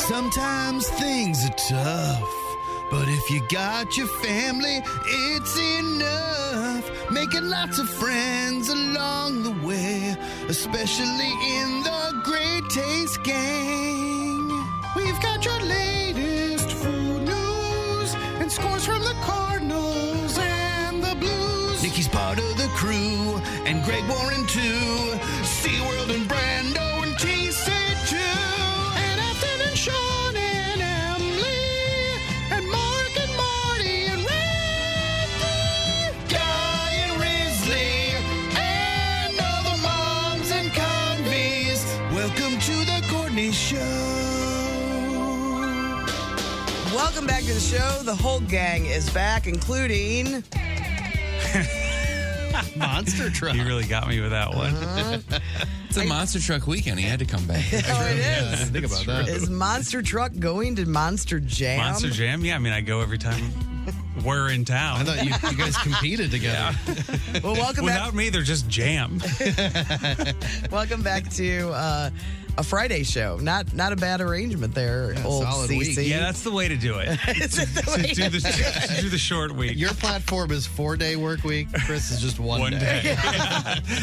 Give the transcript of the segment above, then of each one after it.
Sometimes things are tough, but if you got your family, it's enough. Making lots of friends along the way, especially in the Great Taste Gang. We've got your latest food news and scores from the Cardinals and the Blues. Nikki's part of the crew, and Greg Warren too. SeaWorld and Brando and TC2. And Ethan and Sean and Emily. And Mark and Marty and Randy. Guy and Risley. And all the moms and convies. Welcome to the Courtney Show. Welcome back to the show. The whole gang is back, including... Monster truck. You really got me with that one. It's a monster truck weekend. He had to come back. Oh, it is. Think about that. Is Monster Truck going to Monster Jam? Monster Jam? Yeah, I mean, I go every time we're in town. I thought you guys competed together. Well, welcome Without me, they're just jam. Welcome back to a Friday show. Not a bad arrangement there, old solid CC. week. Yeah, that's the way to do it. Is it the way do the short week. Your platform is 4-day work week. Chris is just one day.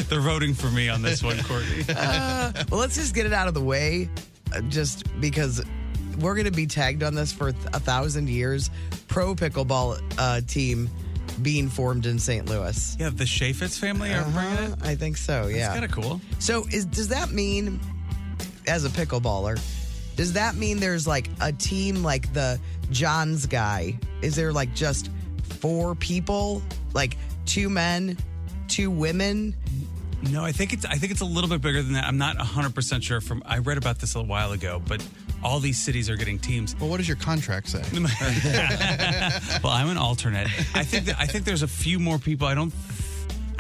They're voting for me on this one, Courtney. Well, let's just get it out of the way, just because we're going to be tagged on this for 1,000 years. Pro pickleball team being formed in St. Louis. Yeah, the Chaffetz family are bringing it. I think so, yeah. It's kind of cool. So does that mean, as a pickleballer, does that mean there's like a team like the John's guy? Is there like just 4 people, like 2 men, 2 women? No, I think it's a little bit bigger than that. I'm not 100% sure. I read about this a while ago, but all these cities are getting teams. Well, what does your contract say? Well, I'm an alternate. I think there's a few more people. I don't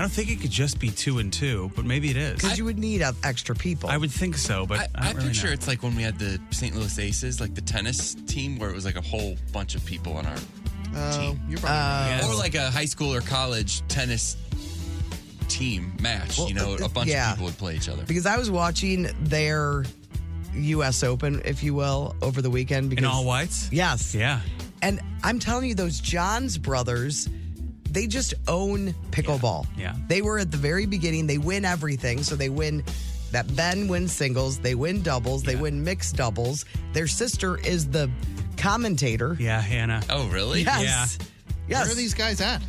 think it could just be 2 and 2, but maybe it is. Because you would need extra people. I would think so, but I don't really picture know. it's like when we had the St. Louis Aces, like the tennis team, where it was like a whole bunch of people on our team. You're probably right. Yeah. Or like a high school or college tennis team match. Well, A bunch yeah. of people would play each other. Because I was watching their U.S. Open, if you will, over the weekend. Because, In all whites? Yes. Yeah. And I'm telling you, those Johns brothers, they just own pickleball. Yeah. They were at the very beginning. They win everything. So they win that Ben wins singles. They win doubles. They win mixed doubles. Their sister is the commentator. Yeah, Hannah. Oh, really? Yes. Yes. Where are these guys at?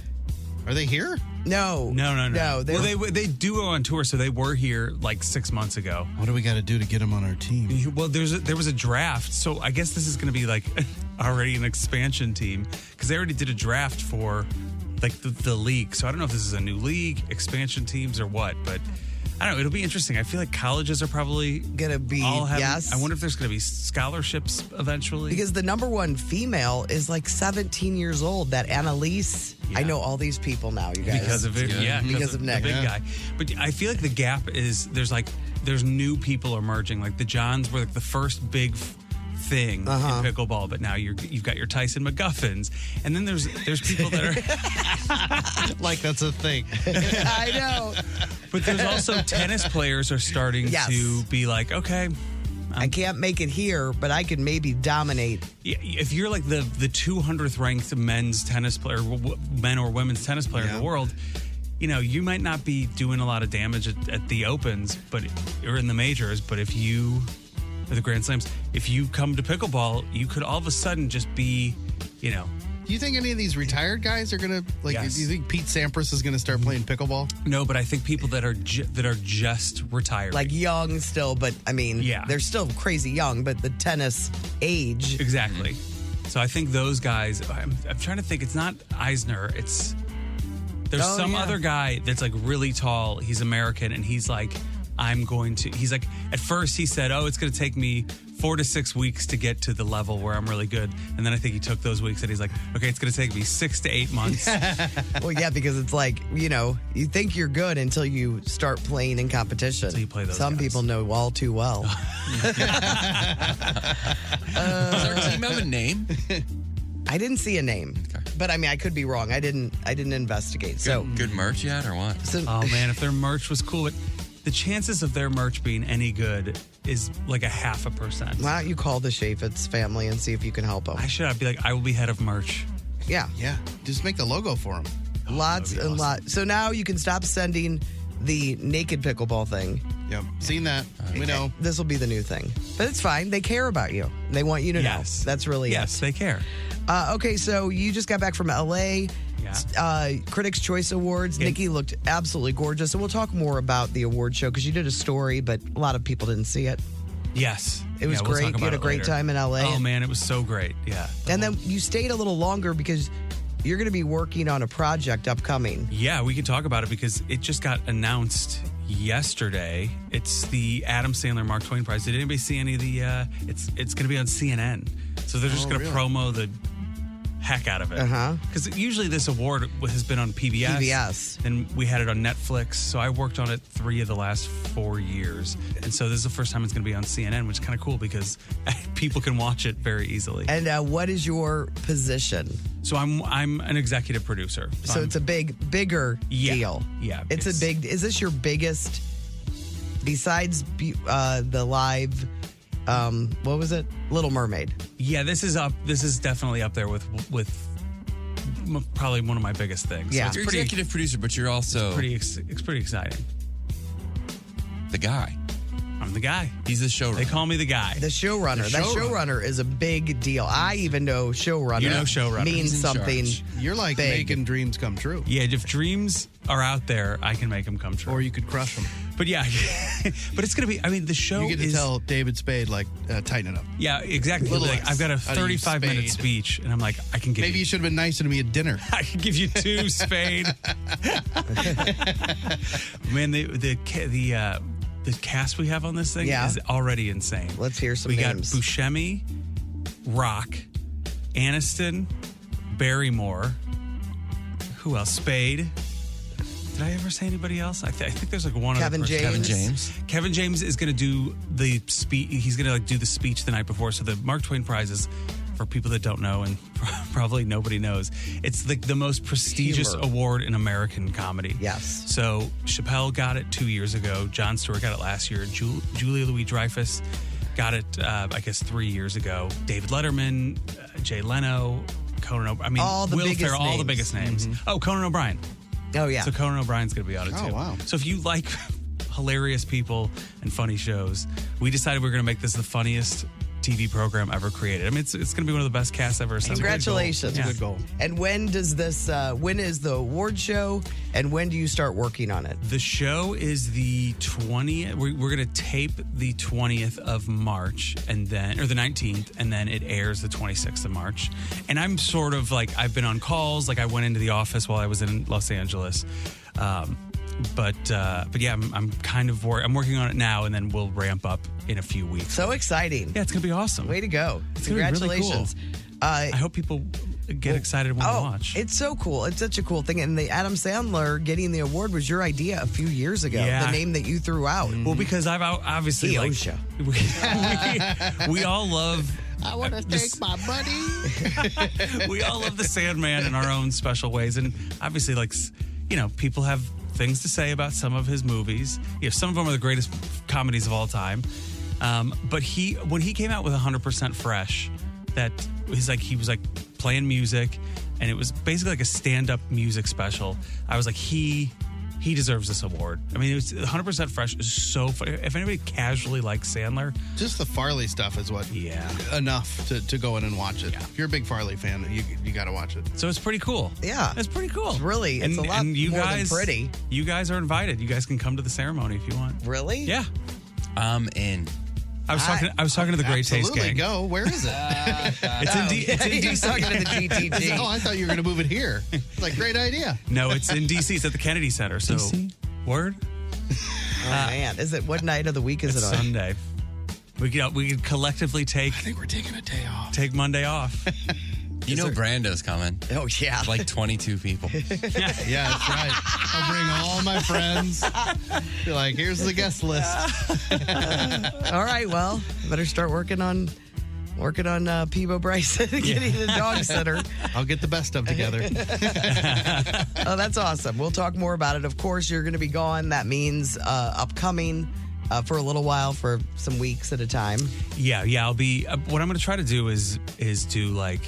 Are they here? No. No. They They do go on tour, so they were here like 6 months ago. What do we got to do to get them on our team? Well, there was a draft, so I guess this is going to be like already an expansion team because they already did a draft for like the league. So I don't know if this is a new league, expansion teams, or what, but I don't know. It'll be interesting. I feel like colleges are probably Gonna be, all having, yes. I wonder if there's going to be scholarships eventually. Because the number one female is like 17 years old, that Annalise. Yeah. I know all these people now, you guys. Because of it, yeah. Because of Nick. the big guy. But I feel like the gap is there's new people emerging. Like the Johns were like the first big thing in pickleball, but now you've got your Tyson McGuffins, and then there's people that are Like that's a thing. I know. but there's also tennis players are starting Yes. to be like, okay, I can't make it here, but I can maybe dominate. if you're like the 200th ranked men's tennis player, men or women's tennis player in the world, you might not be doing a lot of damage at the opens, or in the majors, but if you, or the Grand Slams, if you come to pickleball, you could all of a sudden just be, Do you think any of these retired guys are gonna Yes. Do you think Pete Sampras is gonna start playing pickleball? no, but I think people that are just retired. Like young still, but I mean, Yeah. they're still crazy young, but the tennis age. Exactly. So I think those guys, I'm trying to think, it's not Eisner, there's Oh, some yeah. other guy that's like really tall, he's American, and he's like, he's like, at first he said, it's going to take me 4 to 6 weeks to get to the level where I'm really good. And then I think he took those weeks and he's like, okay, it's going to take me 6 to 8 months. Well, yeah, because it's like, you think you're good until you start playing in competition. Until you play those Some guys. people know all too well. Does our team have a name? I didn't see a name, but I mean, I could be wrong. I didn't investigate. So, Good merch yet or what? so Oh man, if their merch was cool. But the chances of their merch being any good is like 0.5%. Why don't you call the Chaffetz family and see if you can help them? I'd be like, I will be head of merch. Yeah. Yeah, just make the logo for them. Lots that'd be and awesome. lots. So now you can stop sending the naked pickleball thing. Yep, seen that. We know. This will be the new thing. But it's fine. They care about you. They want you to Yes. know. That's really Yes, it. they care. Okay, so you just got back from LA. Yeah. Critics' Choice Awards. Yeah. Nikki looked absolutely gorgeous. And we'll talk more about the award show because you did a story, but a lot of people didn't see it. Yes. It was Yeah, we'll great. talk You had about a it great later. time in LA. Oh, man, it was so great. Yeah. And then you stayed a little longer because you're going to be working on a project upcoming. Yeah, we can talk about it because it just got announced yesterday. It's the Adam Sandler Mark Twain Prize. Did anybody see any of the? It's going to be on CNN, so they're just going to promo the heck out of it. Because usually this award has been on PBS. And we had it on Netflix. So I worked on it 3 of the last 4 years, and so this is the first time it's going to be on CNN, which is kind of cool because people can watch it very easily. And what is your position? So I'm an executive producer. So I'm- it's a bigger deal. Yeah, It's a big, is this your biggest, besides the live, what was it? Little Mermaid. Yeah, this is up. This is definitely up there with probably one of my biggest things. Yeah. so it's You're pretty executive producer, but you're also it's pretty exciting. the guy. I'm the guy. He's the showrunner. They call me the guy. The showrunner. The That showrunner. showrunner is a big deal. I even know showrunner. You know showrunner. means He's in something. charge. You're like big. making dreams come true. Yeah, if dreams are out there, I can make them come true. Or you could crush them. But yeah, but it's gonna be. I mean, the show You get to is. tell David Spade, like, tighten it up. Yeah, exactly. Little Like, less. I've got a How do you 35-minute spade? speech, and I'm like, I can give Maybe you you. should have been nicer to me at dinner. I can give you 2 Spade. Man, the cast we have on this thing Yeah. is already insane. Let's hear some We names. got Buscemi, Rock, Aniston, Barrymore. Who else? Spade. Did I ever say anybody else? I think there's like one Kevin other person. James. Kevin James. Kevin James is going to do the speech. He's going to do the speech the night before. So the Mark Twain Prize is, for people that don't know, and probably nobody knows, it's the most prestigious Humor. award in American comedy. Yes. So Chappelle got it 2 years ago. Jon Stewart got it last year. Julia Louis-Dreyfus got it, I guess, 3 years ago. David Letterman, Jay Leno, Conan O'Brien. I mean, All the Will biggest Ferrell, all the names. biggest names. Oh, Conan O'Brien. Oh, yeah. So Conan O'Brien's going to be on it Oh, too. wow. So if you like hilarious people and funny shows, we decided we're going to make this the funniest TV program ever created. I mean, it's going to be one of the best casts ever assembled. Congratulations. That's a good goal. And when does this, when is the award show and when do you start working on it? The show is the 20th. We're going to tape the 20th of March or the 19th, and then it airs the 26th of March. And I'm sort of like, I've been on calls. Like I went into the office while I was in Los Angeles. But yeah, I'm kind of I'm working on it now, and then we'll ramp up in a few weeks. So exciting. Yeah, it's going to be awesome. Way to go. It's gonna be really Congratulations. I hope people get excited when they watch. It's so cool. It's such a cool thing. And the Adam Sandler getting the award was your idea a few years ago. Yeah. The name that you threw out. Well, because I've obviously like Eosha. we all love. I want to thank my buddy. We all love the Sandman in our own special ways, and obviously, like, you know, people have things to say about some of his movies. You know, some of them are the greatest comedies of all time. But when he came out with 100% Fresh, that he was like playing music, and it was basically like a stand-up music special. I was like, he deserves this award. I mean, it was 100% Fresh is so funny. If anybody casually likes Sandler, Just the Farley stuff is what enough to go in and watch it. Yeah. If you're a big Farley fan, you got to watch it. so it's pretty cool. Yeah. It's pretty cool. It's really- it's a lot you more than guys, pretty. You guys are invited. You guys can come to the ceremony if you want. Really? Yeah. I'm in. I was talking to the Great Taste Absolutely, Gang. go. Where is it? It's in He's DC. talking to the GTG. Oh, I thought you were going to move it here. It's like, great idea. No, it's in DC. It's at the Kennedy Center. So DC? word. Oh, man. Is it, what night of the week is It's it on? Sunday. We could collectively I think we're taking a day off. take Monday off. You know Brando's coming. Oh, yeah. Like 22 people. Yeah, that's right. I'll bring all my friends. Be like, here's the guest list. All right. Well, better start working on working on Peebo Bryson getting the dog sitter. I'll get the best of together. Oh, that's awesome. We'll talk more about it. Of course, you're going to be gone. That means upcoming for a little while, for some weeks at a time. Yeah. I'll be. What I'm going to try to do is do like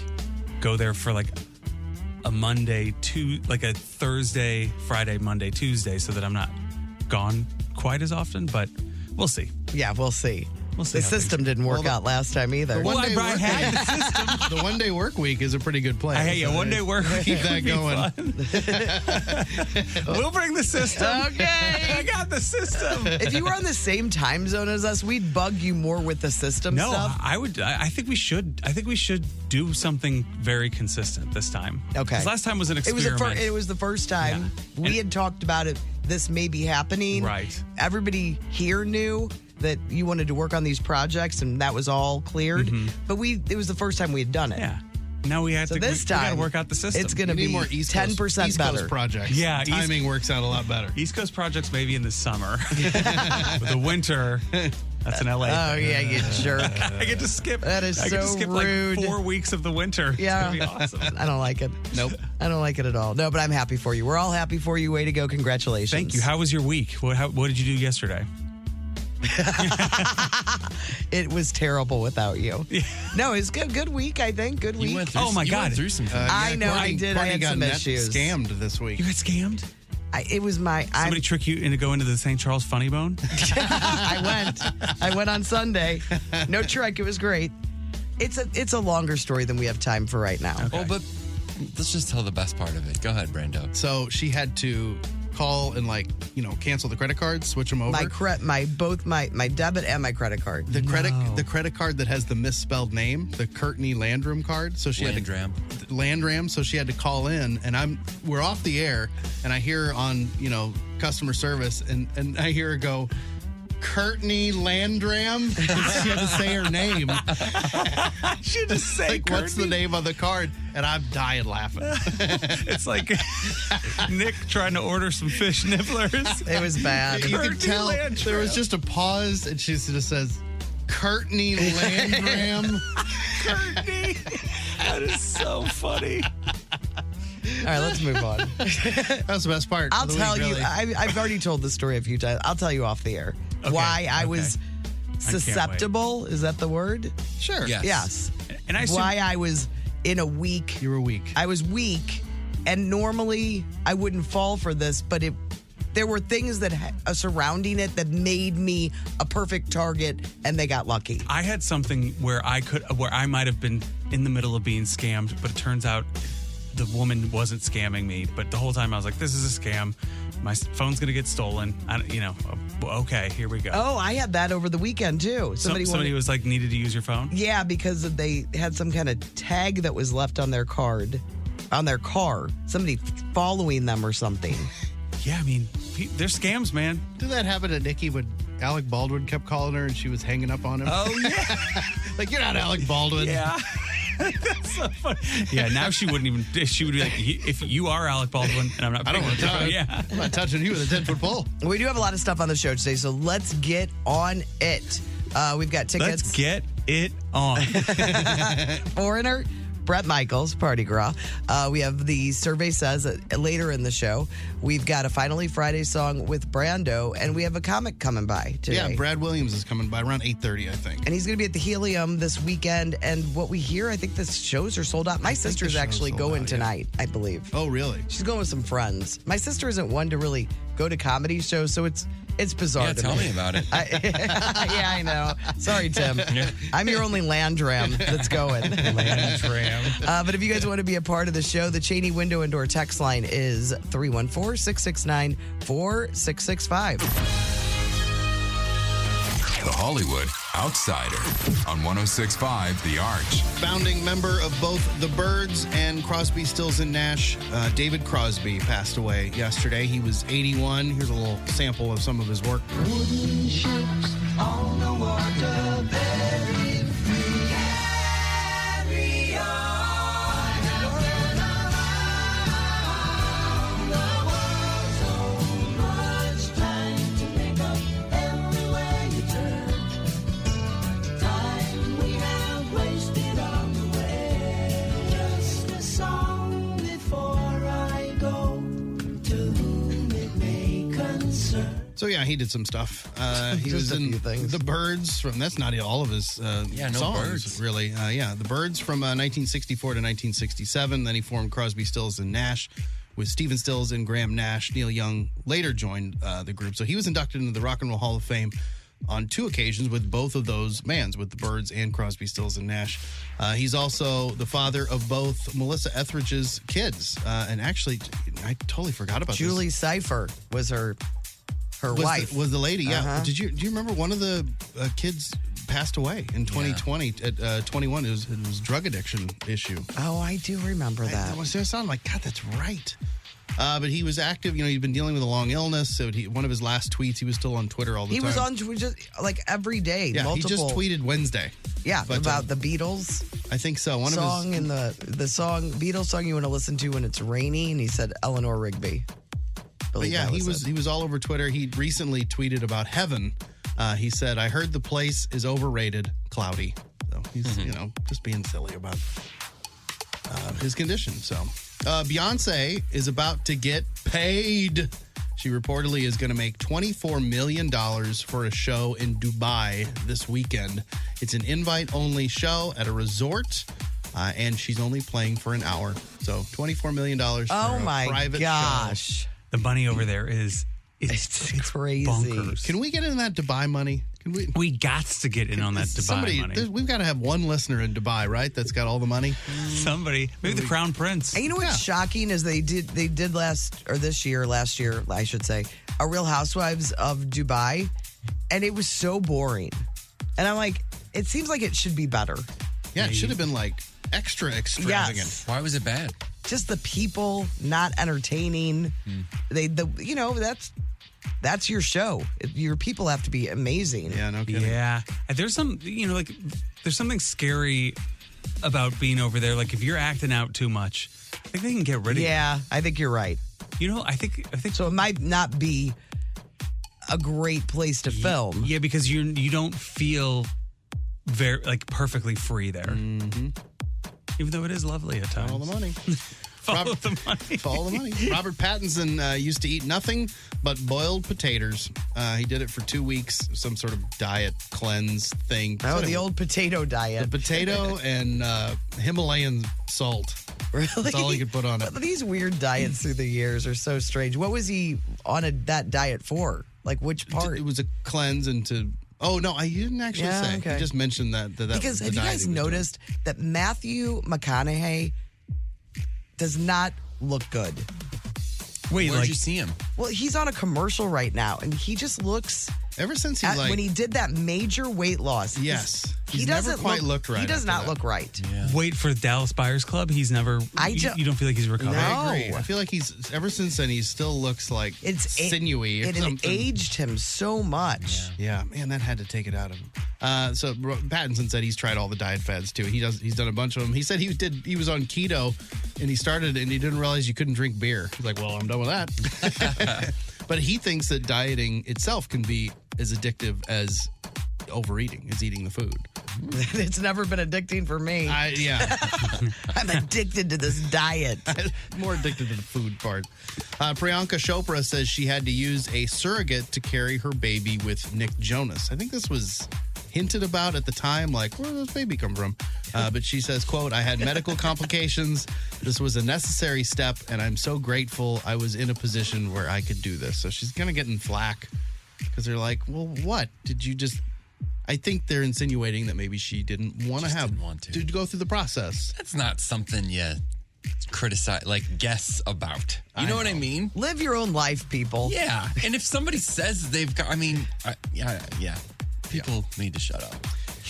go there for like a Monday to like a Thursday, Friday, Monday, Tuesday, so that I'm not gone quite as often. But we'll see. Yeah, we'll see. We'll see The how system didn't work out last time either. Well, One-day I work had week. the system. The one-day work week is a pretty good plan. Hey, yeah, one day work. Keep that would be going. fun. We'll bring the system. Okay. I got the system. If you were on the same time zone as us, we'd bug you more with the system No, stuff. I would. I think we should. I think we should do something very consistent this time. Okay. 'Cause last time was an It was, experiment. it was the first time Yeah. we had talked about it. This may be happening. Right. Everybody here knew that you wanted to work on these projects, and that was all cleared. But it was the first time we had done it. Yeah. Now we have So to. this we got time, to work out the system. it's going to We need be more East Coast, 10% East better. Coast projects. Yeah, Timing works out a lot better. East Coast projects maybe in the summer. But the winter, that's an LA. Oh, thing. yeah, you jerk. I get to skip. That is I get to so skip rude. like 4 weeks of the winter. Yeah. It's gonna be awesome. I don't like it. Nope. I don't like it at all. No, but I'm happy for you. We're all happy for you. Way to go. Congratulations. Thank you. How was your week? What did you do yesterday? It was terrible without you. No, it's good. Good week, I think. Good week. You went through, Oh, my you God. went through some things. I know, I did. I Courtney had got some net issues. scammed this week. You got scammed? It was my. Somebody trick you into going to the St. Charles Funny Bone? I went on Sunday. No trick. It was great. It's a longer story than we have time for right now. Oh, but let's just tell the best part of it. Go ahead, Brando. So she had to call and cancel the credit cards, switch them over. My debit and my credit card. the credit card that has the misspelled name, the Courtney Landrum card. So she Landram. had to Landram. So she had to call in, and we're off the air, and I hear on customer service, and I hear her go, Courtney Landram. She had to say her name. She had to say Like, what's the name on the card? And I'm dying laughing. It's like Nick trying to order some fish nibblers. It was bad. You Courtney can tell Landrum. there was just a pause, and she just says, Courtney Landram. Courtney. That is so funny. All right, let's move on. That's the best part. I'll of the tell week, you. really. I've already told the story a few times. I'll tell you off the air why I was susceptible. Is that the word? Sure. Yes. Yes. And I assume, Why I was in a week. You were weak. I was weak, and normally I wouldn't fall for this, but there were things that surrounding it that made me a perfect target, and they got lucky. I had something where I might have been in the middle of being scammed, but it turns out the woman wasn't scamming me. But the whole time I was like, this is a scam. My phone's going to get stolen. Okay, here we go. Oh, I had that over the weekend too. Somebody was like, needed to use your phone? Yeah, because they had some kind of tag that was left on their car. Somebody following them or something. Yeah, I mean, they're scams, man. Did that happen to Nikki when Alec Baldwin kept calling her and she was hanging up on him? Oh, yeah. Like, you're not Alec Baldwin. Yeah. That's so funny. Yeah, now she wouldn't even, she would be like, if you are Alec Baldwin and I'm not I don't want to touch Yeah. I'm not touching you with a 10-foot pole. We do have a lot of stuff on the show today, so let's get on it. We've got tickets. Let's get it on. Foreigner, Brett Michaels, Party Gras. We have the survey says later in the show. We've got a Finally Friday song with Brando, and we have a comic coming by today. Yeah, Brad Williams is coming by around 8:30, I think. And he's going to be at the Helium this weekend. And what we hear, I think the shows are sold out. My sister's the show's actually sold going out, yeah. tonight, I believe. Oh, really? She's going with some friends. My sister isn't one to really go to comedy shows, so it's bizarre Yeah, to tell me about it. Yeah, I know. Sorry, Tim. I'm your only Landram that's going. But if you guys want to be a part of the show, the Cheney Window and Door text line is 314-669-4665. The Hollywood Outsider on 106.5 The Arch. Founding member of both the Byrds and Crosby, Stills, and Nash, David Crosby passed away yesterday. He was 81. Here's a little sample of some of his work. Wooden ships on the water, very free. Carry on. Going around the world, so much time to make up everywhere you turn. Time we have wasted. So yeah, he did some stuff. He Just was a in few things. The Birds from. That's not all of his No songs, Birds. really. The Birds from 1964 to 1967. Then he formed Crosby, Stills, and Nash with Stephen Stills and Graham Nash. Neil Young later joined the group, so he was inducted into the Rock and Roll Hall of Fame on 2 occasions with both of those bands, with the Birds and Crosby, Stills, and Nash. He's also the father of both Melissa Etheridge's kids, and actually, I totally forgot about Julie this. Cypher was her wife. Was the lady, yeah. Uh-huh. Do you remember one of the kids passed away in 2020 at 21? It was drug addiction issue. Oh, I do remember that. I sounded like, God, that's right. But he was active. He'd been dealing with a long illness. So one of his last tweets, he was still on Twitter all the He time. was on Twitter like every day. Yeah, multiple, he just tweeted Wednesday. Yeah, But, about the Beatles I think so. One song of his, and the song Beatles song you want to listen to when it's rainy, and he said Eleanor Rigby. But yeah, he was all over Twitter. He recently tweeted about Heaven. He said, "I heard the place is overrated, cloudy." So he's just being silly about his condition. So Beyonce is about to get paid. She reportedly is going to make $24 million for a show in Dubai this weekend. It's an invite-only show at a resort, and she's only playing for an hour. So $24 million for Oh a my private show. gosh. The money over there is it's crazy. bonkers. Can we get in that Dubai money? Can we? We got to get in on that Dubai money. We've got to have one listener in Dubai, right? That's got all the money. Somebody, maybe the Crown Prince. And you know what's shocking is they did last year, I should say, a Real Housewives of Dubai, and it was so boring. And I'm like, it seems like it should be better. Yeah, it should have been like extra extravagant. Yes. Why was it bad? Just the people not entertaining. That's your show. Your people have to be amazing. Yeah, no kidding. Yeah. And there's there's something scary about being over there. Like if you're acting out too much, I think they can get rid of Yeah, I think you're right. you. I think So it might not be a great place to film. Yeah, because you don't feel very perfectly free there. Mm-hmm. Even though it is lovely at times. Follow the money. Follow the money. Follow the money. Robert Pattinson used to eat nothing but boiled potatoes. He did it for 2 weeks, some sort of diet cleanse thing. Oh, the old potato diet. The potato and Himalayan salt. Really? That's all he could put on it. These weird diets through the years are so strange. What was he on that diet for? Like which part? It was a cleanse into. Oh no, I didn't actually Yeah, say. okay. He just mentioned that. Because was have the you diet guys he was doing. noticed that Matthew McConaughey does not look good? Wait, Where'd you see him? Well, he's on a commercial right now, and he just looks. Ever since he When he did that major weight loss, Yes. he He's doesn't never quite looked right He does after not that. look right. wait for the Dallas Buyers Club. He's never. You don't feel like he's recovered. No. I agree. I feel like he's ever since then he still looks like It's sinewy or It something. aged him so much. Yeah, man, that had to take it out of him. So Pattinson said he's tried all the diet fads too. He's done a bunch of them. He said he was on keto and he started and he didn't realize you couldn't drink beer. He's like, well, I'm done with that. But he thinks that dieting itself can be as addictive as overeating, as eating the food. It's never been addicting for me. Yeah. I'm addicted to this diet. More addicted to the food part. Priyanka Chopra says she had to use a surrogate to carry her baby with Nick Jonas. I think this was hinted about at the time, like, where did this baby come from? But she says, quote, I had medical complications. This was a necessary step, and I'm so grateful I was in a position where I could do this. So she's going to get in flack because they're like, well, what? Did you just... I think they're insinuating that maybe she didn't want to go through the process. That's not something you criticize, guess about. You know what I mean? Live your own life, people. Yeah. And if somebody says they've got, yeah. People need to shut up.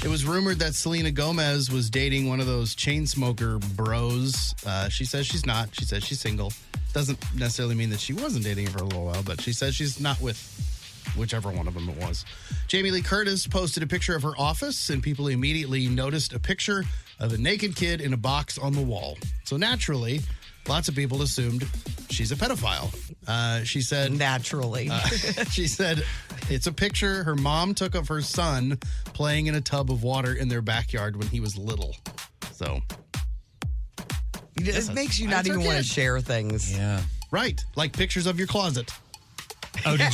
It was rumored that Selena Gomez was dating one of those chain smoker bros. She says she's not. She says she's single. Doesn't necessarily mean that she wasn't dating him for a little while, but she says she's not with whichever one of them it was. Jamie Lee Curtis posted a picture of her office, and people immediately noticed a picture of a naked kid in a box on the wall. So naturally, lots of people assumed she's a pedophile. She said... Naturally. She said it's a picture her mom took of her son playing in a tub of water in their backyard when he was little. So... It makes you not That's even okay. want to share things. Yeah. Right. Like pictures of your closet. Oh, did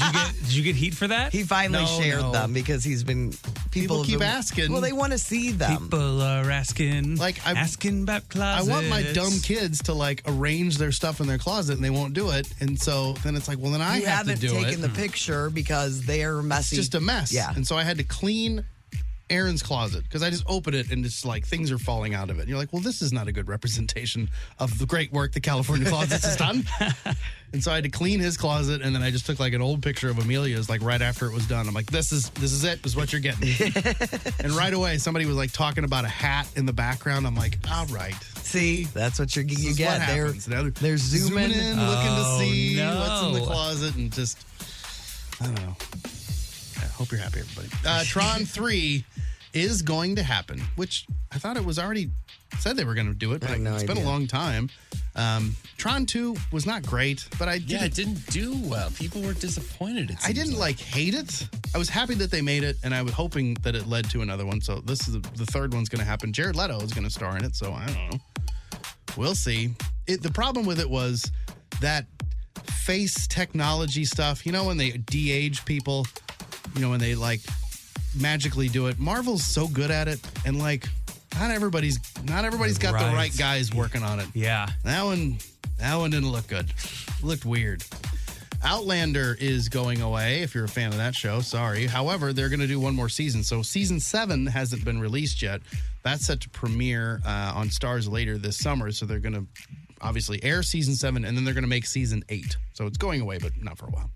you get heat for that? He finally No, shared no. them because he's been People have keep been- asking. Well, they want to see them. People are asking, Like, asking about I closets. want my dumb kids to like arrange their stuff in their closet, and they won't do it. And so then it's like, well, then I You have to haven't do taken it. the picture because they're messy. It's just a mess. Yeah. And so I had to clean Aaron's closet because I just open it and it's like things are falling out of it. And you're like, well, this is not a good representation of the great work the California Closets has done. And so I had to clean his closet, and then I just took like an old picture of Amelia's like right after it was done. I'm like, this is it. This is what you're getting. And right away, somebody was like talking about a hat in the background. I'm like, all right. See, that's what you This get. is what happens. Now They're zooming in, looking to see no. what's in the closet, and just, I don't know. I hope you're happy, everybody. Tron 3 is going to happen, which I thought it was already said they were going to do it, but I have no it's been a idea. long time. Tron 2 was not great, but it didn't do well. People were disappointed. I didn't like hate it. I was happy that they made it, and I was hoping that it led to another one. So this is the third one's going to happen. Jared Leto is going to star in it, so I don't know. We'll see. The problem with it was that face technology stuff. You know, when they de-age people, you know, when they like magically do it. Marvel's so good at it, and like not everybody's got the Right. right guys working on it. Yeah. That one didn't look good. It looked weird. Outlander is going away. If you're a fan of that show, sorry. However, they're going to do one more season. So season 7 hasn't been released yet. That's set to premiere on Starz later this summer. So they're going to obviously air season 7, and then they're going to make season 8. So it's going away, but not for a while.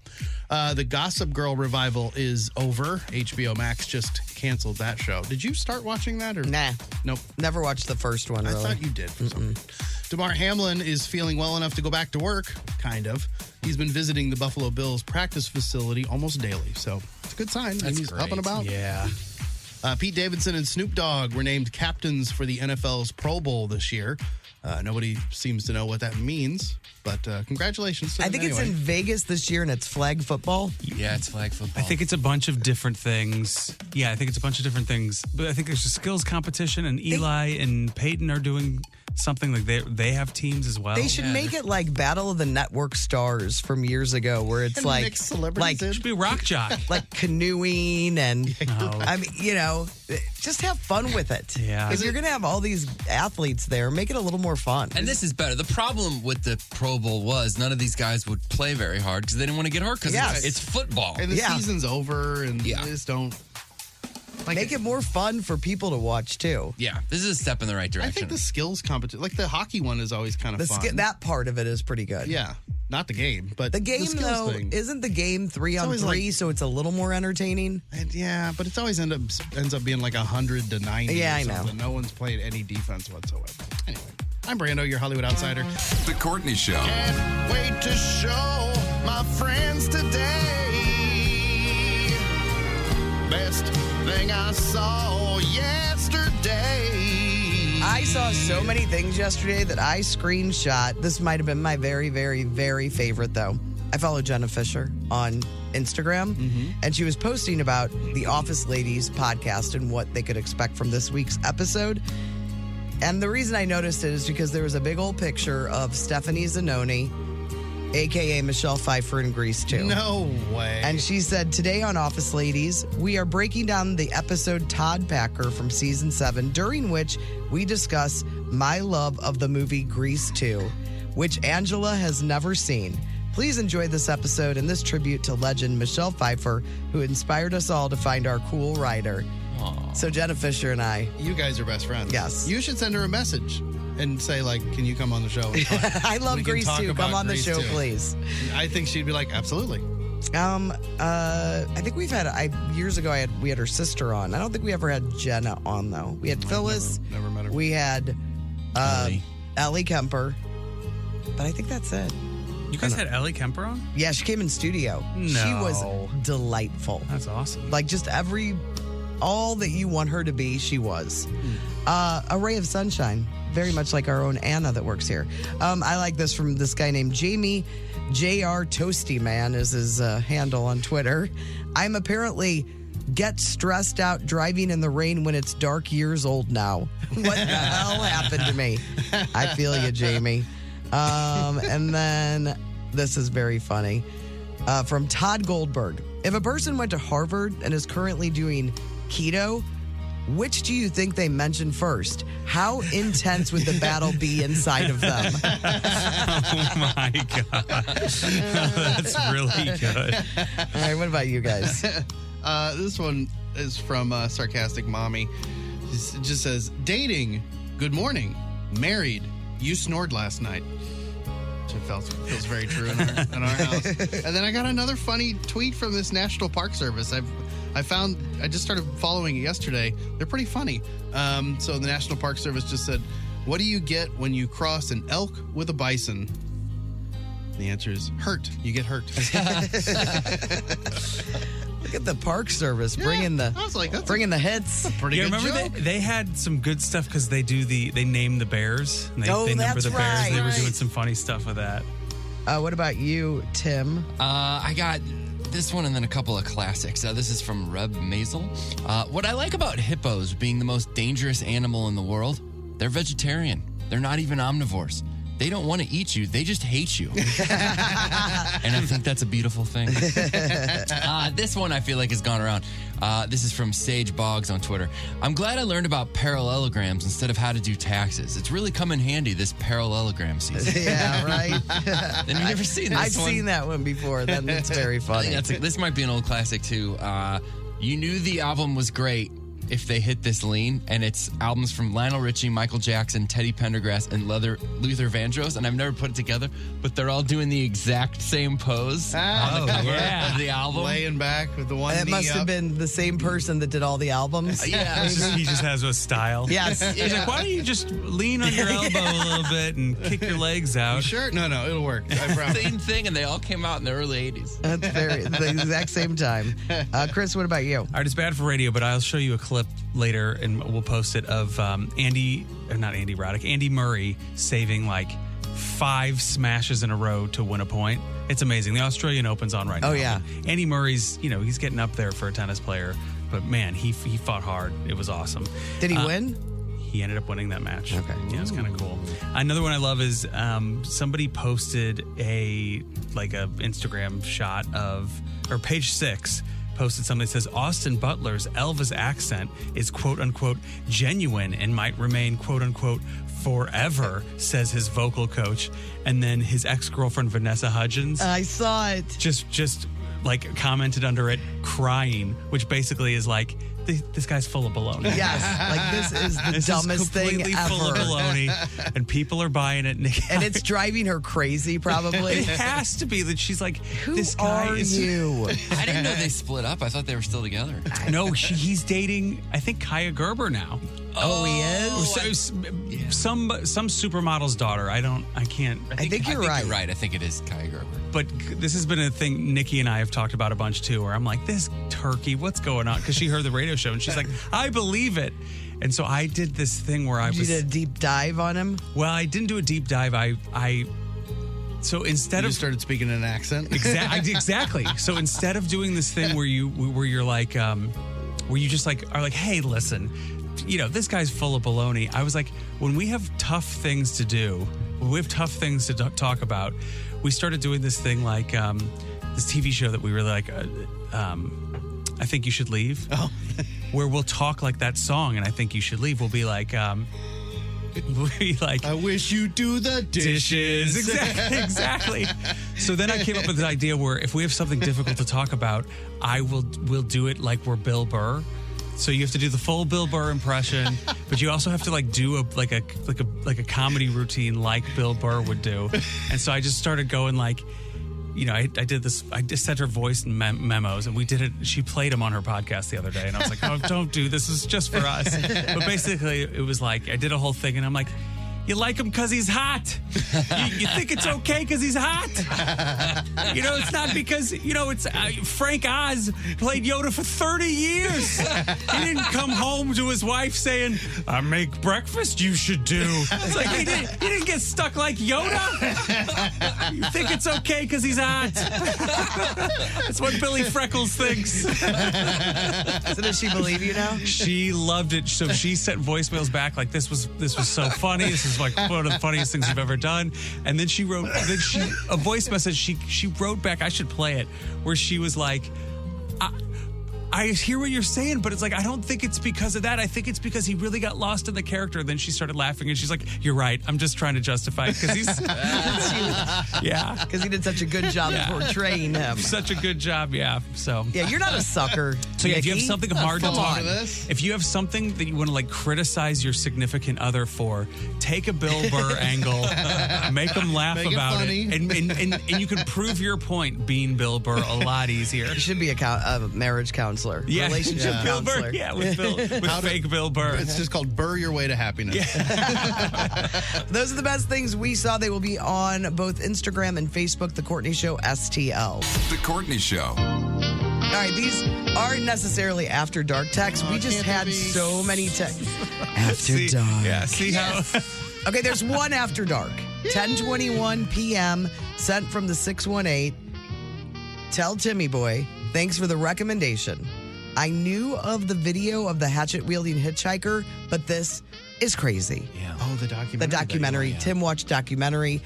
The Gossip Girl revival is over. HBO Max just canceled that show. Did you start watching that? Or Nah. Nope. Never watched the first one, I really. thought you did for some reason. DeMar Hamlin is feeling well enough to go back to work, kind of. He's been visiting the Buffalo Bills practice facility almost daily, so it's a good sign. That's He's up and great. about. Yeah. Pete Davidson and Snoop Dogg were named captains for the NFL's Pro Bowl this year. Nobody seems to know what that means, but congratulations to I them think it's anyway. in Vegas this year, and it's flag football. Yeah, it's flag football. I think it's a bunch of different things. Yeah, I think it's a bunch of different things. But I think there's a skills competition, and Eli and Peyton are doing something like they have teams as well. They should make it like Battle of the Network Stars from years ago, where it's And like mix celebrities like in. Should be rock jock. like canoeing and Oh. I mean, you know, just have fun with it. Yeah. If you're gonna have all these athletes there, make it a little more fun. And this is better. The problem with the Pro Bowl was none of these guys would play very hard because they didn't want to get hurt because Yes. it's football. And the Yeah. season's over, and Yeah. they just don't. Like, Make it more fun for people to watch too. Yeah, this is a step in the right I direction. think the skills competition, like the hockey one, is always kind of fun. That part of it is pretty good. Yeah, not the game, but The game skills though thing. isn't the game 3-on-3, always so it's a little more entertaining. And yeah, but it's always ends up being like 100 to 90. Yeah, or I know. something. No one's played any defense whatsoever. Anyway, I'm Brando, your Hollywood outsider. The Courtney Show. Can't wait to show my friends today. Best thing I saw yesterday. I saw so many things yesterday that I screenshot. This might have been my very, very, very favorite, though. I follow Jenna Fisher on Instagram, and she was posting about the Office Ladies podcast and what they could expect from this week's episode. And the reason I noticed it is because there was a big old picture of Stephanie Zanoni, a.k.a. Michelle Pfeiffer in Grease 2. No way. And she said, today on Office Ladies, we are breaking down the episode Todd Packer from season 7, during which we discuss my love of the movie Grease 2, which Angela has never seen. Please enjoy this episode and this tribute to legend Michelle Pfeiffer, who inspired us all to find our cool writer. So Jenna Fisher and I, You guys are best friends. Yes. You should send her a message and say, like, can you come on the show? and talk? I love We can Grease talk 2. about Come on the Grease show, 2. please. I think she'd be like, absolutely. I think we've had, years ago, we had her sister on. I don't think we ever had Jenna on, though. We had Phyllis. never met her. We had Ellie Kemper. But I think that's it. You guys had Ellie Kemper on? Yeah, she came in studio. She was No. delightful. That's awesome. Like just all that you want her to be, she was. A ray of sunshine, very much like our own Anna that works here. I like this from this guy named Jamie JR Toasty Man is his handle on Twitter. I'm apparently get stressed out driving in the rain when it's dark years old now. What the hell happened to me? I feel you, Jamie. And then this is very funny. From Todd Goldberg. If a person went to Harvard and is currently doing keto, which do you think they mention first? How intense would the battle be inside of them? Oh my God. That's really good. All right, what about you guys? This one is from Sarcastic Mommy. It just says, dating, good morning, married, you snored last night. Which feels very true in our house. And then I got another funny tweet from this National Park Service. I just started following it yesterday. They're pretty funny. So the National Park Service just said, what do you get when you cross an elk with a bison? The answer is hurt. You get hurt. Look at the Park Service bringing the I was like, that's bringing the hits. pretty Yeah, good remember joke. they had some good stuff because they name the bears. And they number that's the bears. right. They were doing some funny stuff with that. What about you, Tim? I got this one and then a couple of classics. This is from Reb Maisel. What I like about hippos being the most dangerous animal in the world, they're vegetarian. They're not even omnivores. They don't want to eat you. They just hate you. And I think that's a beautiful thing. This one I feel like has gone around. This is from Sage Boggs on Twitter. I'm glad I learned about parallelograms instead of how to do taxes. It's really come in handy this parallelogram season. Yeah, right. Have you never seen this I've one? seen that one before. Then it's very I funny. think this might be an old classic too. You knew the album was great if they hit this lean, and it's albums from Lionel Richie, Michael Jackson, Teddy Pendergrass, and Luther Vandross, and I've never put it together, but they're all doing the exact same pose on the cover of the album. Laying back with the one It knee must up. have been the same person that did all the albums. Yeah. He just has a style. Yes. He's like, why don't you just lean on your elbow a little bit and kick your legs out? Sure? No, it'll work. I promise. Same thing, and they all came out in the early 80s. That's the exact same time. Chris, what about you? All right, it's bad for radio, but I'll show you a clip later, and we'll post it of Andy Murray saving like 5 smashes in a row to win a point. It's amazing. The Australian Open's on right now. Oh, yeah. Andy Murray's, he's getting up there for a tennis player, but man, he fought hard. It was awesome. Did he win? He ended up winning that match. Okay. Yeah, it's kind of cool. Another one I love is somebody posted a Instagram shot or page 6 posted something that says Austin Butler's Elvis accent is quote unquote genuine and might remain quote unquote forever, says his vocal coach. And then his ex-girlfriend Vanessa Hudgens I saw it. just like commented under it crying, which basically is like, this guy's full of baloney. Yes, like this is the This dumbest is thing completely full of ever. baloney, and people are buying it. And it's driving her crazy, probably. it has to be that she's like, Who this guy are is. you? I didn't know they split up. I thought they were still together. No, he's dating, I think, Kaya Gerber now. Oh, he is? Some supermodel's daughter. I can't. I think you're right. You're right. I think it is Kaya Gerber. But this has been a thing Nikki and I have talked about a bunch too, where I'm like, this turkey, what's going on? Because she heard the radio show and she's like, I believe it. And so I did this thing where You did a deep dive on him? well, I didn't do a deep dive. So instead You of started speaking in an accent. Exactly. So instead of doing this thing where you're like, where you just like are like, hey, listen, this guy's full of baloney. I was like, when we have tough things to do, when we have tough things to talk about, we started doing this thing like this TV show that we really like. I Think You Should Leave. Oh. Where we'll talk like that song, and I Think You Should Leave. We'll be like. I wish you do the Dishes. Exactly. So then I came up with this idea where if we have something difficult to talk about, we'll do it like we're Bill Burr. So you have to do the full Bill Burr impression, but you also have to like do a comedy routine like Bill Burr would do. And so I just started going like, I did this. I just sent her voice memos, and we did it. She played them on her podcast the other day, and I was like, "Oh, don't do this. Is just for us." But basically, it was like I did a whole thing, and I'm like, "You like him because he's hot. You think it's okay because he's hot. It's not because it's Frank Oz played Yoda for 30 years. He didn't come home to his wife saying, "I make breakfast. You should do." It's like he didn't get stuck like Yoda. You think it's okay because he's hot? That's what Billy Freckles thinks. So does she believe you now? She loved it. So she sent voicemails back like, "This was so funny. This is like one of the funniest things you've ever done." And then she wrote, a voice message. She wrote back. I should play it, where she was like, I hear what you're saying, but it's like, I don't think it's because of that. I think it's because he really got lost in the character. Then she started laughing and she's like, "You're right. I'm just trying to justify it because he's, yeah, Because he did such a good job Yeah. portraying him. such a good job." Yeah. So, Yeah, you're not a sucker. so yeah, if you have Nikki. something hard to Come talk, on. if you have something that you want to like criticize your significant other for, take a Bill Burr angle, make them laugh Make it about funny. it, and you can prove your point being Bill Burr a lot easier. You should be a marriage counselor, relationship Bill Burr, counselor. yeah, with fake Bill Burr. It's just called Burr Your Way to Happiness. Those are the best things we saw. They will be on both Instagram and Facebook, The Courtney Show STL. The Courtney Show. All right, these aren't necessarily after dark texts. We just can't had be. so many texts. After See, dark. yeah, see how Okay, there's one after dark. 10:21 p.m. sent from the 618. Tell Timmy Boy, thanks for the recommendation. I knew of the video of the hatchet-wielding hitchhiker, but this is crazy. Oh, the documentary. The documentary. yeah. Tim watched documentary.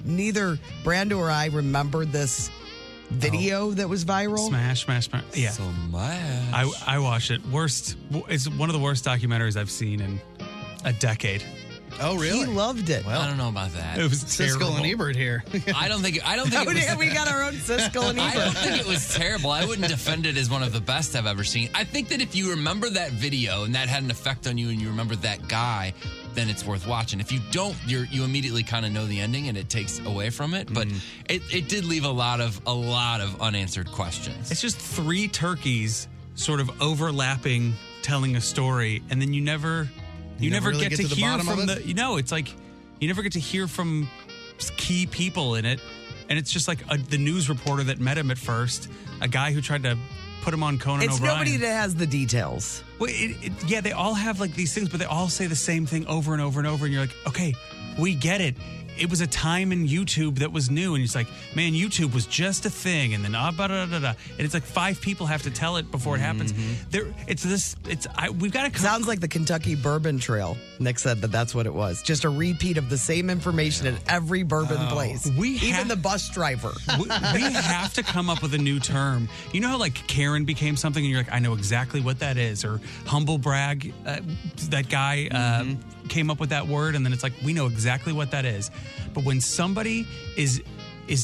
Neither Brando or I remembered this video that was viral. smash. Yeah, So much. I watched it. It's one of the worst documentaries I've seen in a decade. Oh, really? He loved it. I don't know about that. It was Siskel terrible. and Ebert here. I don't think Oh, it was. yeah, we got our own Siskel and I don't Ebert. think it was terrible. I wouldn't defend it as one of the best I've ever seen. I think that if you remember that video and that had an effect on you and you remember that guy, then it's worth watching. If you don't, you immediately kind of know the ending and it takes away from it. But it did leave a lot of unanswered questions. It's just three turkeys sort of overlapping, telling a story, and then you never never really get get to to the hear bottom from of it? it's like you never get to hear from key people in it, and it's just like the news reporter that met him at first, a guy who tried to put him on Conan It's O'Brien. nobody that has the details. Well, yeah, they all have like these things, but they all say the same thing over and over and over. And you're like, okay, we get it. It was a time in YouTube that was new, and it's like, man, YouTube was just a thing, and then and it's like 5 people have to tell it before it happens. We've got to come. Sounds like the Kentucky Bourbon Trail. Nick said that's what it was. Just a repeat of the same information at every bourbon place. Even the bus driver. we have to come up with a new term. You know how like Karen became something, and you're like, I know exactly what that is, or humble brag. That guy came up with that word, and then it's like we know exactly what that is. But when somebody is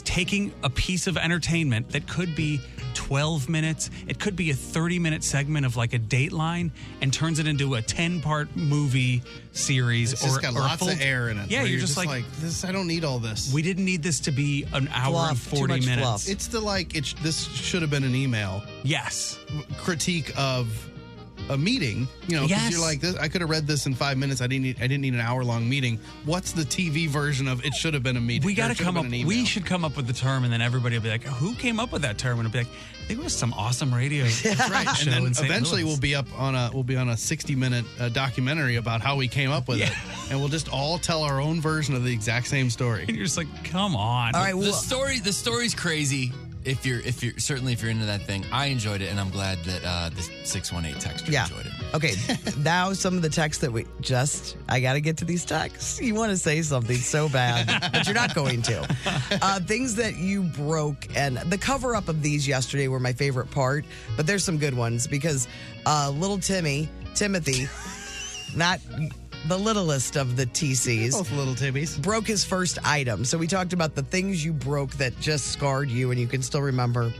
taking a piece of entertainment that could be 12 minutes, it could be a 30-minute segment of like a Dateline, and turns it into a 10-part movie series, It's just got or a lots full, of air in it. Yeah, where you're just like this. I don't need all this. we didn't need this to be an hour and Fluff, too 40 much minutes. fluff. It's the this should have been an email Yes. critique of a meeting. You know, 'cause Yes. you're like, I could have read this in 5 minutes. I didn't need an hour-long meeting. What's the TV version of it should have been a meeting? We or got it to should have come up. been an email? We should come up with the term, and then everybody will be like, "Who came up with that term?" And it'll be like, "I think it was some awesome radio Right, show and in then St. eventually Louis." we'll be on a 60-minute documentary about how we came up with it, and we'll just all tell our own version of the exact same story. And you're just like, "Come on!" All right, The well, story's crazy. If you're into that thing, I enjoyed it, and I'm glad that the 618 texter yeah. enjoyed it. Okay, now some of the texts that I got to get to these texts. You want to say something so bad, but you're not going to. Things that you broke, and the cover up of these yesterday were my favorite part, but there's some good ones because little Timothy, not the littlest of the TCs, Both little Tibbies. broke his first item. So we talked about the things you broke that just scarred you and you can still remember.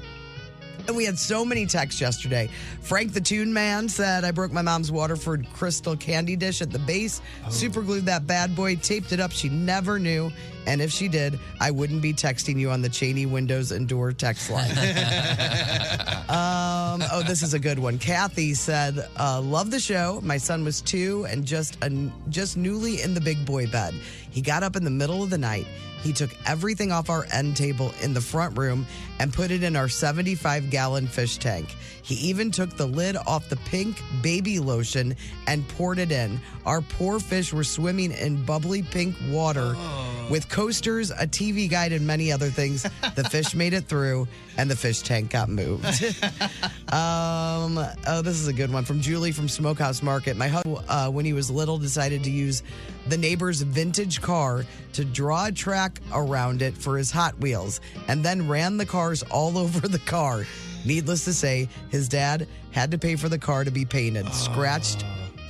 And we had so many texts yesterday. Frank the Tune Man said, I broke my mom's Waterford crystal candy dish at the base, super glued that bad boy, taped it up. She never knew. And if she did, I wouldn't be texting you on the Cheney windows and door text line. This is a good one. Kathy said, love the show. My son was 2 and just newly in the big boy bed. He got up in the middle of the night. He took everything off our end table in the front room and put it in our 75-gallon fish tank. He even took the lid off the pink baby lotion and poured it in. Our poor fish were swimming in bubbly pink water with coasters, a TV guide, and many other things. The fish made it through, and the fish tank got moved. This is a good one from Julie from Smokehouse Market. My husband, when he was little, decided to use the neighbor's vintage car to draw a track around it for his Hot Wheels, and then ran the cars all over the car. Needless to say, his dad had to pay for the car to be painted.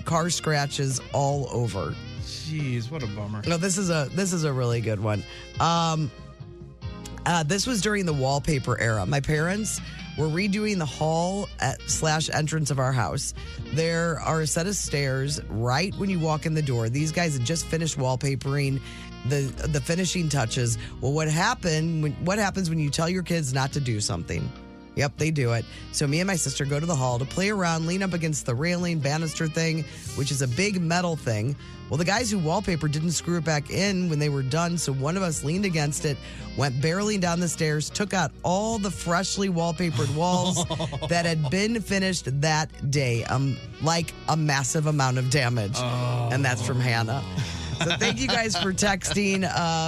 Car scratches all over. Jeez, what a bummer. No, this is a really good one. This was during the wallpaper era. My parents were redoing the hall / entrance of our house. There are a set of stairs right when you walk in the door. These guys had just finished wallpapering the finishing touches. Well, what happens when you tell your kids not to do something? Yep, they do it. So me and my sister go to the hall to play around, lean up against the railing banister thing, which is a big metal thing. Well, the guys who wallpapered didn't screw it back in when they were done, so one of us leaned against it, went barreling down the stairs, took out all the freshly wallpapered walls that had been finished that day, like a massive amount of damage. And that's from Hannah. So thank you guys for texting.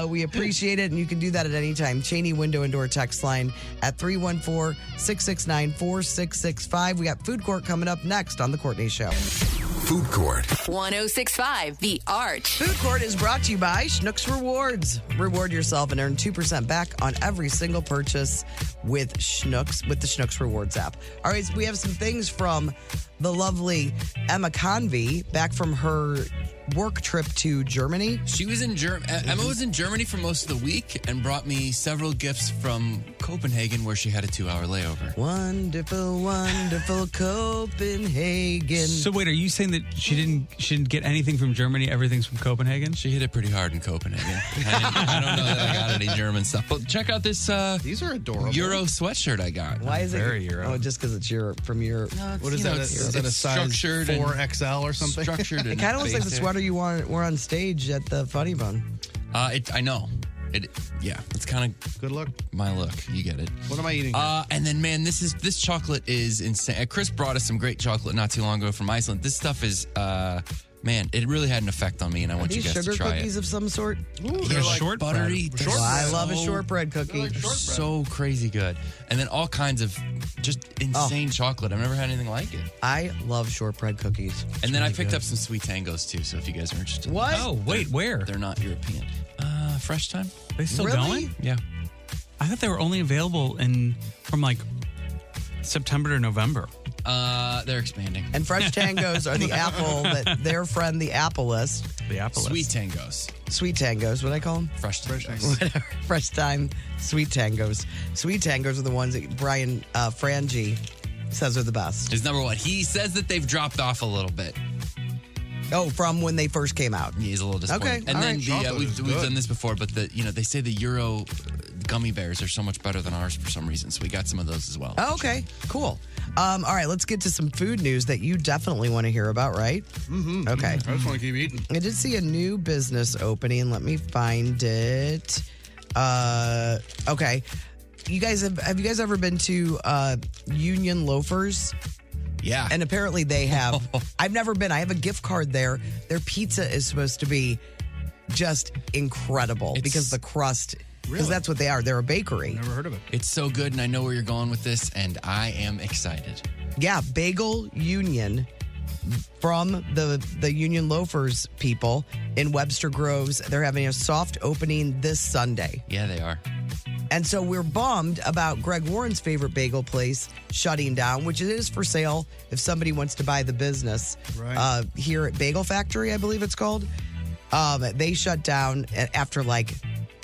We appreciate it, and you can do that at any time. Cheney Window and Door text line at 314-669-4665. We got Food Court coming up next on The Courtney Show. Food Court. 1065 The Arch. Food Court is brought to you by Schnucks Rewards. Reward yourself and earn 2% back on every single purchase with Schnucks, with the Schnucks Rewards app. All right, so we have some things from the lovely Emma Convey back from her work trip to Germany. She was in Emma was in Germany for most of the week and brought me several gifts from Copenhagen, where she had a 2-hour layover. Wonderful, wonderful Copenhagen. So wait, are you saying that she didn't get anything from Germany? Everything's from Copenhagen? She hit it pretty hard in Copenhagen. I don't know that I got any German stuff, but check out this These are adorable. Euro sweatshirt I got. Why is Very it? Euro. Oh, just because it's Europe, from Europe. What is that? Is that a it's size structured and 4XL or something? Structured. It kind of looks like the sweater you wore on stage at the Funny Bone. I know. It's kind of Good luck. my look. You get it. What am I eating? And then, man, this chocolate is insane. Chris brought us some great chocolate not too long ago from Iceland. This stuff is, man, it really had an effect on me, and I want you These guys sugar to try cookies it. of some sort? They're like shortbread. buttery. They're Well, I so- love a shortbread cookie. So crazy good. And then all kinds of just insane chocolate. I've never had anything like it. I love shortbread cookies. And then I picked up some sweet tangos too, so if you guys are interested. What? Oh, wait, where? They're not European. Fresh Time? They still Really? going? Yeah. I thought they were only available from like September to November. They're expanding. And Fresh Tangos are the apple that their friend, the Appleist. The Apple. Sweet tangos. Sweet Tangos, what I call them? Fresh tangos. Whatever. Fresh Time Sweet Tangos. Sweet Tangos are the ones that Brian Frangie says are the best. Is number one. He says that they've dropped off a little bit. Oh, from when they first came out. He's a little disappointed. Okay, And all then right. Chocolate we've is good. done this before, but they say the Euro gummy bears are so much better than ours for some reason. So we got some of those as well. Oh, okay, cool. All right, let's get to some food news that you definitely want to hear about, right? Mm-hmm. Okay. I just want to keep eating. I did see a new business opening. Let me find it. Okay. You guys have you guys ever been to Union Loafers? Yeah. And apparently they have. I've never been. I have a gift card there. Their pizza is supposed to be just incredible because the crust. Because that's what they are. They're a bakery. Never heard of it. It's so good, and I know where you're going with this, and I am excited. Yeah, Bagel Union from the Union Loafers people in Webster Groves. They're having a soft opening this Sunday. Yeah, they are. And so we're bummed about Greg Warren's favorite bagel place shutting down, which it is for sale if somebody wants to buy the business. Right. Here at Bagel Factory, I believe it's called. They shut down after like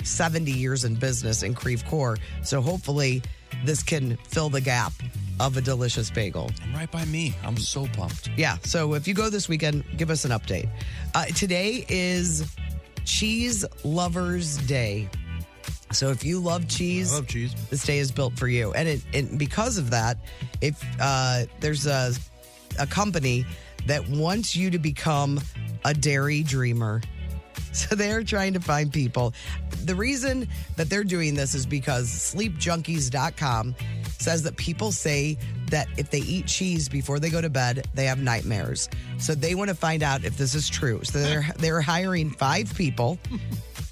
70 years in business in Creve Coeur. So hopefully this can fill the gap of a delicious bagel. And right by me. I'm so pumped. Yeah, so if you go this weekend, give us an update. Today is Cheese Lovers Day. So if you love cheese, I love cheese. this day is built for you. And because of that, if there's a company that wants you to become a dairy dreamer. So they're trying to find people. The reason that they're doing this is because sleepjunkies.com says that people say that if they eat cheese before they go to bed, they have nightmares. So they want to find out if this is true. So they're hiring 5 people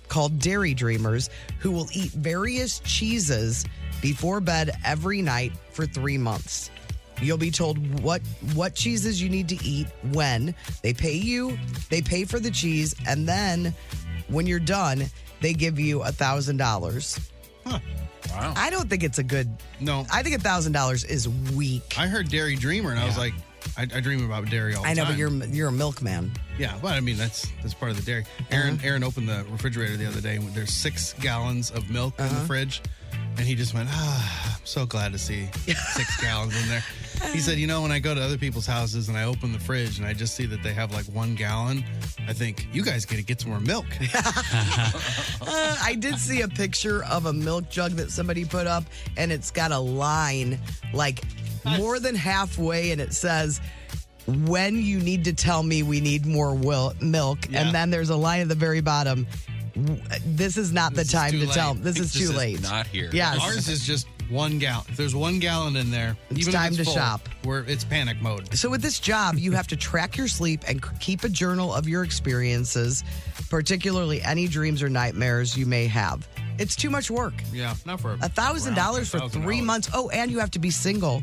called Dairy Dreamers who will eat various cheeses before bed every night for 3 months. You'll be told what cheeses you need to eat when. They pay for the cheese, and then when you're done, they give you $1,000. Huh. Wow. I don't think it's a good. No. I think $1,000 is weak. I heard Dairy Dreamer, and I was like, I dream about dairy all the I know, time. but you're a milkman. Yeah, but I mean that's part of the dairy. Aaron opened the refrigerator the other day, and there's 6 gallons of milk in the fridge, and he just went, I'm so glad to see 6 gallons in there. He said, when I go to other people's houses and I open the fridge and I just see that they have like 1 gallon, I think you guys got to get some more milk. I did see a picture of a milk jug that somebody put up, and it's got a line like more than halfway, and it says, when you need to tell me we need more milk. Yeah. And then there's a line at the very bottom. This is not This the is time too to late. tell. This is This too is late. not here. Yes. Ours is just 1 gallon. If there's 1 gallon in there, It's even time if to it's full, shop. It's panic mode. So with this job, you have to track your sleep and keep a journal of your experiences, particularly any dreams or nightmares you may have. It's too much work. Yeah, not for $1,000 for 3 months. Oh, and you have to be single.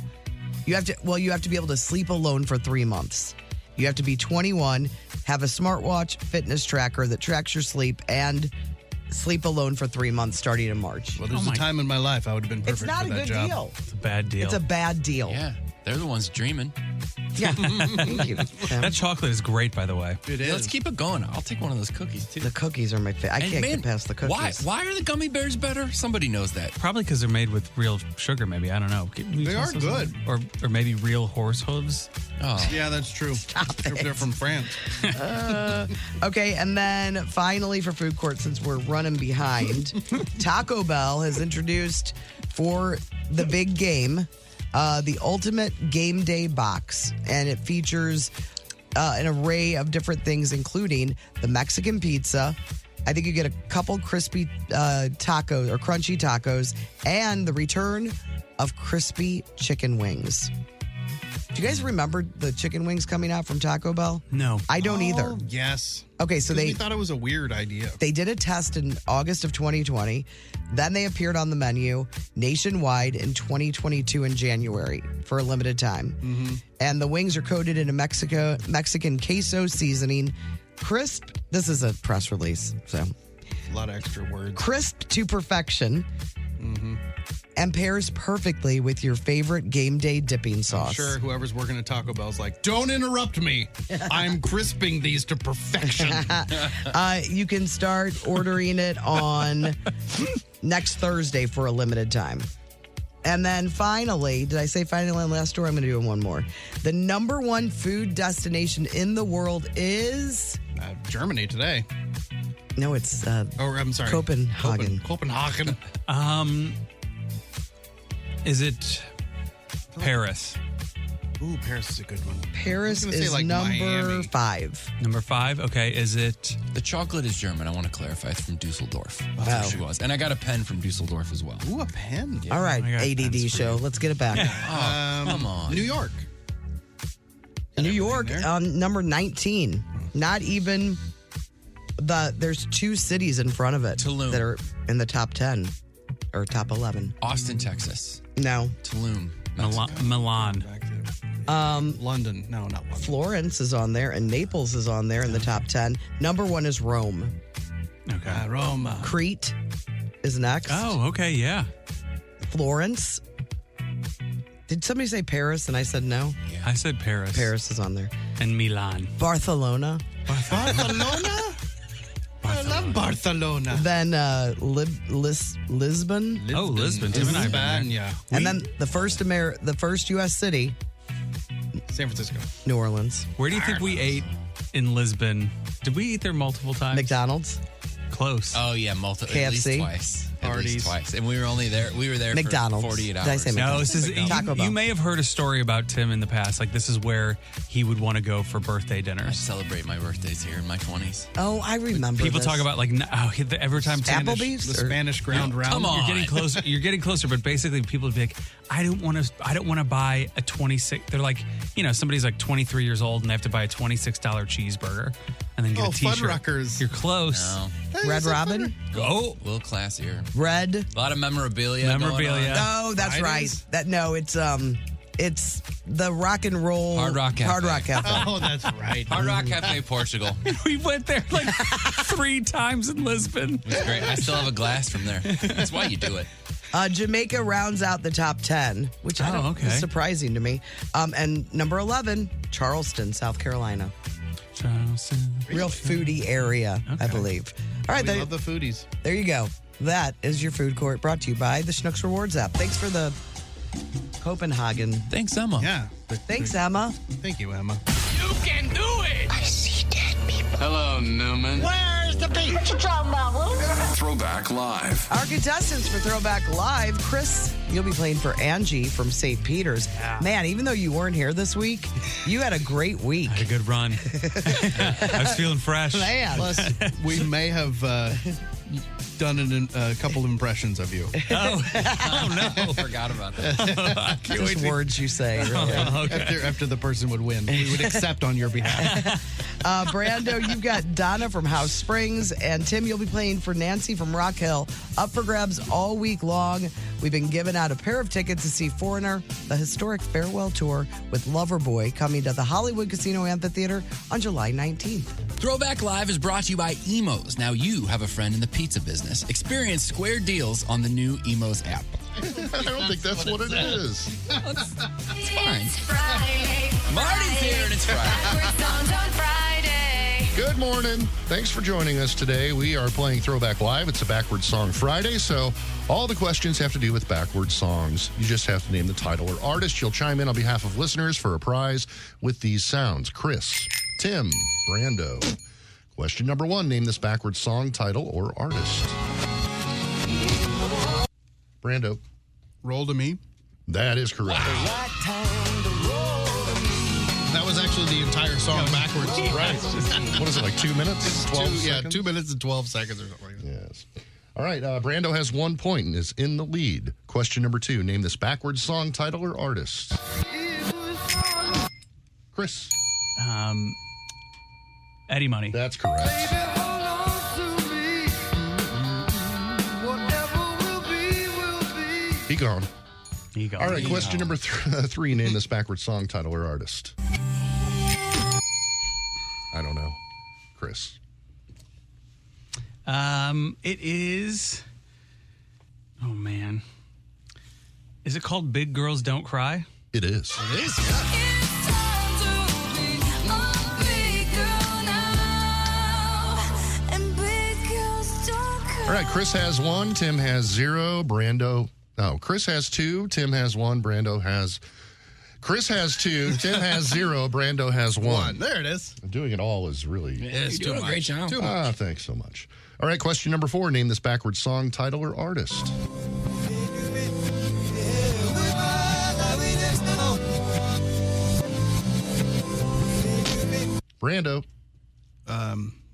You have to be able to sleep alone for 3 months. You have to be 21, have a smartwatch, fitness tracker that tracks your sleep, and sleep alone for 3 months starting in March. Well, there's a time in my life I would have been perfect It's not for a that good job. deal. It's a bad deal. It's a bad deal. Yeah, they're the ones dreaming. Yeah. Thank you. That chocolate is great, by the way. It Yeah, is. let's keep it going. I'll take one of those cookies too. The cookies are my favorite. I And can't man, get past the cookies. Why are the gummy bears better? Somebody knows that. Probably because they're made with real sugar, maybe. I don't know. They are good. Or maybe real horse hooves. Oh, Yeah, that's true. They're from France. Okay, and then finally for food court, since we're running behind, Taco Bell has introduced for the big game the Ultimate Game Day Box, and it features an array of different things, including the Mexican pizza. I think you get a couple crispy tacos or crunchy tacos, and the return of crispy chicken wings. Do you guys remember the chicken wings coming out from Taco Bell? No. I don't either. Oh, yes. Okay, so 'Cause they we thought it was a weird idea. they did a test in August of 2020. Then they appeared on the menu nationwide in 2022 in January for a limited time. And the wings are coated in a Mexican queso seasoning. Crisp, this is a press release, so A lot of extra words. crisp to perfection. And pairs perfectly with your favorite game day dipping sauce. Sure, whoever's working at Taco Bell's like, don't interrupt me. I'm crisping these to perfection. You can start ordering it on next Thursday for a limited time. And then finally, did I say finally on last story? I'm going to do one more. The number 1 food destination in the world is... Germany today. No, it's Or I'm sorry. Copenhagen. Copenhagen. Is it Paris? Ooh, Paris is a good one. Paris I was gonna is say, like, number Miami. 5. Number 5? Okay. Is it... the chocolate is German. I want to clarify. It's from Dusseldorf. That's Wow. what she was. And I got a pen from Dusseldorf as well. Ooh, a pen. All right, I got ADD pens for show. Let's get it back. Come on. New York. New York, number 19. Not even there's 2 cities in front of it Tulum. that are in the top 10 or top 11. Austin, Texas. No, Tulum. Mexico. Milan. Back there. London. No, not London. Florence is on there and Naples is on there in the top 10. Number 1 is Rome. Okay. Roma. Crete is next. Oh, okay. Yeah. Florence. Did somebody say Paris and I said no? I said Paris. Paris is on there. And Milan. Barcelona. Barcelona? I love Barcelona. Then Lisbon. Oh, Lisbon. Tim and I have been there. Yeah. And then the first U.S. city, San Francisco. New Orleans. Where do you think we ate in Lisbon? Did we eat there multiple times? McDonald's. Close. Oh yeah, at least KFC? twice. At Parties. least twice, and we were only there. We were there McDonald's. for 48 hours. Did I say No, McDonald's? this is Taco Bell. you may have heard a story about Tim in the past. Like this is where he would want to go for birthday I dinners. celebrate my birthdays here in my 20s. Oh, I remember. People this. talk about like every time Tim Applebee's. The or- Spanish ground round. Come on. You're getting closer. You're getting closer, but basically, people would be like, "I don't want to buy a 26." They're like, somebody's like 23 years old and they have to buy a $26 cheeseburger and then get Oh, a T-shirt. Fuddruckers. You're close. No, Red Robin, Oh, a little classier. Red. A lot of memorabilia. going Memorabilia. on. Oh, that's Fridays? right. It's the rock and roll Hard Rock Cafe. Hard Rock Cafe. Oh, that's right. Hard Rock Cafe, Portugal. we went there like 3 times in Lisbon. It was great. I still have a glass from there. That's why you do it. Jamaica rounds out the top 10, which I don't, okay. is surprising to me. And number 11, Charleston, South Carolina. Real foodie area, I believe. All right, We there, love the foodies. there you go. That is your food court brought to you by the Schnucks Rewards app. Thanks for the Copenhagen. Thanks, Emma. Yeah. Thanks, Emma. Thank you, Emma. You can do it. I see dead people. Hello, Newman. Throwback Live. Our contestants for Throwback Live, Chris, you'll be playing for Angie from St. Peter's. Man, even though you weren't here this week, you had a great week. Had a good run. I was feeling fresh. Man. Plus, we may have done a couple of impressions of you. Oh no! Forgot about that. Just words you say, really. After the person would win, we would accept on your behalf. Brando, you've got Donna from House Springs, and Tim, you'll be playing for Nancy from Rock Hill. Up for grabs all week long. We've been giving out a pair of tickets to see Foreigner, the historic farewell tour with Loverboy, coming to the Hollywood Casino Amphitheater on July 19th. Throwback Live is brought to you by Emos. Now you have a friend in the pizza business. Experience square deals on the new Emos app. I don't think that's what it is. It's fine. Friday. Marty's here and it's Friday. Backward songs on Friday. Good morning. Thanks for joining us today. We are playing Throwback Live. It's a Backward Song Friday, so all the questions have to do with backward songs. You just have to name the title or artist. You'll chime in on behalf of listeners for a prize with these sounds. Chris, Tim, Brando. Question number 1, name this backward song title or artist. Brando. Roll to me. That is correct. That was actually the entire song backwards. Right. What is it, like 2 minutes? 12 seconds? 2 minutes and 12 seconds or something like that. Yes. All right, Brando has 1 point and is in the lead. Question number 2, name this backwards song title or artist. Chris. Eddie Money. That's correct. He gone. He goes. All right, question number 3, name this backwards song title or artist. I don't know. Chris. It is. Oh man, is it called "Big Girls Don't Cry"? It is. It is, All right, Chris has 1, Tim has 0, Brando. No, Chris has 2, Tim has 1, Brando has. Chris has 2, Tim has 0, Brando has 1. There it is. Doing it all is really. It's doing a great job. Thanks so much. All right, question number 4, name this backwards song title or artist. Brando.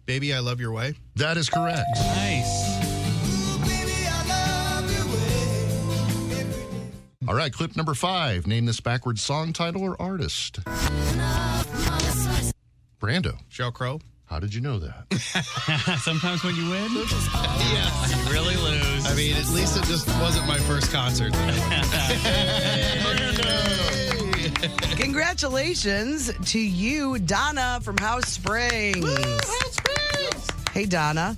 Baby, I Love Your Way. That is correct. Nice. All right, clip number 5. Name this backwards song title or artist. Brando. Sheryl Crow. How did you know that? Sometimes when you win, Yes. you really lose. I mean, at least it just wasn't my first concert. Congratulations to you, Donna from House Springs. Hey, Donna.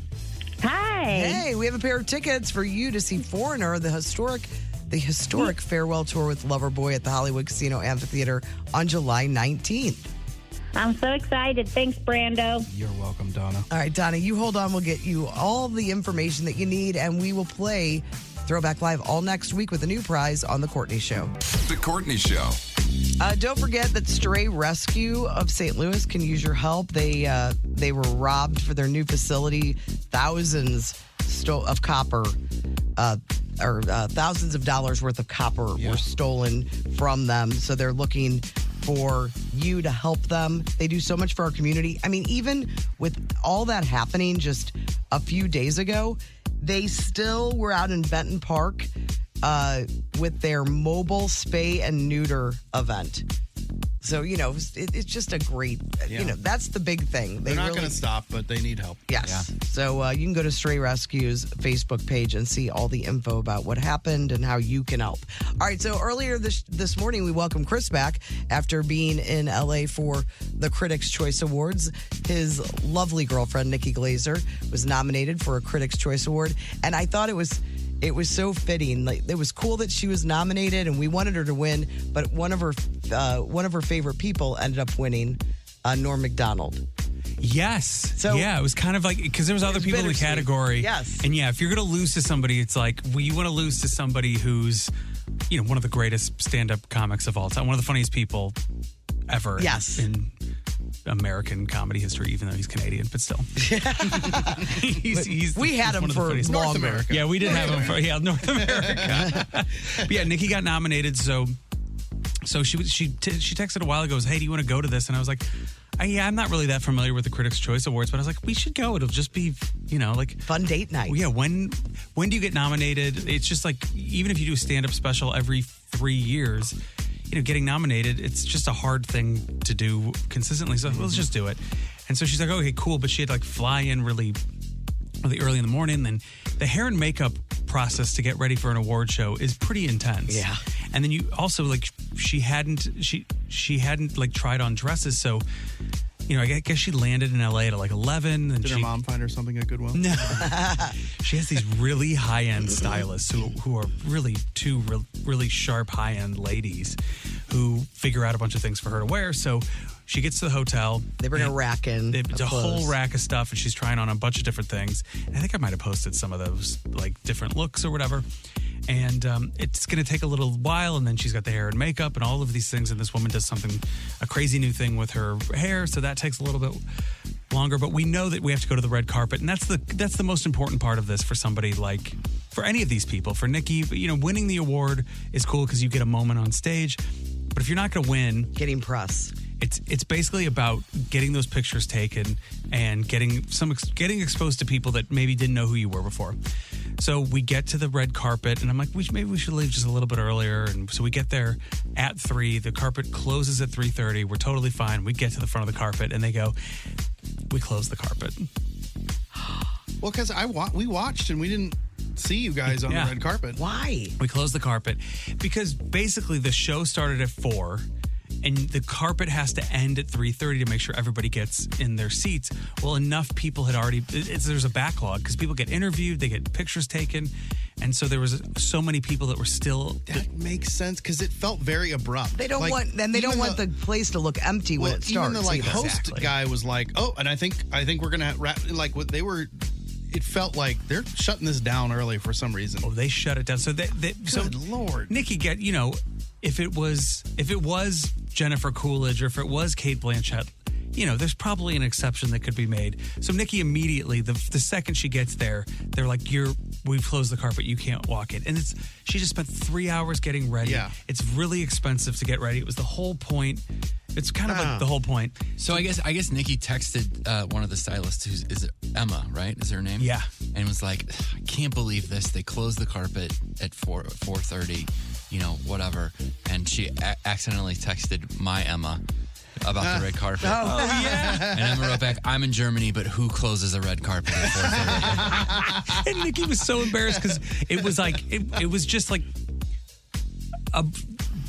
Hi. Hey, we have a pair of tickets for you to see Foreigner, the historic farewell tour with Loverboy at the Hollywood Casino Amphitheater on July 19th. I'm so excited. Thanks, Brando. You're welcome, Donna. All right, Donna, you hold on. We'll get you all the information that you need, and we will play Throwback Live all next week with a new prize on The Courtney Show. The Courtney Show. Don't forget that Stray Rescue of St. Louis can use your help. They were robbed for their new facility. Thousands of copper, or thousands of dollars worth of copper were stolen from them. So they're looking for you to help them. They do so much for our community. I mean, even with all that happening just a few days ago, they still were out in Benton Park with their mobile spay and neuter event. So, it's just a great, that's the big thing. They're not going to stop, but they need help. Yes. Yeah. So you can go to Stray Rescue's Facebook page and see all the info about what happened and how you can help. All right. So earlier this morning, we welcomed Chris back after being in LA for the Critics' Choice Awards. His lovely girlfriend, Nikki Glazer, was nominated for a Critics' Choice Award. And I thought it was so fitting. Like, it was cool that she was nominated, and we wanted her to win. But one of her favorite people ended up winning, Norm Macdonald. Yes. So yeah, it was kind of like, because there was other people in the category. Yes. And yeah, if you're going to lose to somebody, it's like, well, you want to lose to somebody who's, one of the greatest stand-up comics of all time, one of the funniest people ever. Yes. In American comedy history, even though he's Canadian, but still. We had him for North America. Yeah, we did have him for North America. But yeah, Nikki got nominated, so she texted a while ago, hey, do you want to go to this? And I was like, I'm not really that familiar with the Critics' Choice Awards, but I was like, we should go. It'll just be, like fun date night. Yeah, when do you get nominated? It's just like, even if you do a stand-up special every 3 years, getting nominated, it's just a hard thing to do consistently. So let's just do it. And so she's like, okay, cool. But she had to fly in really early in the morning. Then the hair and makeup process to get ready for an award show is pretty intense. Yeah. And then you also she hadn't tried on dresses. So, I guess she landed in LA at 11. And Did her mom find her something a good one? No. She has these really high-end stylists who are really two really sharp high-end ladies who figure out a bunch of things for her to wear. So she gets to the hotel. They bring a rack in. It's a whole rack of stuff, and she's trying on a bunch of different things. And I think I might have posted some of those, different looks or whatever. And it's going to take a little while, and then she's got the hair and makeup and all of these things, and this woman does a crazy new thing with her hair, so that takes a little bit longer. But we know that we have to go to the red carpet, and that's the most important part of this for somebody for any of these people. For Nikki, winning the award is cool because you get a moment on stage. But if you're not going to win, getting press. It's basically about getting those pictures taken and getting exposed to people that maybe didn't know who you were before. So we get to the red carpet, and I'm like, maybe we should leave just a little bit earlier. And so we get there at 3. The carpet closes at 3:30. We're totally fine. We get to the front of the carpet, and they go, we close the carpet. Well, because we watched, and we didn't see you guys on the red carpet. Why? We closed the carpet because basically the show started at 4. And the carpet has to end at 3:30 to make sure everybody gets in their seats. Well, enough people had already... There's a backlog because people get interviewed, they get pictures taken. And so there was so many people that were still... That makes sense because it felt very abrupt. They don't want the place to look empty when it starts. Even the host guy was like, oh, and I think we're going to wrap... It felt like they're shutting this down early for some reason. Oh, they shut it down. So Good Lord. Nikki if it was Jennifer Coolidge or if it was Cate Blanchett, there's probably an exception that could be made. So Nikki immediately, the second she gets there, they're like, we've closed the carpet, you can't walk it. And she just spent 3 hours getting ready. Yeah. It's really expensive to get ready. It was the whole point. It's kind of like the whole point. So I guess Nikki texted one of the stylists, is it Emma, right? Is her name? Yeah. And was like, I can't believe this. They closed the carpet at 4:30, whatever. And she accidentally texted my Emma about the red carpet. Oh, yeah. And Emma wrote back, I'm in Germany, but who closes a red carpet at 4:30? And Nikki was so embarrassed because it was like, it was just like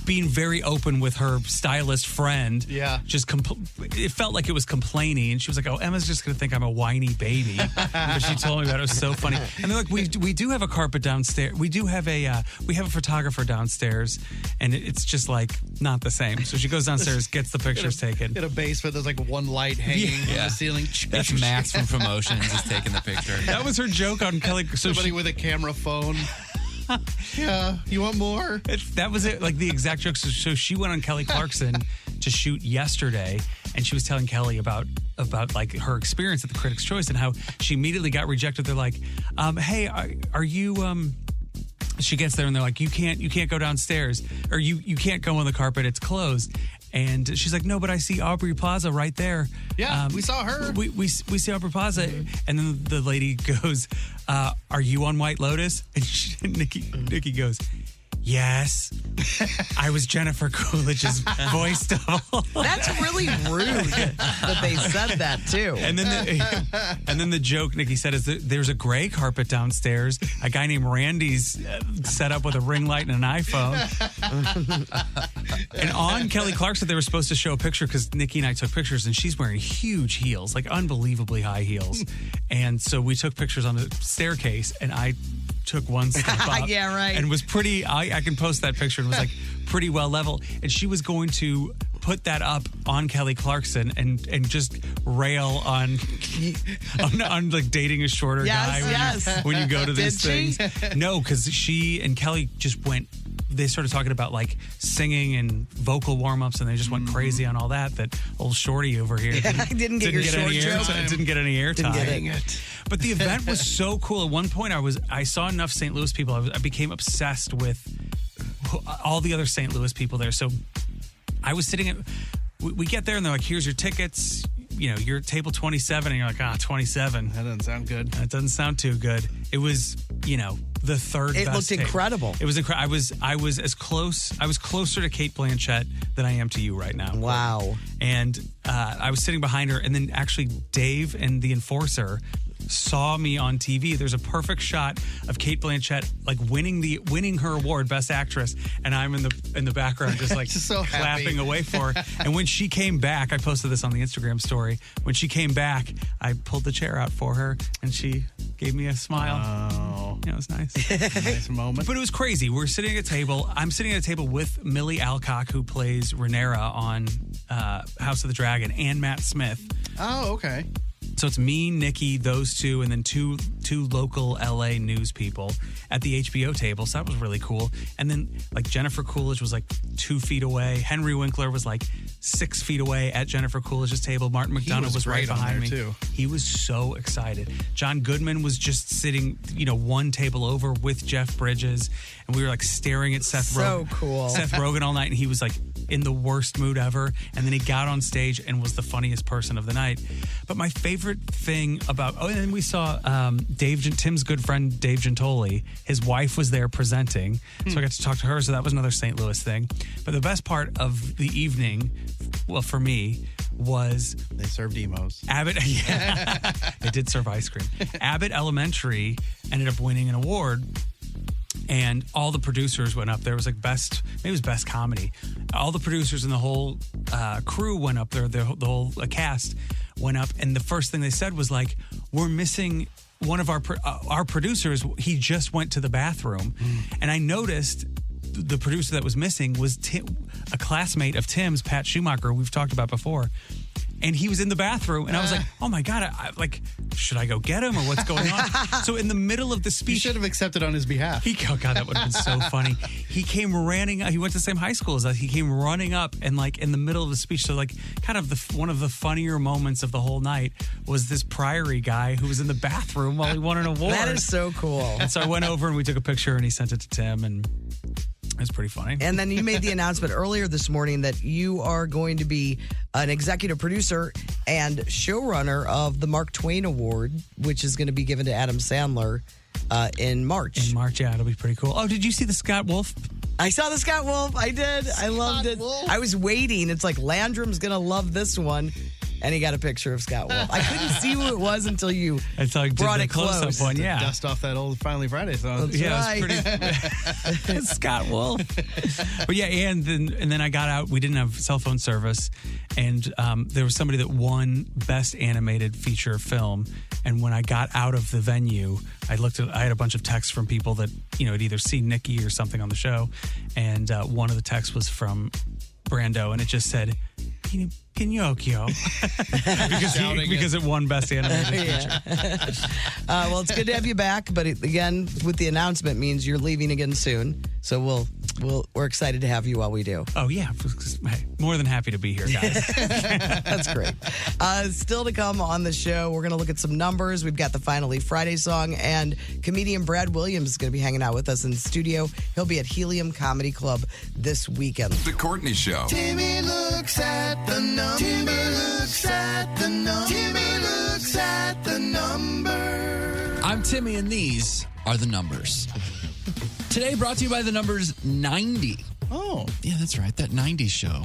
being very open with her stylist friend. Yeah. It felt like it was complaining. And she was like, oh, Emma's just going to think I'm a whiny baby. But she told me about it. It was so funny. And they're like, we do have a carpet downstairs. We have a photographer downstairs. And it's just not the same. So she goes downstairs, gets the pictures taken. In a basement, there's one light hanging on the ceiling. That's Max from Promotions is taking the picture. That was her joke on Kelly. So Somebody with a camera phone. Yeah, you want more? That was it, like the exact joke. So she went on Kelly Clarkson to shoot yesterday, and she was telling Kelly about like her experience at the Critics' Choice and how she immediately got rejected. They're like, "Hey, are you?" She gets there and they're like, "You can't go downstairs, or you can't go on the carpet. It's closed." And she's like, "No, but I see Aubrey Plaza right there." Yeah, we saw her. We see Aubrey Plaza, and then the lady goes, "Are you on White Lotus?" And Nikki goes, "Yes, I was Jennifer Coolidge's voice double." That's really rude that they said that too. And then the joke Nikki said is that there's a gray carpet downstairs. A guy named Randy's set up with a ring light and an iPhone. And on Kelly Clarkson, they were supposed to show a picture because Nikki and I took pictures, and she's wearing huge heels, like unbelievably high heels. And so we took pictures on the staircase, and I took one step up. Yeah, right. And was pretty, I can post that picture, and was like pretty well level. And she was going to put that up on Kelly Clarkson and just rail on like dating a shorter guy when you go to these things. No, because she and Kelly just went, they started talking about like singing and vocal warm-ups, and they just went crazy on all that old shorty over here didn't get your short joke. Didn't get any airtime. Dang it. But the event was so cool. At one point, I saw enough St. Louis people. I became obsessed with all the other St. Louis people there. So I was sitting at, we get there and they're like, "Here's your tickets. You know, you're at table 27." And you're like, 27. That doesn't sound good. That doesn't sound too good. It was, the third It best looked table. incredible. It was incredible. I was closer to Kate Blanchett than I am to you right now. Wow. And I was sitting behind her, and then actually Dave and the Enforcer saw me on TV. There's a perfect shot of Kate Blanchett like winning her award, Best Actress, and I'm in the background just like Just so happy. clapping away for her. And when she came back, I posted this on the Instagram story. When she came back, I pulled the chair out for her, and she gave me a smile. Oh, Yeah, it was nice. nice moment. But it was crazy. We're sitting at a table. I'm sitting at a table with Millie Alcock, who plays Rhaenyra on House of the Dragon, and Matt Smith. Oh, okay. So it's me, Nikki, those two, and then two local LA news people at the HBO table. So that was really cool. And then like Jennifer Coolidge was like 2 feet away. Henry Winkler was like 6 feet away at Jennifer Coolidge's table. Martin McDonough was right great on behind me. there, too. He was so excited. John Goodman was just sitting, one table over with Jeff Bridges, and we were like staring at Seth So cool. Seth Rogen all night, and he was like in the worst mood ever. And then he got on stage and was the funniest person of the night. But my favorite thing about, and then we saw Tim's good friend Dave Gentoli. His wife was there presenting, so I got to talk to her. So that was another St. Louis thing. But the best part of the evening, well, for me, was They served emos. Abbott. Yeah, they did serve ice cream. Abbott Elementary ended up winning an award, and all the producers went up there. It was like maybe it was best comedy. All the producers and the whole crew went up there. The whole cast went up, and the first thing they said was like, "We're missing one of our producers. He just went to the bathroom," and I noticed the producer that was missing was a classmate of Tim's, Pat Schumacher, we've talked about before. And he was in the bathroom, and I was like, "Oh my God, should I go get him, or what's going on?" So in the middle of the You speech, should have accepted on his behalf. oh God, that would have been so funny. He came running. He went to the same high school as us. He came running up, and like in the middle of the speech, so like kind of one of the funnier moments of the whole night was this Priory guy who was in the bathroom while he won an award. That is so cool. And so I went over and we took a picture, and he sent it to Tim, and it was pretty funny. And then you made the announcement earlier this morning that you are going to be an executive producer and showrunner of the Mark Twain Award, which is going to be given to Adam Sandler in March. In March, yeah, it'll be pretty cool. Oh, did you see the Scott Wolf? I saw the Scott Wolf. I did. I loved it. Wolf. I was waiting. It's like Landrum's going to love this one. And he got a picture of Scott Wolf. I couldn't see who it was until you Until I did brought the it close-up close. one, yeah. Dust off that old Finally Friday song. That's Yeah, right. it was pretty. Scott Wolf. But yeah, and then I got out. We didn't have cell phone service, and there was somebody that won Best Animated Feature Film. And when I got out of the venue, I had a bunch of texts from people that had either seen Nikki or something on the show, and one of the texts was from Brando, and it just said, Pinocchio. because it won Best Animated Feature. Well, it's good to have you back, but again, with the announcement means you're leaving again soon. So we're excited to have you while we do. Oh, yeah. Hey, more than happy to be here, guys. That's great. Still to come on the show, we're going to look at some numbers. We've got the Finally Friday song, and comedian Brad Williams is going to be hanging out with us in the studio. He'll be at Helium Comedy Club this weekend. The Courtney Show. Timmy looks at the number. Timmy looks at the number. Timmy looks at the number. I'm Timmy, and these are the numbers. Today, brought to you by the numbers 90. Oh. Yeah, that's right. That 90s show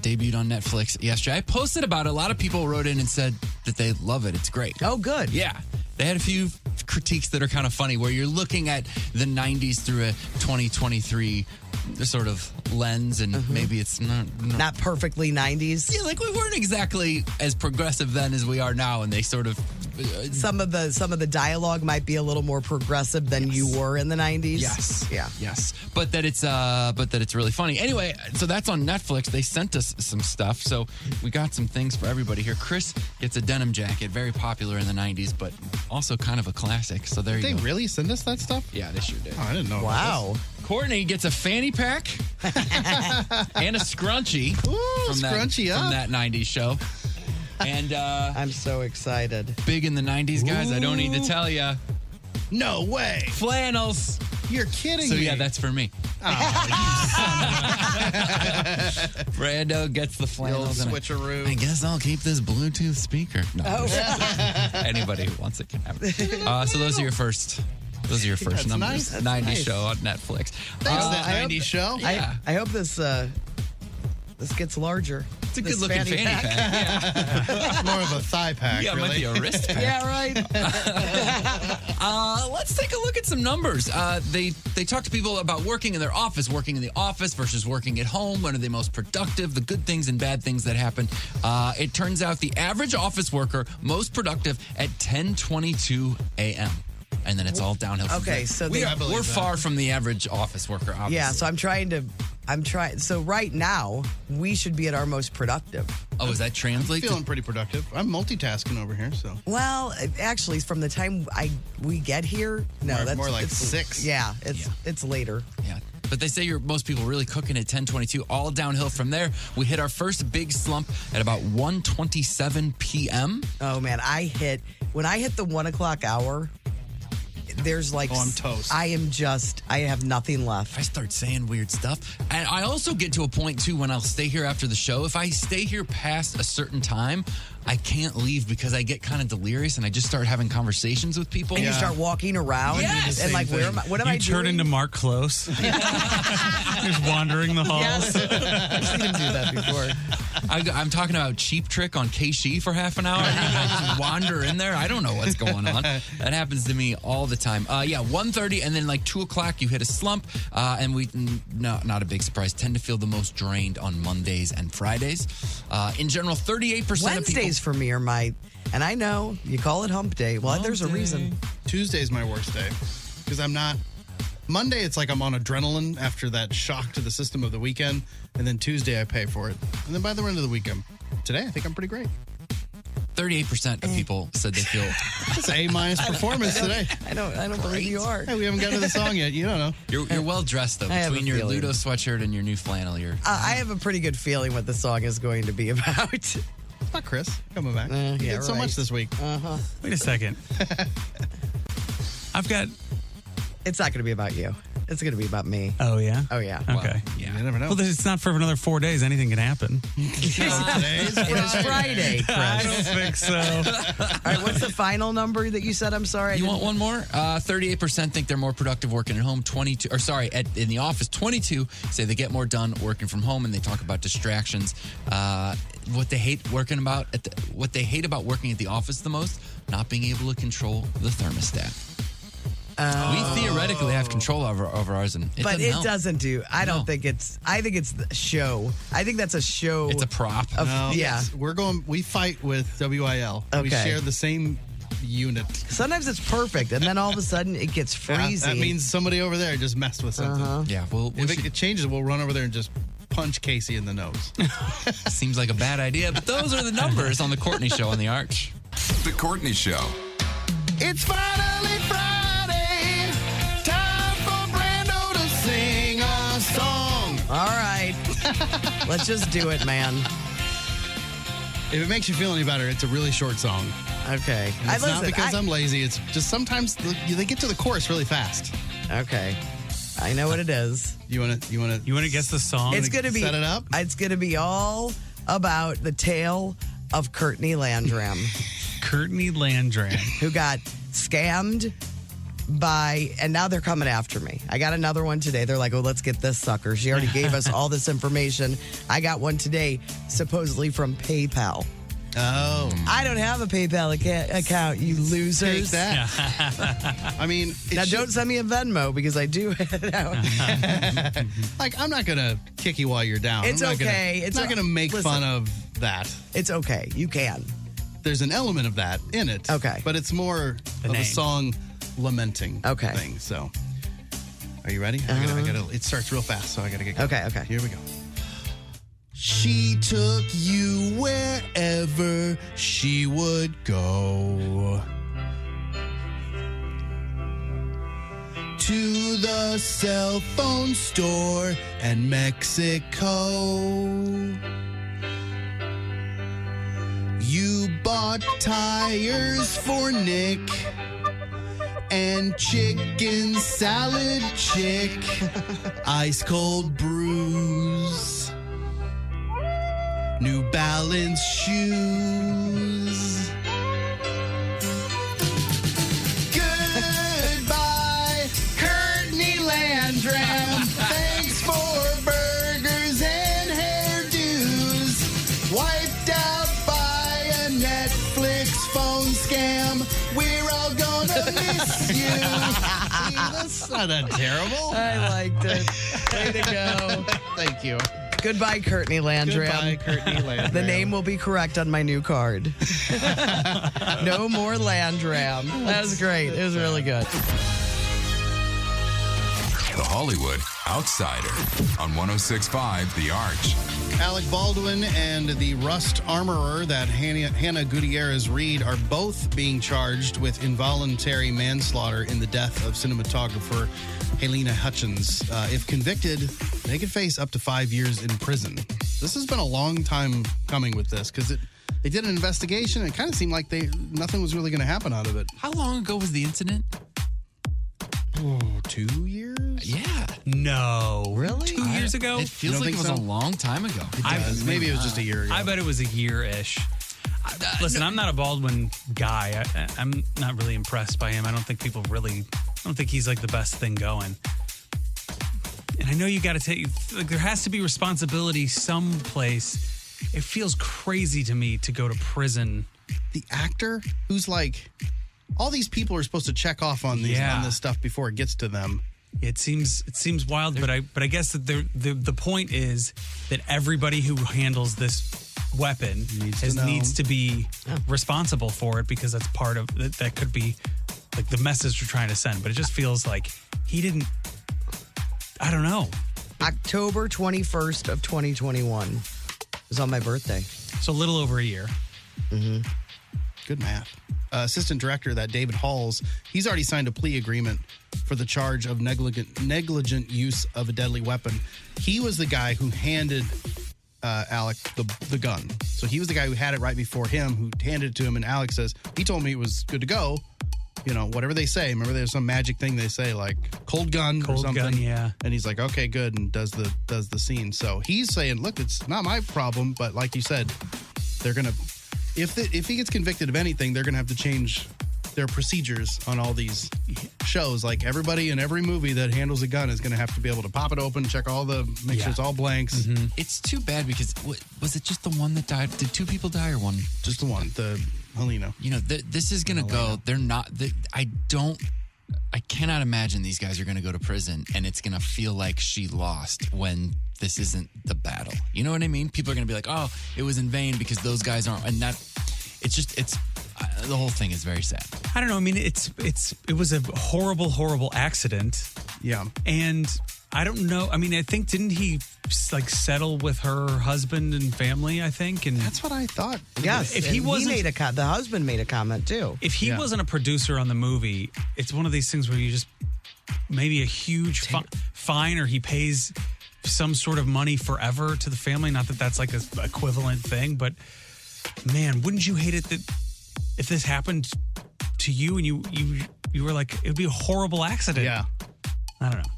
debuted on Netflix yesterday. I posted about it. A lot of people wrote in and said that they love it. It's great. Oh, good. Yeah. They had a few critiques that are kind of funny where you're looking at the 90s through a 2023 sort of lens, and maybe it's Not perfectly 90s. Yeah, like we weren't exactly as progressive then as we are now, and they sort of Some of the dialogue might be a little more progressive than you were in the 90s. Yes. Yeah. Yes. But that it's really funny. Anyway, so that's on Netflix. They sent us some stuff. So we got some things for everybody here. Chris gets a denim jacket, very popular in the 90s, but also kind of a classic. So there you They go. really send us that stuff? Yeah, they sure did. Oh, I didn't know. Wow. Courtney gets a fanny pack and a scrunchie Ooh, scrunchie up. from that 90s show. And I'm so excited. big in the 90s, guys. I don't need to tell you. No way. Flannels. You're kidding So me. yeah, that's for me. Brando gets the The old flannels. and switcheroo. I guess I'll keep this Bluetooth speaker. No, anybody who wants it can have it. So those are your first. Those are your first That's numbers. nice. That's 90s nice. show on Netflix. Thanks, that I hope- 90s show. Yeah. I hope this gets larger. It's a good looking fanny pack. It's more of a thigh pack, Yeah, it might really. be a wrist pack. Yeah, right. Let's take a look at some numbers. They talk to people about working in their office, working in the office versus working at home. When are they most productive? The good things and bad things that happen. It turns out the average office worker most productive at 10:22 a.m. And then it's all downhill from Okay, there. so we're far from the average office worker, obviously. Yeah, so I'm trying. So right now, we should be at our most productive. Oh, does that translate Feeling to... pretty productive. I'm multitasking over here, so. Well, actually, from the time we get here, no, More- that's more like it's, 6. Yeah, it's later. Yeah. But they say most people really cooking at 10:22, all downhill from there. We hit our first big slump at about 1:27 p.m. Oh man, when I hit the 1 o'clock hour. There's like, I'm toast. I have nothing left. I start saying weird stuff. And I also get to a point, too, when I'll stay here after the show. If I stay here past a certain time, I can't leave because I get kind of delirious and I just start having conversations with people. And you start walking around. Yes! And like, Same thing. what am I You doing? turn into Mark Close. Just wandering the halls. Yes. I've seen him do that before. I'm talking about Cheap Trick on KC for half an hour. I just wander in there. I don't know what's going on. That happens to me all the time. 1:30 and then like 2 o'clock, you hit a slump. And not a big surprise, tend to feel the most drained on Mondays and Fridays. In general, 38% of people. Wednesdays for me are and I know you call it hump day. Well, there's a reason. Tuesday's my worst day because I'm not. Monday, it's like I'm on adrenaline after that shock to the system of the weekend. And then Tuesday, I pay for it. And then by the end of the weekend, today, I think I'm pretty great. 38% of people said they feel It's A- performance today. I don't believe you are. Hey, we haven't gotten to the song yet. You don't know. you're well dressed though. I have Between a your feeling. Ludo sweatshirt and your new flannel, you're I have a pretty good feeling what the song is going to be about. It's not Chris coming back. Yeah, He did so right. much this week. Wait a second. I've got. It's not going to be about you. It's going to be about me. Oh, yeah? Oh, yeah. Okay. You never know. Well, it's not for another 4 days. Anything can happen. Today's It is Friday, I Chris. don't think so. All right, what's the final number that you said? I'm sorry. You want one more? 38% think they're more productive working at home. In the office. 22 say they get more done working from home, and they talk about distractions. What they hate working about what they hate about working at the office the most, not being able to control the thermostat. We theoretically have control over ours, and But it help. doesn't do. I don't No. think it's. I think it's the show. I think that's a show. It's a prop. No, yeah. we fight with WIL. We Okay. share the same unit. Sometimes it's perfect, and then all of a sudden it gets freezing. That means somebody over there just messed with something. Yeah, well, If it changes, we'll run over there and just punch Casey in the nose. Seems like a bad idea, but those are the numbers on the Courtney Show on the Arch. The Courtney Show. It's finally Friday. Time for Brando to sing a song. All right. Let's just do it, man. If it makes you feel any better, it's a really short song. Okay. And it's not because I'm lazy. It's just sometimes they get to the chorus really fast. Okay. I know what it is. You want to guess the song? It's going to be set it up? It's going to be all about the tale of Courtney Landrum. Courtney Landrum, who got scammed by, and now they're coming after me. I got another one today. They're like, oh, let's get this sucker. She already gave us all this information. I got one today, supposedly from PayPal. Oh. I don't have a PayPal account, you losers. Take that. I mean, now don't send me a Venmo because I do have it out. Like, I'm not going to kick you while you're down. It's okay. It's not going to make fun of that. It's okay. You can. There's an element of that in it. Okay. But it's more of a song lamenting thing. So, are you ready? I gotta, it starts real fast, so I got to get going. Okay. Here we go. She took you wherever she would go. To the cell phone store and Mexico. You bought tires for Nick and chicken salad chick, ice cold brews. New Balance shoes. Goodbye, Courtney Landrum. Thanks for burgers and hairdos. Wiped out by a Netflix phone scam. We're all gonna miss you. That's not that terrible. I liked it. Way to go. Thank you. Goodbye, Courtney Landrum. Goodbye, Courtney Landrum. The name will be correct on my new card. No more Landrum. That was great. It was really good. The Hollywood Outsider on 106.5 The Arch. Alec Baldwin and the Rust Armorer that Hannah Gutierrez Reed are both being charged with involuntary manslaughter in the death of cinematographer Helena Hutchins. If convicted, they could face up to 5 years in prison. This has been a long time coming with this because they did an investigation and it kind of seemed like nothing was really going to happen out of it. How long ago was the incident? 2 years? Yeah. No. Really? 2 years ago? It feels like it was a long time ago. Maybe it was just a year ago. I bet it was a year-ish. Listen, I'm not a Baldwin guy. I'm not really impressed by him. I don't think he's like the best thing going. And I know you got to take, like, there has to be responsibility someplace. It feels crazy to me to go to prison. The actor who's like, all these people are supposed to check off on this stuff before it gets to them. It seems wild, but I guess that the point is that everybody who handles this weapon needs to be responsible for it because that's part of that could be like the message we're trying to send. But it just feels like he didn't. I don't know. October 21st of 2021 is on my birthday. So a little over a year. Mm-hmm. Good math. Assistant director, that David Halls, he's already signed a plea agreement for the charge of negligent use of a deadly weapon. He was the guy who handed Alec the gun. So he was the guy who had it right before him, who handed it to him, and Alec says, he told me it was good to go. You know, whatever they say. Remember, there's some magic thing they say, like cold gun or something. Cold gun, yeah. And he's like, okay, good, and does the scene. So he's saying, look, it's not my problem, but like you said, they're gonna, if he gets convicted of anything, they're gonna have to change their procedures on all these shows. Like everybody in every movie that handles a gun is gonna have to be able to pop it open, check make sure it's all blanks. Mm-hmm. It's too bad because was it just the one that died? Did two people die or one? Just the one, the Helena. You know, this is going to go. They're not. I cannot imagine these guys are going to go to prison and it's going to feel like she lost when this isn't the battle. You know what I mean? People are going to be like, oh, it was in vain because those guys aren't. And that, the whole thing is very sad. I don't know. I mean, it was a horrible, horrible accident. Yeah. And I don't know. I mean, I think didn't he like settle with her husband and family? I think, and That's what I thought. Yes, If and he wasn't- made the husband made a comment too. if he Yeah. wasn't a producer on the movie, it's one of these things where you just maybe a huge fine, or he pays some sort of money forever to the family. Not that that's like a equivalent thing, but man, wouldn't you hate it that if this happened to you and you were like, it would be a horrible accident. Yeah. I don't know.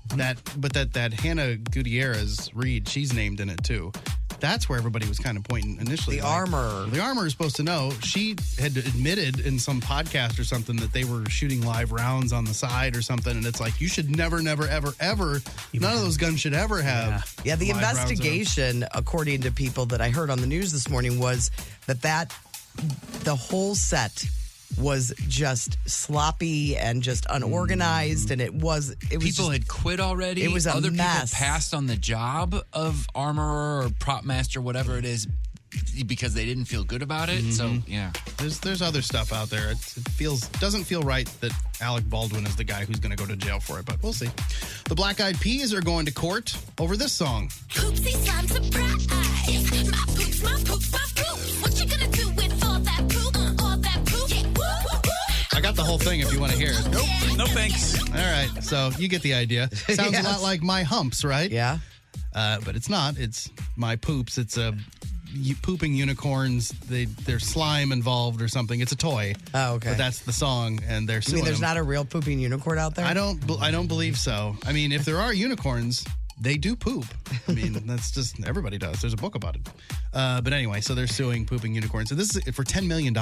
That Hannah Gutierrez Reed, she's named in it too. That's where everybody was kind of pointing initially. The armor. The armor is supposed to know. She had admitted in some podcast or something that they were shooting live rounds on the side or something, and it's like you should never, ever. None of those guns should ever have. Yeah, the live rounds in them. investigation, according to people that I heard on the news this morning, was that the whole set was just sloppy and just unorganized, and it was People just, had quit already. It was a Other mess. people passed on the job of armorer or prop master, whatever it is, because they didn't feel good about it. So, yeah. There's other stuff out there. Doesn't feel right that Alec Baldwin is the guy who's going to go to jail for it, but we'll see. The Black Eyed Peas are going to court over this song. Poopsie slime surprise. My poops, my poops, my poops. What you gonna do with all that poop? All that poop? Yeah. Woo, woo, woo. I got the whole thing if you want to hear it. Nope. No thanks. All right, so you get the idea. Sounds Yes. a lot like My Humps, right? yeah. But it's not. It's My Poops. It's pooping unicorns. There's slime involved or something. It's a toy. Oh, okay. But that's the song, and they're You suing mean there's them. not a real pooping unicorn out there? I don't believe so. I mean, if there are unicorns, they do poop. I mean, that's just everybody does. There's a book about it. But anyway, so they're suing pooping unicorns. So this is for $10 million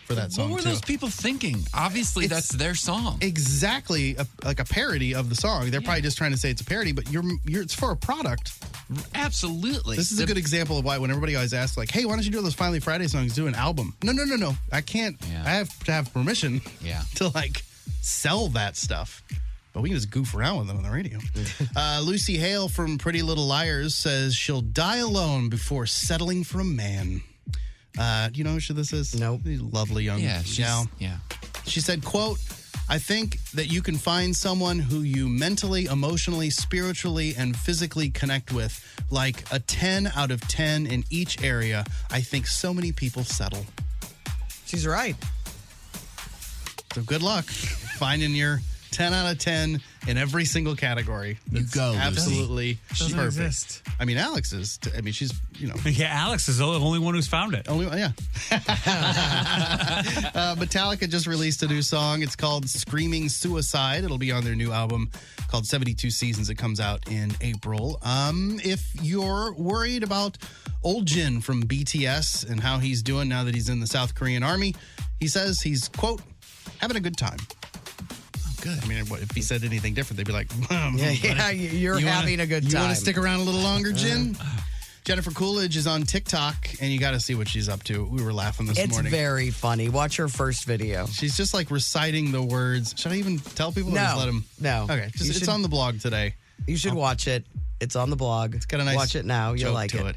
for that song. What were too. those people thinking? Obviously, It's- that's their song. Exactly, like a parody of the song. They're probably just trying to say it's a parody, but it's for a product. Absolutely. This is a good example of why when everybody always asks, like, hey, why don't you do those Finally Friday songs? Do an album. No. I can't. Yeah. I have to have permission Yeah. to, like, sell that stuff. But we can just goof around with them on the radio. Lucy Hale from Pretty Little Liars says she'll die alone before settling for a man. Do you know who this is? Nope. Lovely young Yeah. gal. Yeah. She said, quote, I think that you can find someone who you mentally, emotionally, spiritually, and physically connect with, like a 10 out of 10 in each area. I think so many people settle. She's right. So good luck finding your 10 out of 10 in every single category. You That's go, Lucy. absolutely Doesn't perfect. exist. I mean, Alex is, she's, Yeah, Alex is the only one who's found it. only, yeah. Metallica just released a new song. It's called Screaming Suicide. It'll be on their new album called 72 Seasons. It comes out in April. If you're worried about Old Jin from BTS and how he's doing now that he's in the South Korean army, he says he's, quote, having a good time. Good. I mean, if he said anything different, they'd be like, Yeah, you're You wanna- having a good You time. want to stick around a little longer, Jin? Jennifer Coolidge is on TikTok, and you got to see what she's up to. We were laughing this It's morning. very funny. Watch her first video. She's just like reciting the words. Should I even tell people? Or No, just let them? no. Okay, You it's should- on the blog today. You should watch it. It's on the blog. It's got a nice Watch it now. You'll joke like to it.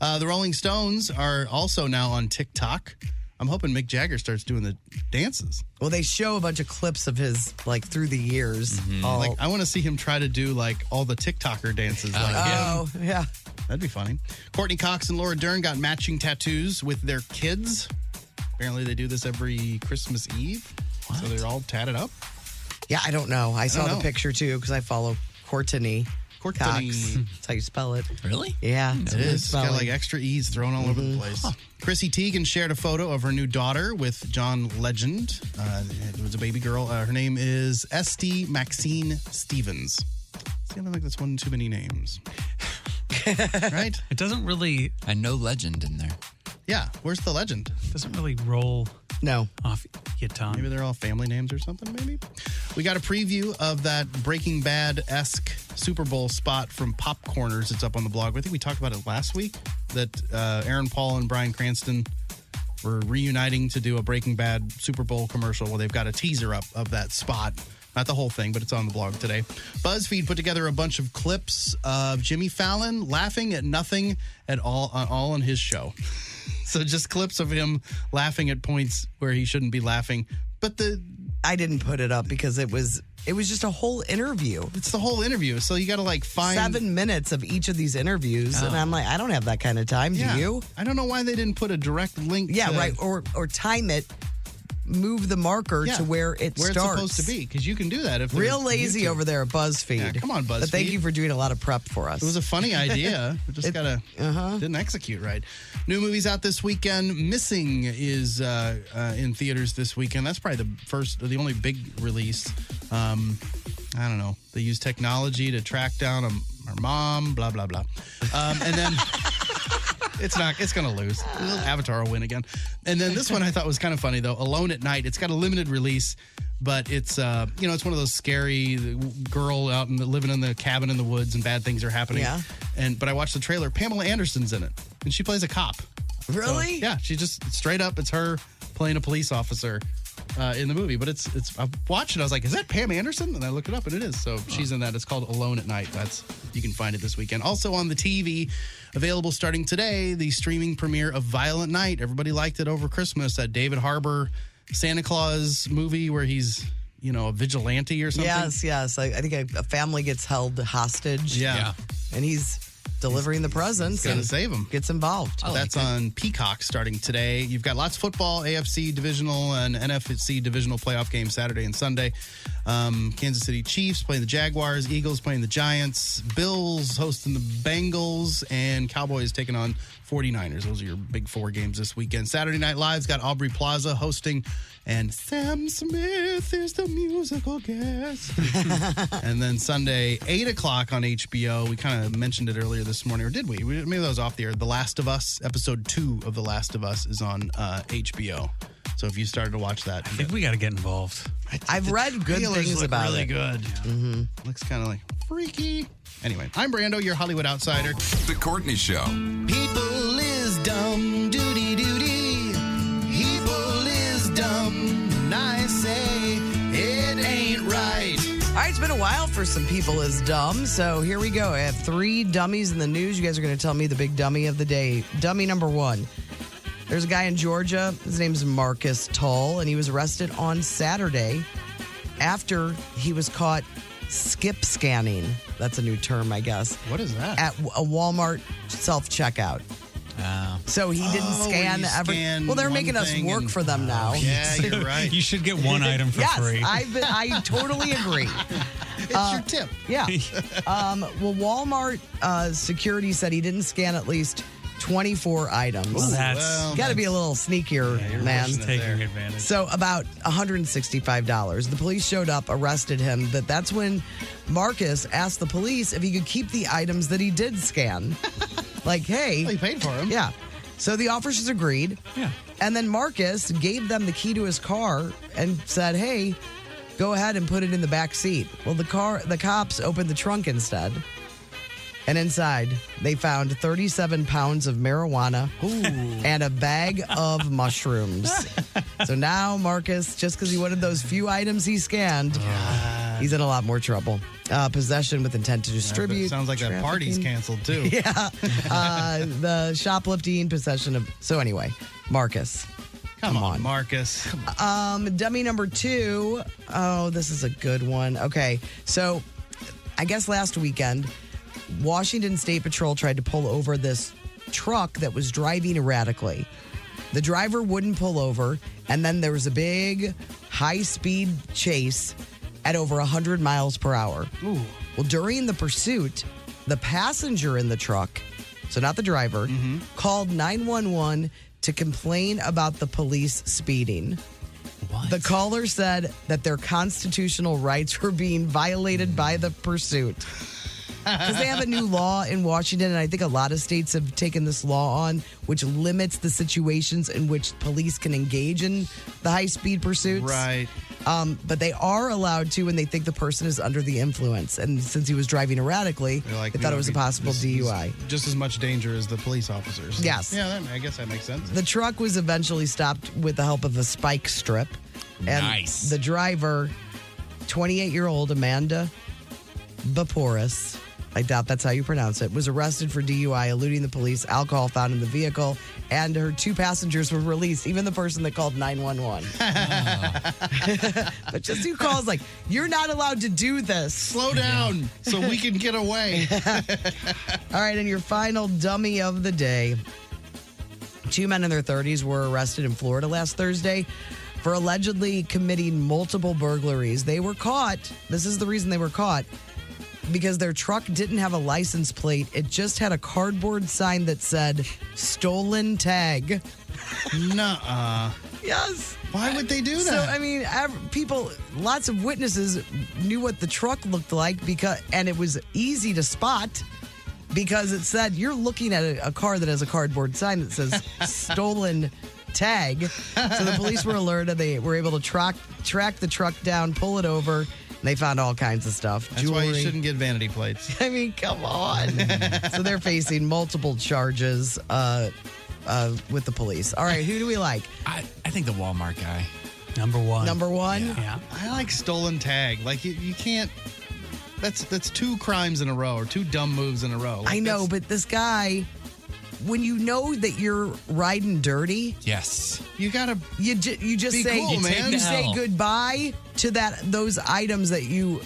The Rolling Stones are also now on TikTok. I'm hoping Mick Jagger starts doing the dances. Well, they show a bunch of clips of his like through the years. All, Like, I want to see him try to do like all the TikToker dances. Like him. oh, yeah. That'd be funny. Courtney Cox and Laura Dern got matching tattoos with their kids. Apparently, they do this every Christmas Eve. So they're all tatted up. Yeah, I don't know. I saw know. the picture too because I follow Courtney. Courtney. Cox. That's how you spell it. Really? Yeah, It is. It's got like extra E's thrown all over the place. Chrissy Teigen shared a photo of her new daughter with John Legend. It was a baby girl. Her name is Esty Maxine Stevens. See, I don't think that's one too many names. Right? It doesn't really And no legend in there. Yeah. Where's the legend? roll No. off your tongue. Maybe they're all family names or something, maybe? We got a preview of that Breaking Bad-esque Super Bowl spot from Popcorners. It's up on the blog. I think we talked about it last week, that Aaron Paul and Bryan Cranston were reuniting to do a Breaking Bad Super Bowl commercial. Well, they've got a teaser up of that spot. Not the whole thing, but it's on the blog today. BuzzFeed put together a bunch of clips of Jimmy Fallon laughing at nothing at all on his show. So just clips of him laughing at points where he shouldn't be laughing. But I didn't put it up because it was just a whole interview. It's the whole interview. So you got to like find 7 minutes of each of these interviews. And I'm like, I don't have that kind of time. Yeah. Do you? I don't know why they didn't put a direct link. Yeah, to right. Or time it, move the marker Yeah, to where it where starts. it's supposed to be, because you can do that. If Real there's lazy YouTube. over there at BuzzFeed. Yeah, come on, But thank BuzzFeed. you for doing a lot of prep for us. It was a funny idea. We just didn't execute right. New movies out this weekend. Missing is in theaters this weekend. That's probably the only big release. I don't know. They use technology to track down our mom. Blah blah blah. And then. It's going to lose. Avatar will win again. And then this one I thought was kind of funny, though. Alone at Night. It's got a limited release, but it's, it's one of those scary girl out living in the cabin in the woods and bad things are happening. Yeah. But I watched the trailer. Pamela Anderson's in it, and she plays a cop. Really? So, yeah, she just straight up, it's her playing a police officer in the movie. But I watched it. I was like, is that Pam Anderson? And I looked it up, and it is. So she's in that. It's called Alone at Night. You can find it this weekend. Also on the TV, available starting today, the streaming premiere of Violent Night. Everybody liked it over Christmas. That David Harbour Santa Claus movie where he's, a vigilante or something. Yes. I think a family gets held hostage. Yeah. And he's delivering the presents. Got to and save him. Gets involved. That's on Peacock starting today. You've got lots of football, AFC divisional and NFC divisional playoff games Saturday and Sunday. Kansas City Chiefs playing the Jaguars, Eagles playing the Giants, Bills hosting the Bengals, and Cowboys taking on 49ers. Those are your big four games this weekend. Saturday Night Live's got Aubrey Plaza hosting, and Sam Smith is the musical guest. And then Sunday, 8 o'clock on HBO. We kind of mentioned it earlier this morning, or did we? Maybe that was off the air. The Last of Us, episode 2 of The Last of Us is on HBO. So if you started to watch that, I think we got to get involved. I've read good trailers things look about really it. good. Mm-hmm. Looks kind of like freaky. Anyway, I'm Brando, your Hollywood outsider. The Courtney Show. People is dumb, doody doody. People is dumb, and I say it ain't right. All right, it's been a while for some people is dumb, so here we go. I have 3 dummies in the news. You guys are going to tell me the big dummy of the day. Dummy number 1. There's a guy in Georgia. His name's Marcus Tull, and he was arrested on Saturday after he was caught skip scanning. That's a new term, I guess. What is that? At a Walmart self-checkout. So he didn't scan you every. scan Well, they're one making us thing work and- for them now. Yeah, you're right. You should get one item for Yes, free. I totally agree. It's your tip. Yeah. Well, Walmart security said he didn't scan at least 24 items. Well, that's Well, Got to be a little sneakier, man. pushing it. taking there. advantage. So about $165. The police showed up, arrested him, but that's when Marcus asked the police if he could keep the items that he did scan. Like, hey. Well, you paid for him. Yeah. So the officers agreed. Yeah. And then Marcus gave them the key to his car and said, hey, go ahead and put it in the back seat. Well, the cops opened the trunk instead. And inside, they found 37 pounds of marijuana and a bag of mushrooms. So now Marcus, just because he wanted those few items he scanned, he's in a lot more trouble. Possession with intent to distribute. Sounds like that party's trafficking. canceled, too. Yeah. The shoplifting, possession of. So anyway, Marcus. Come on, Marcus. Dummy number 2. Oh, this is a good one. Okay. So I guess last weekend, Washington State Patrol tried to pull over this truck that was driving erratically. The driver wouldn't pull over, and then there was a big high-speed chase at over 100 miles per hour. Ooh. Well, during the pursuit, the passenger in the truck, so not the driver, called 911 to complain about the police speeding. What? The caller said that their constitutional rights were being violated by the pursuit. Because they have a new law in Washington, and I think a lot of states have taken this law on, which limits the situations in which police can engage in the high-speed pursuits. Right. But they are allowed to when they think the person is under the influence. And since he was driving erratically, They're like, they thought it was a possible this is DUI. Just as much danger as the police officers. Yes. Yeah, I guess that makes sense. The truck was eventually stopped with the help of a spike strip. And Nice. the driver, 28-year-old Amanda Baporis, I doubt that's how you pronounce it, was arrested for DUI, eluding the police, alcohol found in the vehicle, and her 2 passengers were released, even the person that called 911. But just who calls like, you're not allowed to do this. Slow down so we can get away. All right, and your final dummy of the day. 2 men in their 30s were arrested in Florida last Thursday for allegedly committing multiple burglaries. They were caught. This is the reason they were caught. Because their truck didn't have a license plate. It just had a cardboard sign that said stolen tag. Nuh-uh. Yes. Why would they do that? So, I mean, people, lots of witnesses knew what the truck looked like and it was easy to spot because it said, you're looking at a car that has a cardboard sign that says stolen tag. So the police were alerted. They were able to track the truck down, pull it over. They found all kinds of stuff. That's why you shouldn't get vanity plates. I mean, come on. So they're facing multiple charges with the police. All right, who do we like? I think the Walmart guy. Number one. Number one? Yeah. I like stolen tag. Like, you can't... That's 2 crimes in a row or 2 dumb moves in a row. Like, I know, but this guy... When you know that you're riding dirty, Yes. you gotta... you just Be say cool, man. you say goodbye to those items that you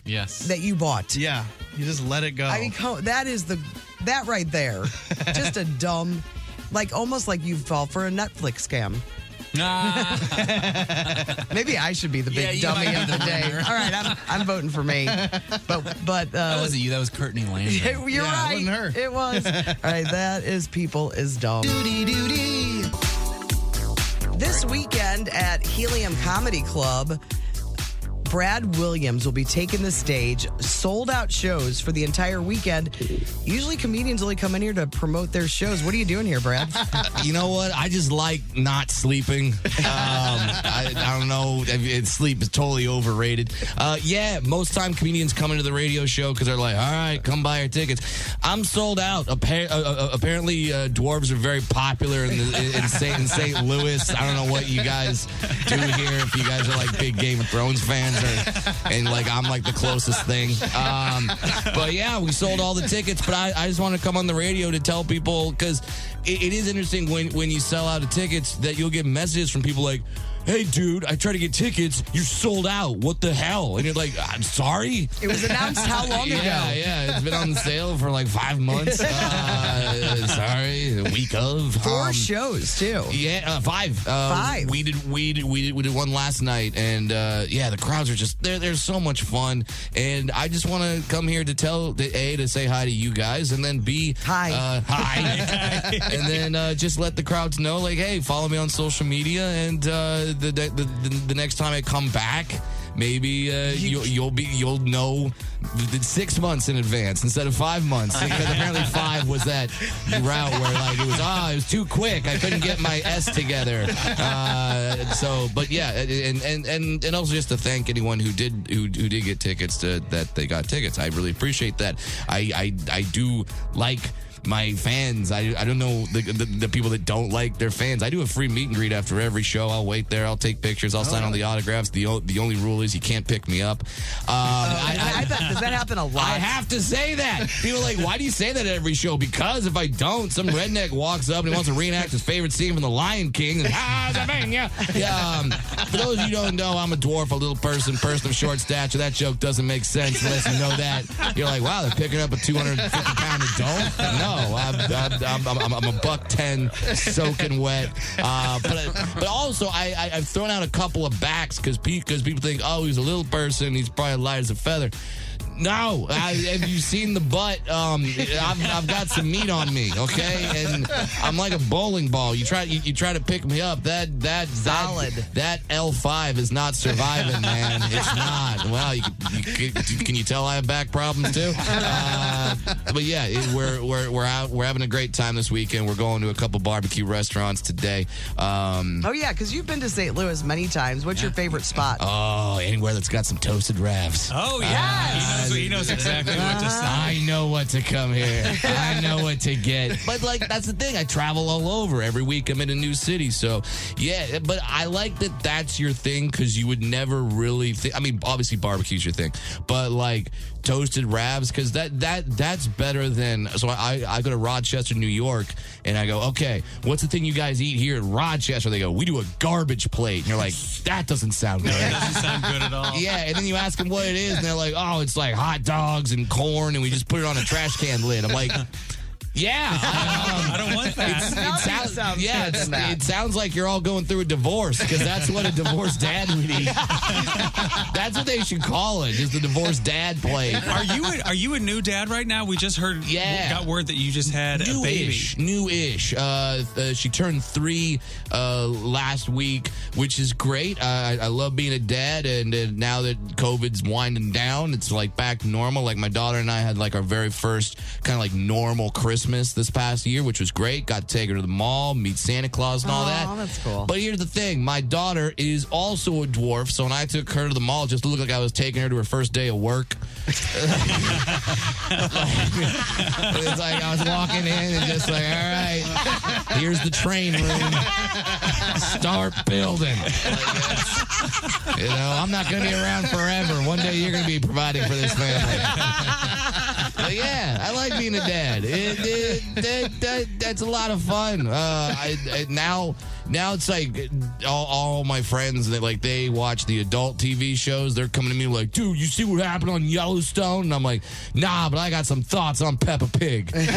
bought. Yeah, you just let it go. I mean, that right there, just a dumb, like almost like you fall for a Netflix scam. Maybe I should be the big you dummy might be of the the day. winner. All right, I'm voting for me. But That wasn't you. That was Courtney Landry. you're Yeah, right. it wasn't her. It was. All right, that is People is Dumb. This weekend at Helium Comedy Club, Brad Williams will be taking the stage. Sold out shows for the entire weekend. Usually comedians only come in here to promote their shows. What are you doing here, Brad? You know what? I just like not sleeping. I don't know. Sleep is totally overrated. Yeah, most time comedians come into the radio show because they're like, all right, come buy our tickets. I'm sold out. Apparently, dwarves are very popular in St. Louis. I don't know what you guys do here. If you guys are like big Game of Thrones fans, and like I'm like the closest thing. But yeah, we sold all the tickets. But I just want to come on the radio to tell people, because it is interesting when you sell out of tickets that you'll get messages from people like, hey, dude, I tried to get tickets. You're sold out. What the hell? And you're like, I'm sorry. It was announced how long ago? Yeah. It's been on sale for like 5 months. Sorry. A week of. 4 shows, too. Yeah, 5. 5. We did one last night, and the crowds are just they're so much fun. And I just want to come here to to say hi to you guys, and then B, hi, and then just let the crowds know, like, hey, follow me on social media, and the next time I come back, maybe you'll know 6 months in advance instead of 5 months, because apparently 5 was that route where like it was too quick. I couldn't get my S together. But yeah, and also just to thank anyone who did get tickets that they got tickets. I really appreciate that. I do like my fans. I don't know the people that don't like their fans. I do a free meet and greet after every show. I'll wait there. I'll take pictures. I'll sign all the autographs. The only rule is you can't pick me up. Does that happen a lot? I have to say that. People are like, why do you say that at every show? Because if I don't, some redneck walks up and he wants to reenact his favorite scene from The Lion King. And, for those of you who don't know, I'm a dwarf, a little person of short stature. That joke doesn't make sense unless you know that. You're like, wow, they're picking up a 250-pound adult? No, I'm a $110, soaking wet. But also, I've thrown out a couple of backs because people think, oh, he's a little person, he's probably light as a feather. No, have you seen the butt? I've got some meat on me, okay, and I'm like a bowling ball. You try to pick me up. That solid. That L5 is not surviving, man. It's not. Well, can you tell I have back problems too? But yeah, we're out. We're having a great time this weekend. We're going to a couple barbecue restaurants today. Oh yeah, because you've been to St. Louis many times. What's your favorite spot? Oh, anywhere that's got some toasted ravs. Oh yeah. He knows exactly what to say. I know what to come here. I know what to get. But like, that's the thing. I travel all over. Every week I'm in a new city. So yeah, but I like that that's your thing, because you would never really think. I mean, obviously barbecue's your thing, but like toasted wraps, because that's better than. So I go to Rochester, New York, and I go, okay, what's the thing you guys eat here in Rochester? They go, we do a garbage plate. And you're like, that doesn't sound good. It doesn't sound good at all. Yeah, and then you ask them what it is, and they're like, oh, it's like hot dogs and corn, and we just put it on a trash can lid. I'm like, yeah. I don't want that. It sounds like you're all going through a divorce, because that's what a divorced dad would eat. That's what they should call it, just the divorced dad plate. Are you a new dad right now? We just got word that you just had a baby. New-ish. She turned 3 last week, which is great. I love being a dad, and now that COVID's winding down, it's like back to normal. Like my daughter and I had like our very first kind of like normal Christmas this past year, which was great. Got to take her to the mall, meet Santa Claus and all that. Oh, that's cool. But here's the thing. My daughter is also a dwarf, so when I took her to the mall, it just looked like I was taking her to her first day of work. It's like I was walking in and just like, all right, here's the train room. Start building. You know, I'm not going to be around forever. One day you're going to be providing for this family. But yeah, I like being a dad. That's a lot of fun. Now it's like all my friends that like they watch the adult TV shows. They're coming to me like, dude, you see what happened on Yellowstone? And I'm like, nah, but I got some thoughts on Peppa Pig. Like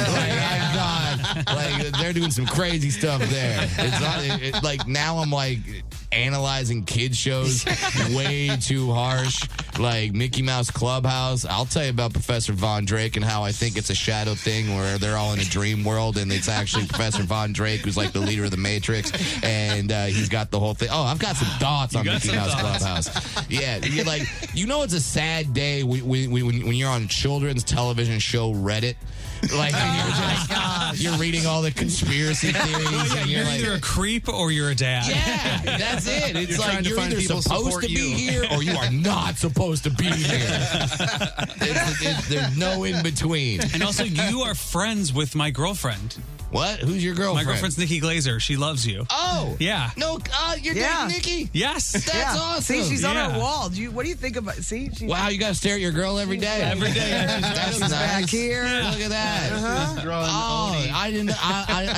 they're doing some crazy stuff there. It's like now I'm like analyzing kids shows way too harsh. Like Mickey Mouse Clubhouse. I'll tell you about Professor Von Drake and how I think it's a shadow thing where they're all in a dream world and it's actually Professor Von Drake who's like the leader of the Matrix, and he's got the whole thing. Oh, I've got some thoughts on Mickey Mouse Clubhouse. Yeah, you're like, you know, it's a sad day when you're on children's television show Reddit. Like you're reading all the conspiracy theories. And you're like, either a creep or you're a dad. Yeah, that's it. It's like you're either supposed to be here or you are not supposed to be here. There's no in between. And also, you are friends with my girlfriend. What? Who's your girlfriend? My girlfriend's Nikki Glazer. She loves you. Oh. Yeah. No, you're dating Nikki? Yes. That's awesome. See, she's on our wall. What do you think about? Wow, you got to stare at your girl every day. Every day. That's She's nice. back here. Look at that. Uh-huh. I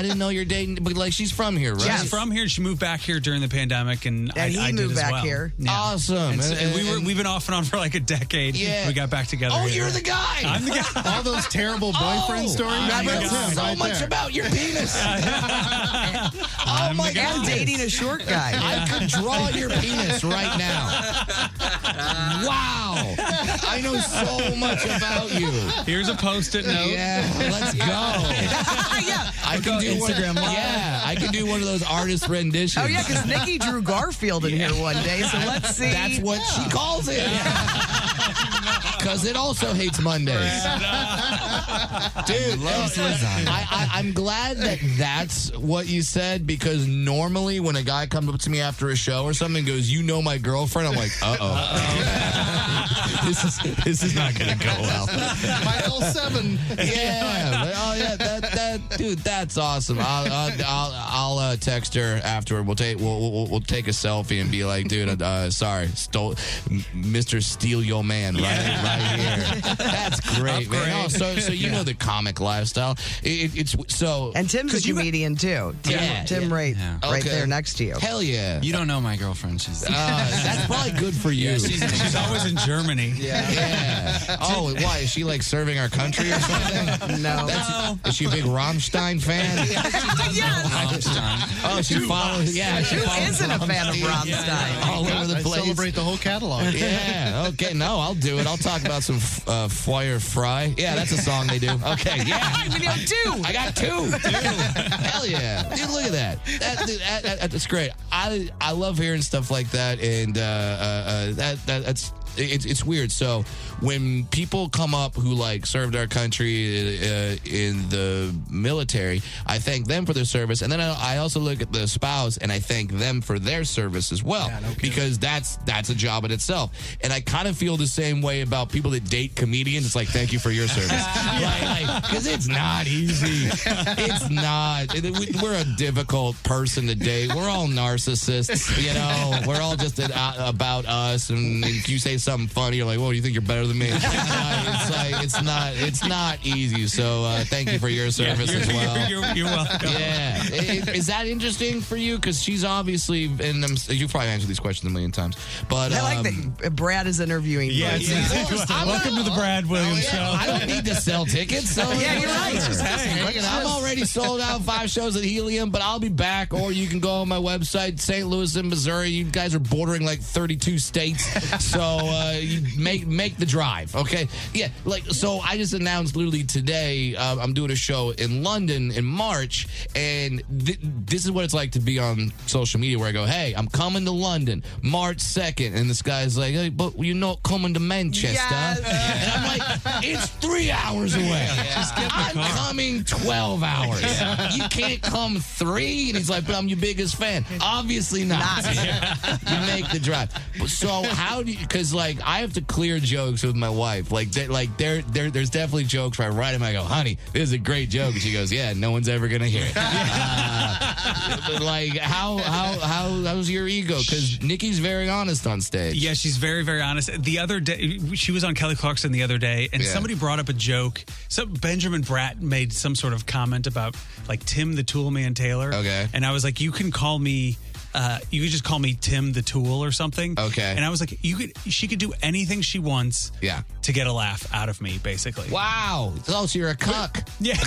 didn't know you're dating, but like she's from here, right? She's from here. She moved back here during the pandemic, and I he did moved as back well. here. Yeah. Awesome. And we've been off and on for like a decade. Yeah. We got back together. Oh, here. you're the guy. I'm the guy. All those terrible boyfriend stories. I That's know him so right much there. about your penis. Oh my And God. dating a short guy. I could draw your penis right now. Wow. I know so much about you. Here's a post-it note. Yeah, let's go. Yeah. I can do Instagram Live. Yeah, I can do one of those artist renditions. Oh yeah, because Nikki drew Garfield in here one day. So let's see. That's what she calls it. Because it also hates Mondays. Dude, I'm glad that that's what you said, because normally when a guy comes up to me after a show or something and goes, you know my girlfriend, I'm like, this is not going to go well. Michael 7. Yeah. That dude, that's awesome. I'll text her afterward. We'll take a selfie and be like, dude, sorry, stole Mr. Steal Your Man right here. That's great, man. Oh, so you know the comic lifestyle. It's so. And Tim's a comedian too. Tim right there next to you. Hell yeah. You don't know my girlfriend. She's That's probably good for you. Yeah, she's always in Germany. Yeah. Oh, why? Is she like serving our country or something? No. Is she a big Rammstein fan? Oh, she follows. Yeah, she Who follows isn't a fan of Rammstein? all over the I place. celebrate the whole catalog. Yeah. Okay. No, I'll do it. I'll talk about some Feuer Fry. Yeah, that's a song they do. Okay. Yeah. We know two. I got two. Hell yeah. Dude, look at that. That's great. I love hearing stuff like that, and it's weird. So when people come up who like served our country in the military, I thank them for their service, and then I also look at the spouse and I thank them for their service as well, because that's a job in itself. And I kind of feel the same way about people that date comedians. It's like, thank you for your service, because it's not easy. It's not. We're a difficult person to date. We're all narcissists, you know. We're all just about us, and if you say something funny, you're like, "Whoa, you think you're better than me?" It's not easy. So thank you for your service as well. You're welcome. Yeah, is that interesting for you? Because she's obviously, and you probably answered these questions a million times, but I like that Brad is interviewing. Yeah, me. welcome to the Brad Williams Show. I don't need to sell tickets. So Yeah, you're right. I'm already sold out 5 shows at Helium, but I'll be back. Or you can go on my website, St. Louis and Missouri. You guys are bordering like 32 states, so you make the drive, okay? Yeah, so I just announced literally today I'm doing a show in London in March, and this is what it's like to be on social media where I go, "Hey, I'm coming to London March 2nd," and this guy's like, "Hey, but you're not coming to Manchester." Yes. And I'm like, "It's 3 hours away. I'm coming 12 hours. You can't come 3?" And he's like, "But I'm your biggest fan." Obviously not. You make the drive. So how do you? Because I have to clear jokes with my wife. There's definitely jokes where I write them. I go, "Honey, this is a great joke," and she goes, "Yeah, no one's ever gonna hear it." But how's your ego? Because Nikki's very honest on stage. Yeah, she's very, very honest. The other day, she was on Kelly Clarkson the other day, and somebody brought up a joke. So Benjamin Bratt made some sort of comment about Tim the Toolman Taylor. Okay. And I was like, you can call me. You could just call me Tim the Tool or something. Okay. And I was like, she could do anything she wants. Yeah. To get a laugh out of me, basically. Wow. So you're a cuck. Yeah.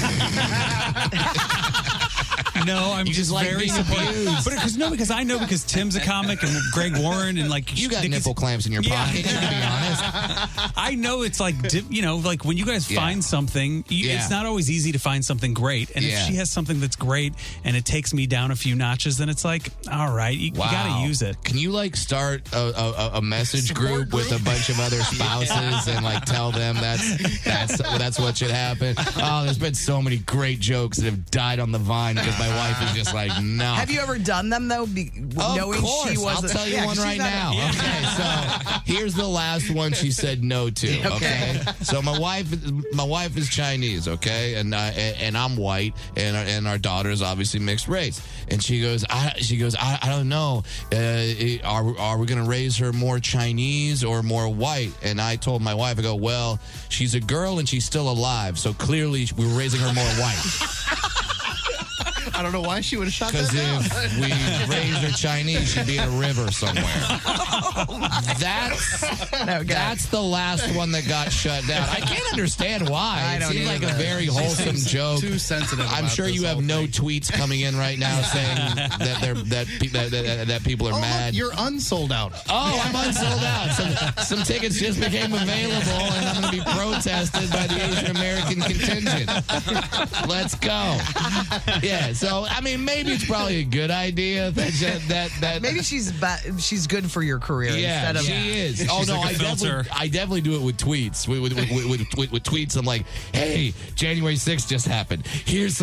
No, I'm just like very being abused. Because I know because Tim's a comic and Greg Warren and you got nipple clamps in your pocket. You can be honest. I know it's when you guys find something, it's not always easy to find something great. And if she has something that's great and it takes me down a few notches, then it's like, all right, you got to use it. Can you start a message group with a bunch of other spouses and tell them that's what should happen? Oh, there's been so many great jokes that have died on the vine because my wife is just like, no. Have you ever done them though? Knowing course. she was I'll tell you one right now. Yeah. Okay, so here's the last one she said no to. Okay, so my wife is Chinese. Okay, and I'm white, and our daughter is obviously mixed race. And she goes, I don't know. Are we gonna raise her more Chinese or more white? And I told my wife, I go, well, she's a girl and she's still alive, so clearly we're raising her more white. I don't know why she would have shot that Because down. if we raised her Chinese, she'd be in a river somewhere. That's the last one that got shut down. I can't understand why. It seemed like a very wholesome joke. Too sensitive. I'm about sure this you have whole no thing. tweets coming in right now saying that people are Oh, mad. look, you're unsold out. Oh, I'm unsold out. Some tickets just became available, and I'm going to be protested by the Asian American contingent. Let's go. Yeah, so I mean, maybe it's probably a good idea that Maybe she's good for your career. yeah, instead of, she is. She's Oh no, like a filter. I definitely do it with tweets. With tweets, I'm like, hey, January 6th just happened. Here's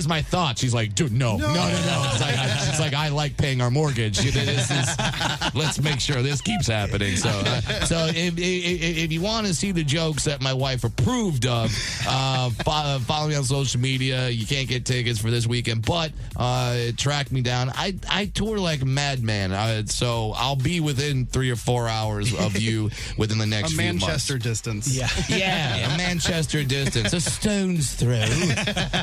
my thought. She's like, dude, no. It's like I like paying our mortgage. Let's make sure this keeps happening. So if you want to see the jokes that my wife approved of, follow me on social media. You can't get tickets for this weekend, but track me down. I tour like a madman, so I'll be within 3 or 4 hours of you within the next A few months. Manchester distance. Yeah, a Manchester distance, a stone's throw.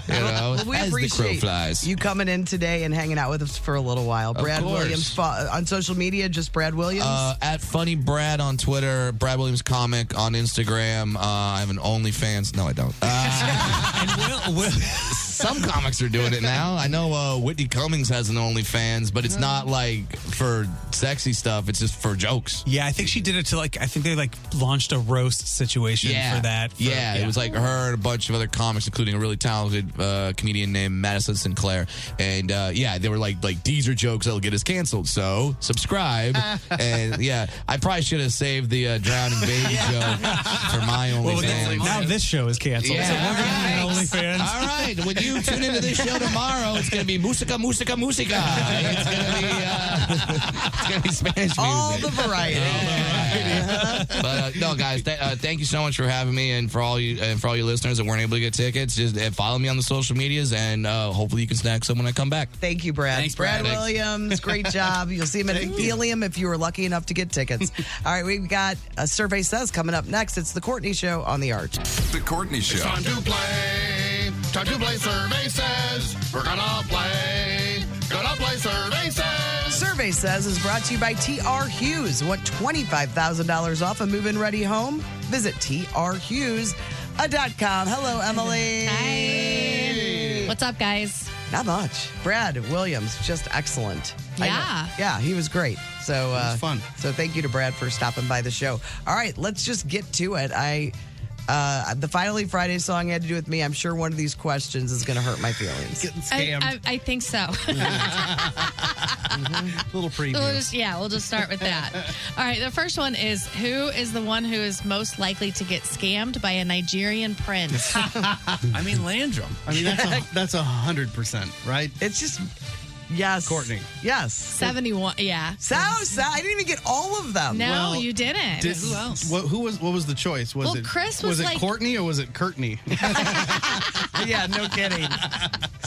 Well, we as the crow appreciate flies. you coming in today and hanging out with us for a little while. Brad course. Williams on social media, just Brad Williams. At Funny Brad on Twitter, Brad Williams Comic on Instagram. I have an OnlyFans. No, I don't. And Will Some comics are doing it now. I know Whitney Cummings has an OnlyFans, but it's not like for sexy stuff. It's just for jokes. Yeah, I think she did it to I think they launched a roast situation for that. It was like her and a bunch of other comics, including a really talented comedian named Madison Sinclair. And they were like these are jokes that'll get us canceled. So subscribe. And I probably should have saved the drowning baby joke for my OnlyFans. Now this show is canceled. Yeah, So we're going to be on OnlyFans. All right. When you tune into this show tomorrow, it's going to be musica, musica, musica. It's going to be It's gonna be Spanish music. All the variety. But no, guys, thank you so much for having me, and for all you listeners that weren't able to get tickets, just follow me on the social medias, and hopefully you can snag some when I come back. Thank you, Brad. Thanks, Brad Brad. Williams, great job. You'll see him at Helium if you were lucky enough to get tickets. All right, we've got a Survey Says coming up next. It's the Courtney Show on the Arch. The Courtney Show. Time to play. Time to play Survey Says. We're gonna play. Gonna play Survey Says. Survey Says is brought to you by TR Hughes. Want $25,000 off a move-in ready home? Visit trhughes.com. Hello, Emily. Hi. What's up, guys? Not much. Brad Williams, just excellent. Yeah. Yeah, he was great. So It was fun. So thank you to Brad for stopping by the show. All right, let's just get to it. The Finally Friday song had to do with me. I'm sure one of these questions is going to hurt my feelings. Getting scammed. I think so. Little preview. We'll just start with that. All right, the first one is, who is the one who is most likely to get scammed by a Nigerian prince? I mean, Landrum. I mean, that's 100%, right? It's just, yes. Courtney. Yes. 71, yeah. So, I didn't even get all of them. No, Well, you didn't. Who else? What was the choice? Was Well, it Chris was it like- Courtney or was it Courtney? Yeah, no kidding.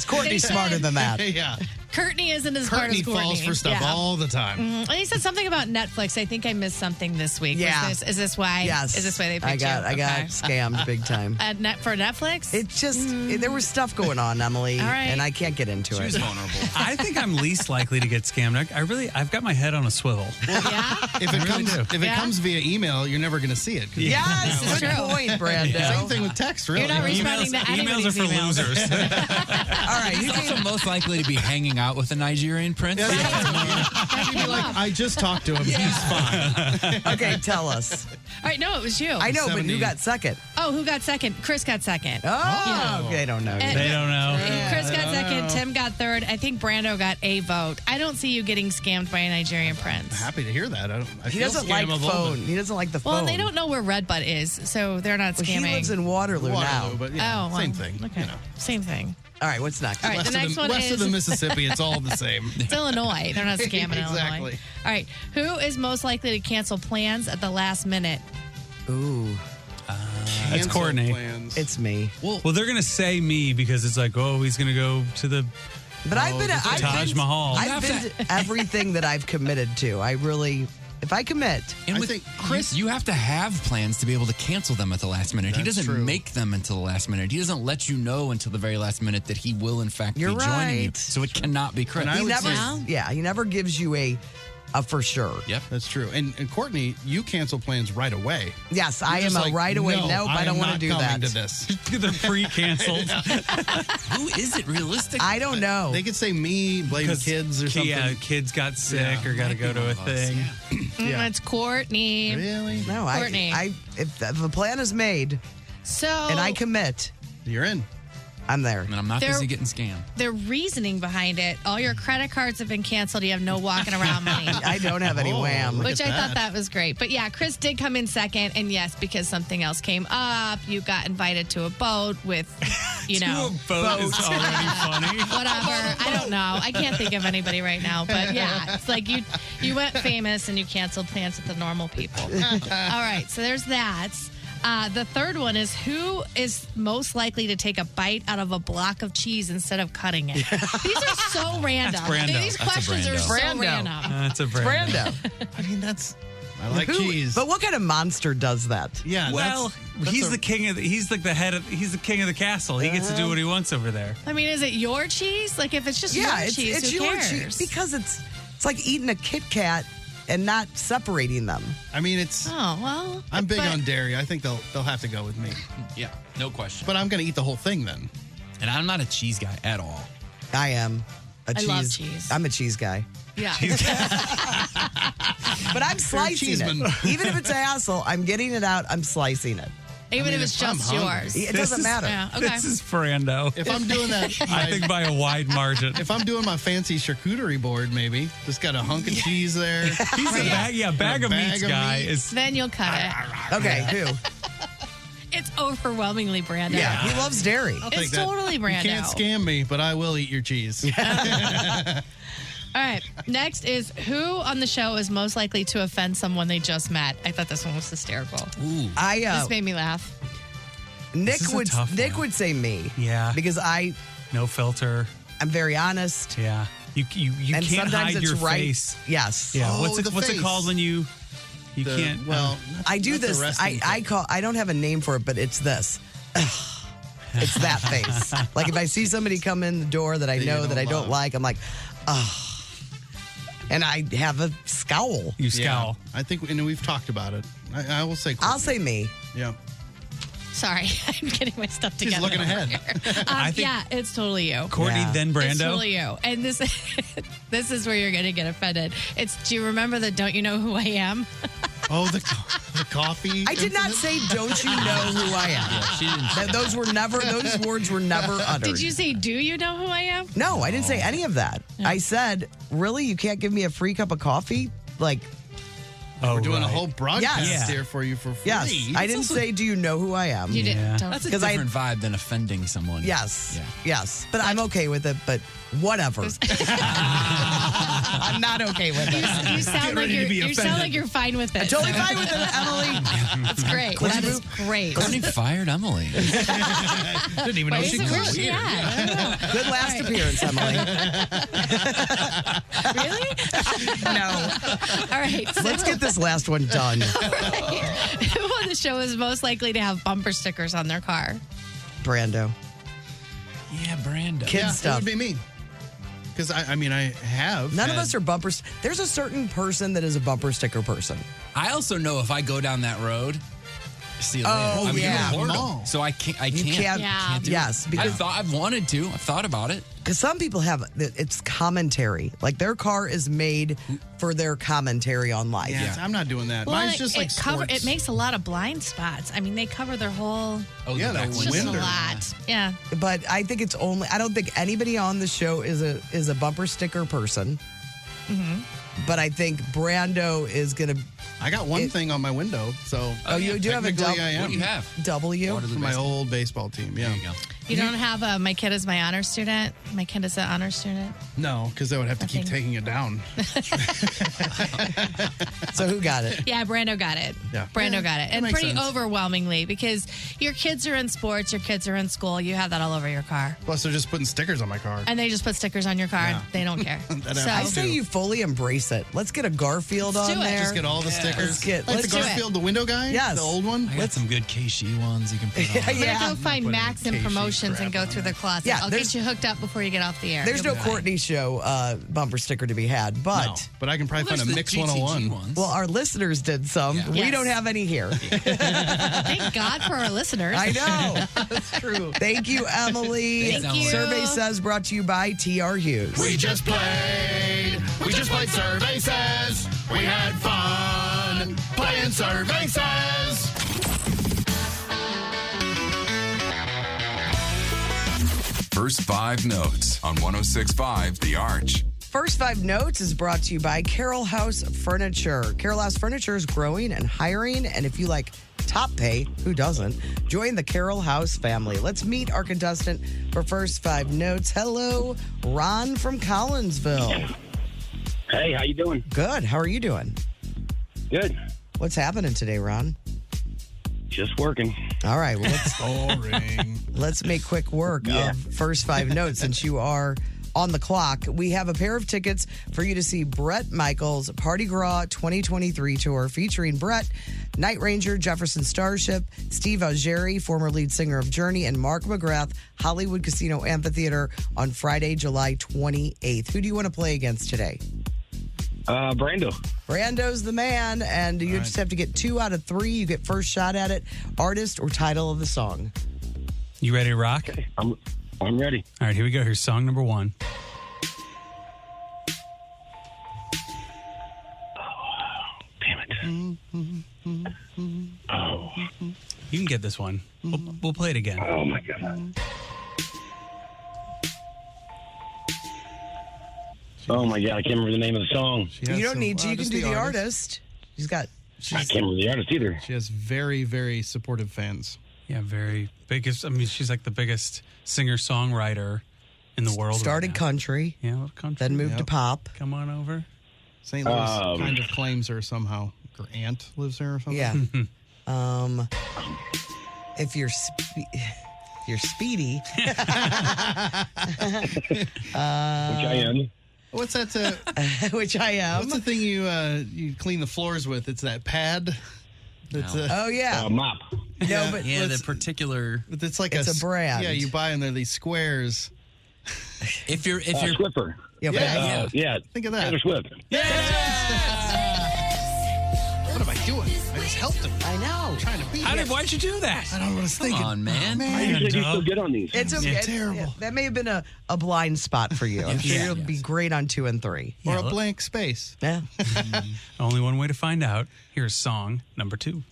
Courtney's They smarter said- than that. Yeah. Courtney isn't as smart Courtney as Courtney. falls for stuff Yeah. all the time. And he said something about Netflix. I think I missed something this week. Yeah. Is this why? Yes. Is this why they picked I got you? scammed big time. For Netflix? It just, there was stuff going on, Emily, All right. and I can't get into it. vulnerable. I think I'm least likely to get scammed. I've got my head on a swivel. yeah. If it Yeah. comes via email, you're never going to see it. Yes, This is good true. point, Brando. Same thing with text, really. You're not responding to Emails are anybody's for emails. losers. All right, He's you also can, most likely to be hanging out with a Nigerian prince. You'd be like, I just talked to him. He's fine. okay, tell us. All right, no, it was you. I know, but 70. who got second? Oh, who got second? Chris got second. Oh, they don't know. And- They don't know. Chris got second. Tim got third. I think Brando got a vote. I don't see you getting scammed by a Nigerian prince. Happy to hear that. I He feel doesn't like scammable, phone. He doesn't like the phone. Well, they don't know where Redbutt is, so they're not Well, scamming. he lives in Waterloo, but now. Waterloo, but yeah, Oh, well, same thing. Okay, You know. same thing. All right, what's next? All right, West the of next the, one west is of the Mississippi, it's all the same. It's Illinois. They're not scamming Illinois. Exactly. All right, who is most likely to cancel plans at the last minute? Ooh, That's Cancel Courtney. plans. it's me. Well, they're gonna say me because it's like, oh, he's gonna go to the But I've been Taj been, Mahal. I've been to everything that I've committed to. I really, if I commit, And I with think Chris, you have to have plans to be able to cancel them at the last minute. He That's doesn't true. make them until the last minute. He doesn't let you know until the very last minute that he will, in fact, You're be joining you. right. So it cannot be Chris. And I he would never, say- yeah, he never gives you a for sure. Yep. That's true. And Courtney, you cancel plans right away. Yes, I You're am just a like, right away. No, Nope, I don't am want not to do coming that. to this. they're pre-canceled. Who is it realistically? I don't know. They could say me, blame kids or something. Yeah, kids got sick Yeah. or got to go to a thing. Yeah. It's Courtney. Really? no, Courtney. if the plan is made So and I commit, You're in. I'm there. And I'm not They're- busy getting scammed. the reasoning behind it, all your credit cards have been canceled. You have no walking around money. I don't have any Oh, wham. look Which at I thought that. that was great. But yeah, Chris did come in second. And yes, because something else came up, you got invited to a boat with, you know, To a boat is already funny. whatever. I don't know. I can't think of anybody right now. But yeah, it's like you went famous and you canceled plans with the normal people. All right, so there's that. The third one is, who is most likely to take a bite out of a block of cheese instead of cutting it? These are so random. That's Brando. These That's a questions are Brando. so Brando. random. That's a brand. Brando. I mean, I like Who- cheese. But what kind of monster does that? yeah, Well, that's he's a- the king of. He's like the head of. He's the king of the castle. He gets to do what he wants over there. I mean, is it your cheese? Like, if it's just Yeah, your it's cheese, it's who your cares? cheese because it's like eating a Kit Kat and not separating them. I mean, it's. Oh, well. I'm big but- on dairy. I think they'll have to go with me. Yeah, no question. But I'm going to eat the whole thing then. And I'm not a cheese guy at all. I am a cheese. love cheese. I'm a cheese guy. Yeah. But I'm slicing cheeseman. it. Even if it's a hassle, I'm getting it out. I'm slicing it. Even mean, if it's if I'm just hungry- yours. It doesn't matter. Yeah, okay. This is Brando. If I'm doing that, I think by a wide margin. if I'm doing my fancy charcuterie board, maybe just got a hunk of cheese there. He's a bag of bag meats of guy. meat. Is Then you'll cut it. Okay, who? It's overwhelmingly Brando. Yeah, he loves dairy. I'll take It's that. totally You Brando. can't scam me, but I will eat your cheese. All right. Next is who on the show is most likely to offend someone they just met? I thought this one was hysterical. Ooh. This made me laugh. Nick This is a would tough Nick one. would say me. Yeah. Because No filter. I'm very honest. Yeah. You And can't sometimes hide it's your right. face. Yes. Yeah. Oh, what's the it face. called when you can't? Well, I do not the this. resting I call. I don't have a name for it, but it's this. It's that face. Like if I see somebody come in the door that I That you know don't that I don't love. like, I'm like, ugh. And I have a scowl. You scowl. I think, and we've talked about it. I will say. I'll say me. Yeah. Sorry, I'm getting my stuff together. She's looking over ahead. here. I think- Yeah, it's totally you. Courtney, Yeah. then Brando. It's totally you. And this this is where you're going to get offended. It's, do you remember the Don't You Know Who I Am? Oh, the coffee. I did not say, "Don't you know who I am?" She didn't. Those words were never uttered. Did you say, do you know who I am? No, I didn't say any of that. I said, "Really, you can't give me a free cup of coffee?" Like, Oh, We're doing a right. whole broadcast Yes. here for you for free. yes, I didn't say, "Do you know who I am?" You didn't. Don't. That's a 'Cause I- different vibe than offending someone. Yes, Yeah. yes, but I'm okay with it. But whatever, I'm not okay with it. You sound like ready to be you sound like you're fine with it. Totally fine with it, Emily. That's great. Let's That is move- great. Courtney fired Emily. Didn't even know Wait, she is it- where's could. she at? I don't know. Good last appearance, Emily. Really? No, All right. So let's get this last one done. who on the show is most likely to have bumper stickers on their car? Brando, Yeah, Brando. kid Yeah, it stuff. would be me. Because I mean, I have. None of had- us are bumpers. There's a certain person that is a bumper sticker person. I also know if I go down that road, see you Oh, later. I'm yeah. gonna No. hoard 'em. So I can't. You can't. Yeah. do Yes, it. because I've wanted to. I've thought about it. Because some people have, it's commentary. Like their car is made for their commentary on life. Yeah, I'm not doing that. Well, Mine's just like sports. it makes a lot of blind spots. I mean, they cover their whole. Oh, Yeah, the that back It's just window. a lot. Yeah. But I think it's only, I don't think anybody on the show is a bumper sticker person. Mm-hmm. But I think Brando is going to, I got one thing on my window, so. Oh, you do have a technically I W- am. What do you have? W. For my old baseball team, yeah. There you go. You don't have my kid is my honor student. My kid is an honor student. No, because I would have to keep Nothing. taking it down. So who got it? Yeah, Brando got it. Yeah. Brando got it. that And makes pretty sense. overwhelmingly because your kids are in sports, your kids are in school, you have that all over your car. Plus, they're just putting stickers on my car. And they just put stickers on your car and they don't care. That so I happens say you fully embrace it. Let's get a Garfield Let's on do it. there. Just get all the stickers. Let's get, Let's the do it. Garfield, the window guy? Yes. The old one? I got some good KC ones you can put on. I'm Yeah. gonna go find Put Max in and KC promotions and crap go through the closet. Yeah, I'll there's- get you hooked up before you get off the air. There's no You'll be fine. Courtney Show bumper sticker to be had, but No, but I can probably Well, find a there's Mix the GTG 101. ones. well, our listeners did some. Yeah. We Yes. don't have any here. Thank God for our listeners. I know. That's true. Thank you, Emily. Thank you. Survey Says brought to you by TR Hughes. We just played Survey Says. We had fun playing Survey Says. First 5 notes on 1065 The Arch. First 5 Notes is brought to you by Carroll House Furniture. Carroll House Furniture is growing and hiring, and if you like top pay, who doesn't? Join the Carroll House family. Let's meet our contestant for First 5 Notes. Hello, Ron from Collinsville. Hey, how you doing? Good. How are you doing? Good. What's happening today, Ron? Just working. All right, well, Boring. let's make quick work of First 5 Notes since you are on the clock. We have a pair of tickets for you to see Brett Michaels' Party Gras 2023 tour featuring Brett, Night Ranger, Jefferson Starship, Steve Algeri, former lead singer of Journey, and Mark McGrath, Hollywood Casino Amphitheater on Friday, July 28th. Who do you want to play against today? Brando. Brando's the man, and you just have to get 2 out of 3. You get first shot at it. Artist or title of the song. You ready to rock? I'm ready. All right, here we go. Here's song number 1. Damn it. Oh. You can get this one. We'll play it again. Oh, my God. Oh, my God. I can't remember the name of the song. You don't need to. You can just do the artist. He's got. I can't remember the artist either. She has very, very supportive fans. Yeah, very biggest. I mean, she's like the biggest singer-songwriter in the world. Started right now. country, Yeah, what country? then moved to Yep. pop. Come on over. St. Louis kind of claims her somehow. Her aunt lives there or something. Yeah. If you're speedy, Which I am. What's that? which I am. What's the thing you clean the floors with? It's that pad. That's Oh yeah. Mop. No, but Yeah, the Let's- particular. it's like It's a brand. Yeah, you buy and they're these squares. If you're Swiffer. yeah, but Yeah. Yeah. Think of that. Taylor Swift. What am I doing? I just helped him. I know. I'm trying to beat How him. did? Why'd you do that? I don't know what I was thinking. on, man. I usually do so good on these. It's okay. Yeah, terrible. That may have been a blind spot for you. I'm sure Yeah. you'll be great on 2 and 3. Or Yeah, a look. blank space. Yeah. Only one way to find out. Here's song number 2.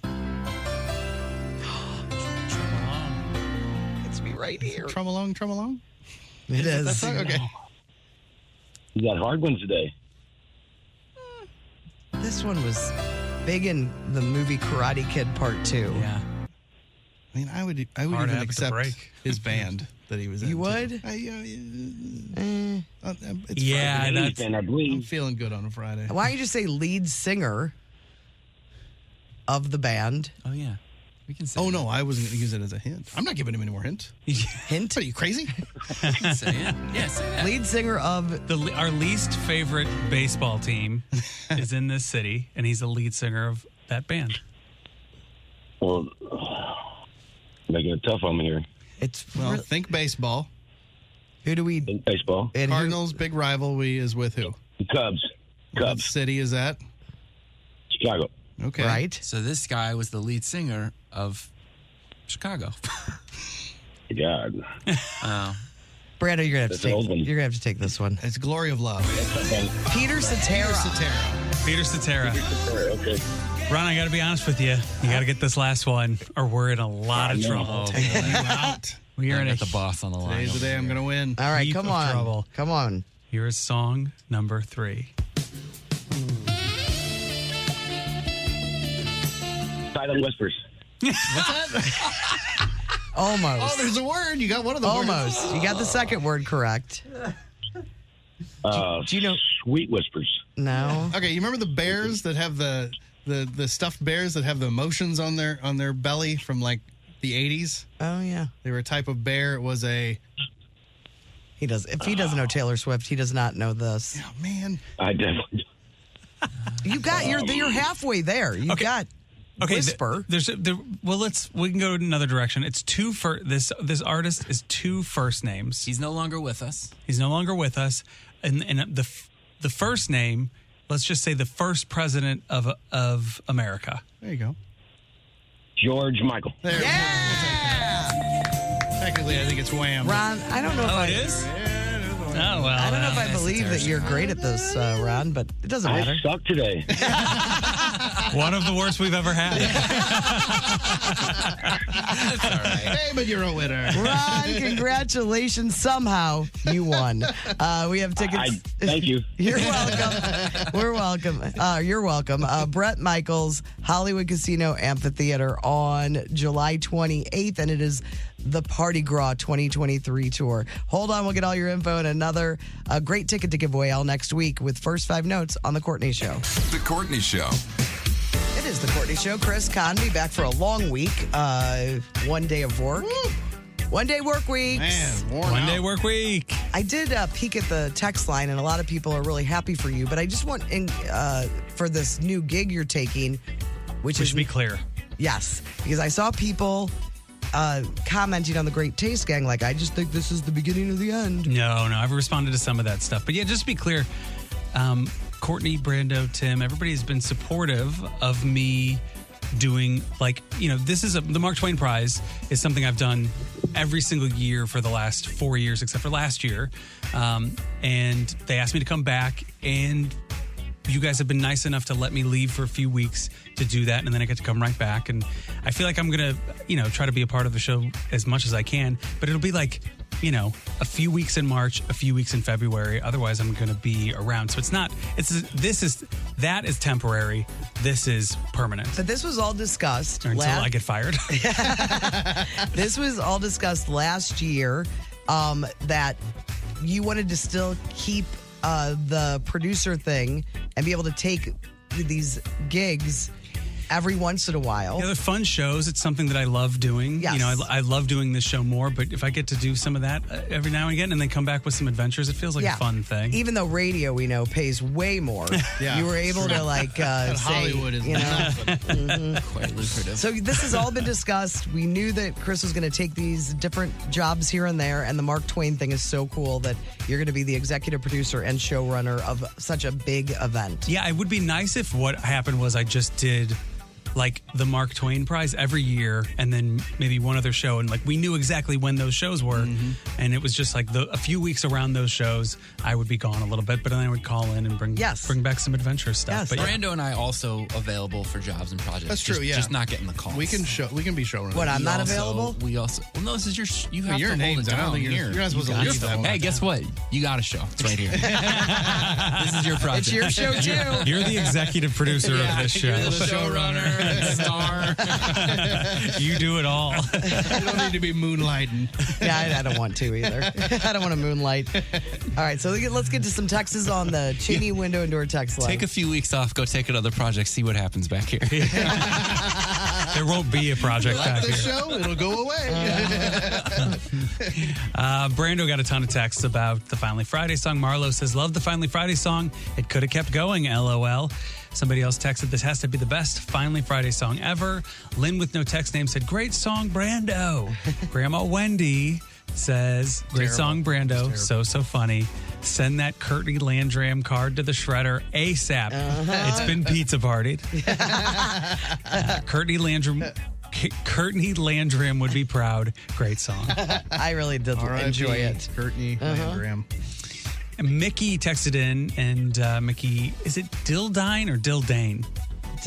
It's me right here. Trum along. It is. That's not, okay. You got hard ones today. This one was big in the movie Karate Kid Part 2. Yeah. I mean, I would Hard even habit to accept break. his band that he was in. You would? It's Yeah, Friday. that's And I I'm believe. feeling good on a Friday. Why don't you just say lead singer of the band? Oh yeah, we can say. Oh no, I wasn't going to use it as a hint. I'm not giving him any more hint. Hint? What are you crazy? We can say it. Yeah, say that. Lead singer of our least favorite baseball team is in this city, and he's the lead singer of that band. Well, making it tough on me here. it's Well, re- think baseball. who do we In baseball. and who- Cardinals' big rivalry is with who? Cubs. What Cubs. city is that? Chicago. Okay. right? So this guy was the lead singer of Chicago. God. Oh, Brando, you're gonna have That's to an old take one. you're gonna have to take this one. It's Glory of Love. Peter Cetera. Peter Cetera. Okay. Ron, I got to be honest with you. You got to get this last one, or we're in a lot of trouble. You out. We are in I a got the boss on the line. Today's the day I'm going to win. All right, heap come of on. trouble. Come on. Here is song number 3. Silent Whispers. Almost. Oh, there's a word. You got one of the words. Almost. You got the second word correct. Do you know? Sweet Whispers. No. Okay, you remember the bears that have the stuffed bears that have the emotions on their belly from like the 80s? Oh yeah. They were a type of bear. It was a He does. If he doesn't know Taylor Swift, he does not know this. oh man. I definitely. You got you're halfway there. You got Whisper. We can go another direction. It's this artist is 2 first names. He's no longer with us. He's no longer with us, and the first name. Let's just say the first president of America. There you go. George Michael. There. Technically, I think it's Wham. Ron, I don't know if Oh, it is. Oh well. I don't know if I that's believe that you're great at this, Ron, but it doesn't matter. I suck today. One of the worst we've ever had. Hey, but you're a winner. Ron, congratulations. Somehow you won. We have tickets. Thank you. You're welcome. We're welcome. You're welcome. Brett Michaels, Hollywood Casino Amphitheater on July 28th, and it is the Party Gras 2023 tour. Hold on, we'll get all your info and another great ticket to give away all next week with First 5 Notes on The Courtney Show. The Courtney Show. It is The Courtney Show. Chris Convey back for a long week. 1 day of work. 1 day work weeks. Man, worn One out. day work week. I did peek at the text line, and a lot of people are really happy for you. But I just want for this new gig you're taking, which We is should be clear. yes, because I saw people commenting on the Great Taste Gang, like I just think this is the beginning of the end. No, I've responded to some of that stuff. But yeah, just to be clear, Courtney, Brando, Tim, everybody has been supportive of me doing, this is the Mark Twain Prize is something I've done every single year for the last 4 years, except for last year. And they asked me to come back, and you guys have been nice enough to let me leave for a few weeks to do that, and then I get to come right back. And I feel like I'm going to, try to be a part of the show as much as I can, but it'll be like, a few weeks in March, a few weeks in February. Otherwise, I'm going to be around. So that is temporary. This is permanent. But this was all discussed. Until I get fired. This was all discussed last year that you wanted to still keep the producer thing and be able to take these gigs every once in a while. Yeah, they're fun shows. It's something that I love doing. Yes. You know, I love doing this show more, but if I get to do some of that every now and again and then come back with some adventures, it feels like a fun thing. Even though radio, we know, pays way more. Yeah, you were able to like say, Hollywood is you know, Quite lucrative. So this has all been discussed. We knew that Chris was going to take these different jobs here and there, and the Mark Twain thing is so cool that you're going to be the executive producer and showrunner of such a big event. Yeah, it would be nice if what happened was I just did like the Mark Twain Prize every year and then maybe one other show, and like we knew exactly when those shows were, and it was just like a few weeks around those shows I would be gone a little bit, but then I would call in and bring back some adventure stuff. But Brando and I also available for jobs and projects. That's true, Just not getting the calls. We can be showrunners. What, I'm not available? We also. Well, no, this is you have your to hold name's it I don't down think here. you're not supposed to You leave got that one. Hey, guess what? You got a show. It's right here. This is your project. It's your show too. You're the executive producer of this show. You're the showrunner, star. You do it all. You don't need to be moonlighting. Yeah, I don't want to either. I don't want to moonlight. All right, so let's get to some texts on the Cheney window and door text line. Take a few weeks off. Go take another project. See what happens back here. There won't be a project Like back the here. show, it'll go away. Brando got a ton of texts about the Finally Friday song. Marlo says, love the Finally Friday song. It could have kept going, LOL. Somebody else texted, this has to be the best Finally Friday song ever. Lynn with no text name said, great song, Brando. Grandma Wendy says, great song, Brando. So funny. Send that Courtney Landrum card to the shredder ASAP. It's been pizza partied. Courtney Landrum would be proud. Great song. I really did enjoy it. Courtney Landrum. Mickey texted in, and Mickey, is it Dildine or Dildane? It's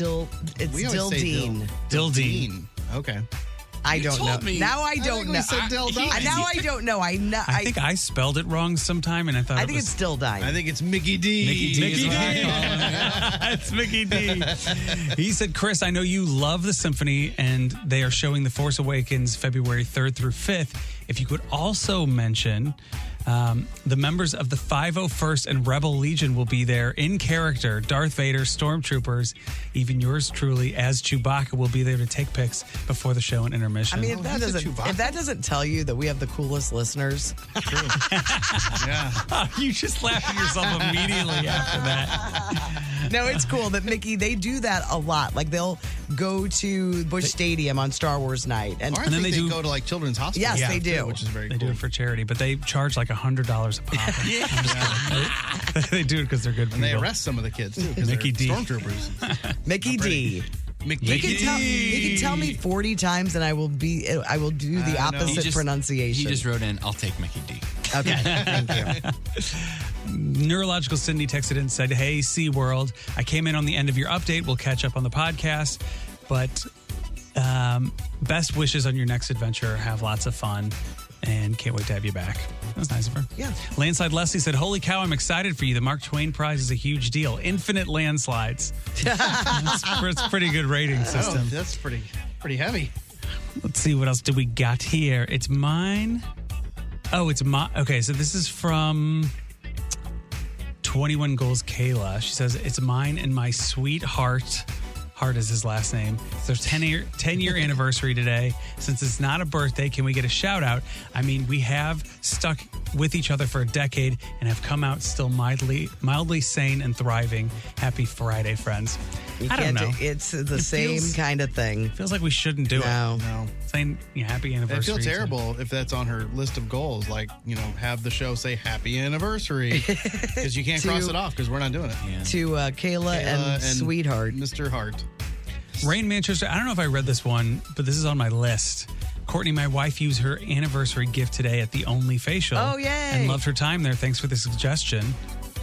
We always say Dildine. Dildine. Okay. I don't know. told me. Now I don't think we know. said Dildine. Now I don't know. I think I spelled it wrong sometime, and I thought I it think was it's Dildine. I think it's Mickey D. Mickey D. Mickey is what I D. call it. It's Mickey D. He said, Chris, I know you love the symphony, and they are showing The Force Awakens February 3rd through 5th. If you could also mention the members of the 501st and Rebel Legion will be there in character. Darth Vader, stormtroopers, even yours truly as Chewbacca will be there to take pics before the show and intermission. I mean, if that doesn't tell you that we have the coolest listeners, Yeah. you just laughed at yourself immediately after that. no, it's cool that Mickey, they do that a lot. Like they'll go to Busch Stadium on Star Wars night. And then they they go to like children's hospitals. Yes, they do. Too, which is very They cool. do it for charity, but they charge like $100 a pop. They do it because they're good people. And they arrest some of the kids too because Mickey they're D. stormtroopers. Mickey D. Mickey You D. can tell me 40 times and I will do the opposite pronunciation. He just wrote in, I'll take Mickey D. Okay, thank you. Neurological Cindy texted in and said, hey, SeaWorld, I came in on the end of your update. We'll catch up on the podcast. But best wishes on your next adventure. Have lots of fun. And can't wait to have you back. That was nice of her. Yeah. Landslide Leslie said, holy cow, I'm excited for you. The Mark Twain Prize is a huge deal. Infinite landslides. It's a pretty good rating system. Oh, that's pretty heavy. Let's see, what else do we got here? It's mine. Oh, it's my. Okay, so this is from 21 Goals Kayla. She says, it's mine and my sweetheart. Hart is his last name. It's their 10-year anniversary today. Since it's not a birthday, can we get a shout out? I mean, we have stuck with each other for a decade and have come out still mildly sane and thriving. Happy Friday, friends. I don't know. It's the same kind of thing. Feels like we shouldn't do it. No. Saying happy It anniversary. feels terrible if that's on her list of goals. Like, have the show say happy anniversary because you can't cross it off because we're not doing it. Yeah. To Kayla and Sweetheart. Mr. Hart. Rain Manchester, I don't know if I read this one, but this is on my list. Courtney, my wife, used her anniversary gift today at the Only Facial. Oh, yay. And loved her time there. Thanks for the suggestion.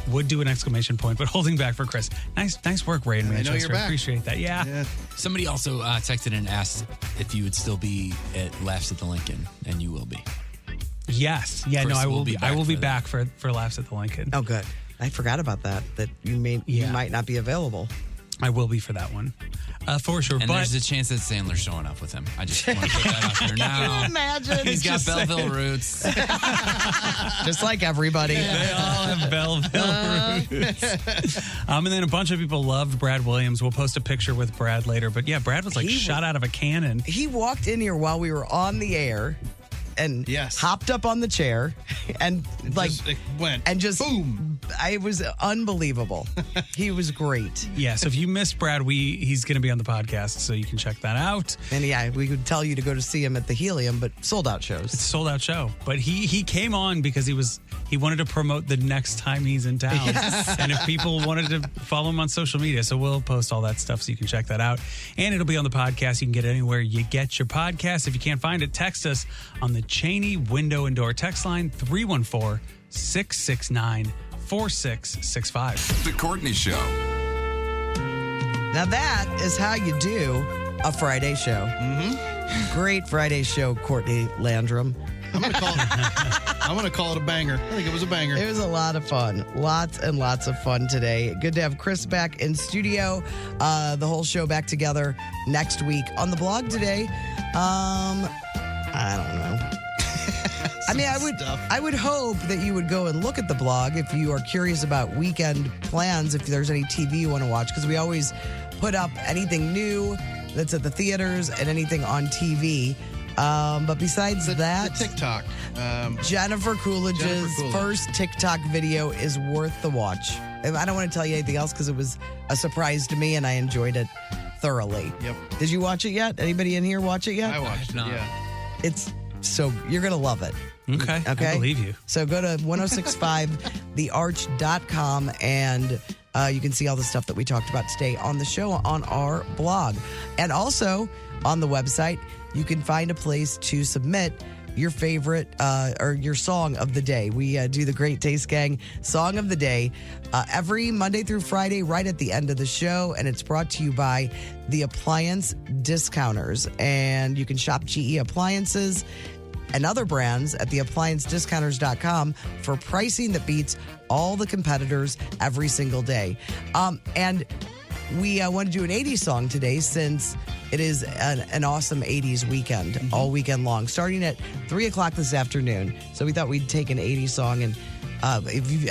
Would do an exclamation point, but holding back for Chris. Nice work, Rain I know Manchester. you're back. Appreciate that. Yeah. Somebody also texted and asked if you would still be at Laughs at the Lincoln, and you will be. Yes. Yeah, Chris no, I will will be be. back I will be for back for Laughs at the Lincoln. Oh, good. I forgot about that you might not be available. I will be for that one. For sure. And but there's a chance that Sandler's showing up with him. I just want to put that out there now. Can you imagine? He's got Belleville roots. Just like everybody. They all have Belleville roots. And then a bunch of people loved Brad Williams. We'll post a picture with Brad later. But yeah, Brad was like shot out of a cannon. He walked in here while we were on the air and hopped up on the chair and it went and just boom. It was unbelievable. He was great. Yeah, so if you missed Brad, he's going to be on the podcast, so you can check that out. And yeah, we could tell you to go to see him at the Helium, but sold out shows. It's a sold out show. But he came on because he wanted to promote the next time he's in town. Yes. And if people wanted to follow him on social media, so we'll post all that stuff so you can check that out. And it'll be on the podcast. You can get it anywhere you get your podcast. If you can't find it, text us on the Cheney Window and Door text line 314-669-4665. The Courtney Show. Now that is how you do a Friday show. Mm-hmm. Great Friday show, Courtney Landrum. I'm going to call it a banger. I think it was a banger. It was a lot of fun. Lots and lots of fun today. Good to have Chris back in studio. The whole show back together next week. On the blog today, I don't know. I mean, I would hope that you would go and look at the blog if you are curious about weekend plans, if there's any TV you want to watch, because we always put up anything new that's at the theaters and anything on TV. But besides that, the TikTok. Jennifer Coolidge's first TikTok video is worth the watch. And I don't want to tell you anything else because it was a surprise to me and I enjoyed it thoroughly. Yep. Did you watch it yet? Anybody in here watch it yet? I watched it, yeah. It's so, you're going to love it. Okay. I believe you. So go to 1065thearch.com and you can see all the stuff that we talked about today on the show on our blog. And also on the website, you can find a place to submit your favorite or your song of the day. We do the Great Taste Gang Song of the Day every Monday through Friday right at the end of the show, and it's brought to you by the Appliance Discounters. And you can shop GE Appliances and other brands at theappliancediscounters.com for pricing that beats all the competitors every single day. And we want to do an 80s song today since it is an awesome 80s weekend, all weekend long, starting at 3 o'clock this afternoon. So we thought we'd take an 80s song. And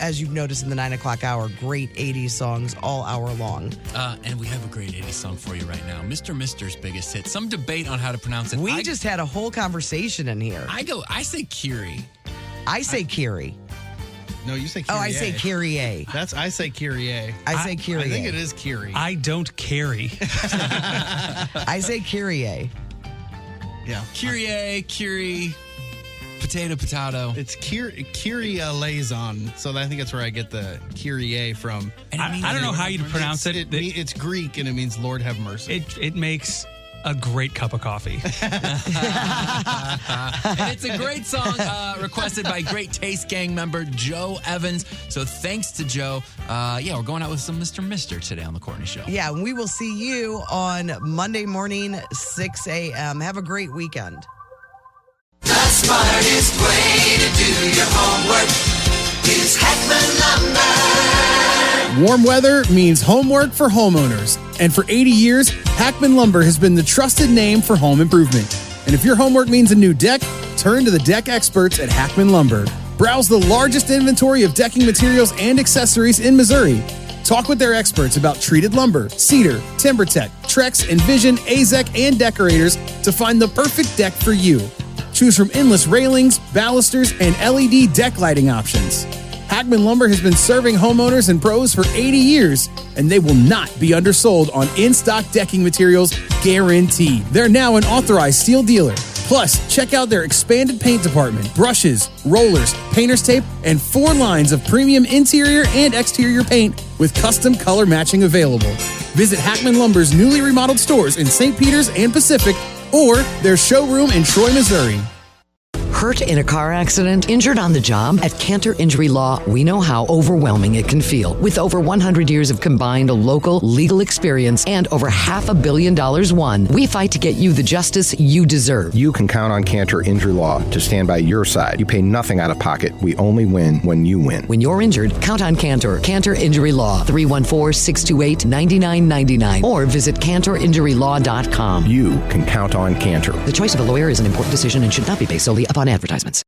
as you've noticed in the 9 o'clock hour, great 80s songs all hour long. And we have a great 80s song for you right now. Mr. Mister's biggest hit. Some debate on how to pronounce it. We just had a whole conversation in here. I say Kiri. I say Kiri. No, you say Kyrie. Oh, I say Kyrie. I say Kyrie. I say Kyrie. I think it is Kyrie. I don't carry. I say Kyrie. Yeah. Kyrie, potato. It's Kyrie Lazon. So I think that's where I get the Kyrie from. I don't know how you'd pronounce it. It's Greek and it means Lord have mercy. It makes a great cup of coffee. And it's a great song requested by Great Taste Gang member Joe Evans. So thanks to Joe. We're going out with some Mr. Mister today on The Courtney Show. Yeah, and we will see you on Monday morning, 6 a.m. Have a great weekend. The smartest way to do your homework is Heckman Lumber. Warm weather means homework for homeowners. And for 80 years, Hackman Lumber has been the trusted name for home improvement. And if your homework means a new deck, turn to the deck experts at Hackman Lumber. Browse the largest inventory of decking materials and accessories in Missouri. Talk with their experts about treated lumber, cedar, TimberTech, Trex, Envision, AZEK, and Decorators to find the perfect deck for you. Choose from endless railings, balusters, and LED deck lighting options. Hackman Lumber has been serving homeowners and pros for 80 years, and they will not be undersold on in-stock decking materials, guaranteed. They're now an authorized steel dealer. Plus, check out their expanded paint department, brushes, rollers, painter's tape, and 4 lines of premium interior and exterior paint with custom color matching available. Visit Hackman Lumber's newly remodeled stores in St. Peters and Pacific, or their showroom in Troy, Missouri. Hurt in a car accident? Injured on the job? At Cantor Injury Law, we know how overwhelming it can feel. With over 100 years of combined local legal experience and over $500 million won, we fight to get you the justice you deserve. You can count on Cantor Injury Law to stand by your side. You pay nothing out of pocket. We only win when you win. When you're injured, count on Cantor. Cantor Injury Law, 314-628-9999, or visit CantorInjuryLaw.com. You can count on Cantor. The choice of a lawyer is an important decision and should not be based solely upon advertisements.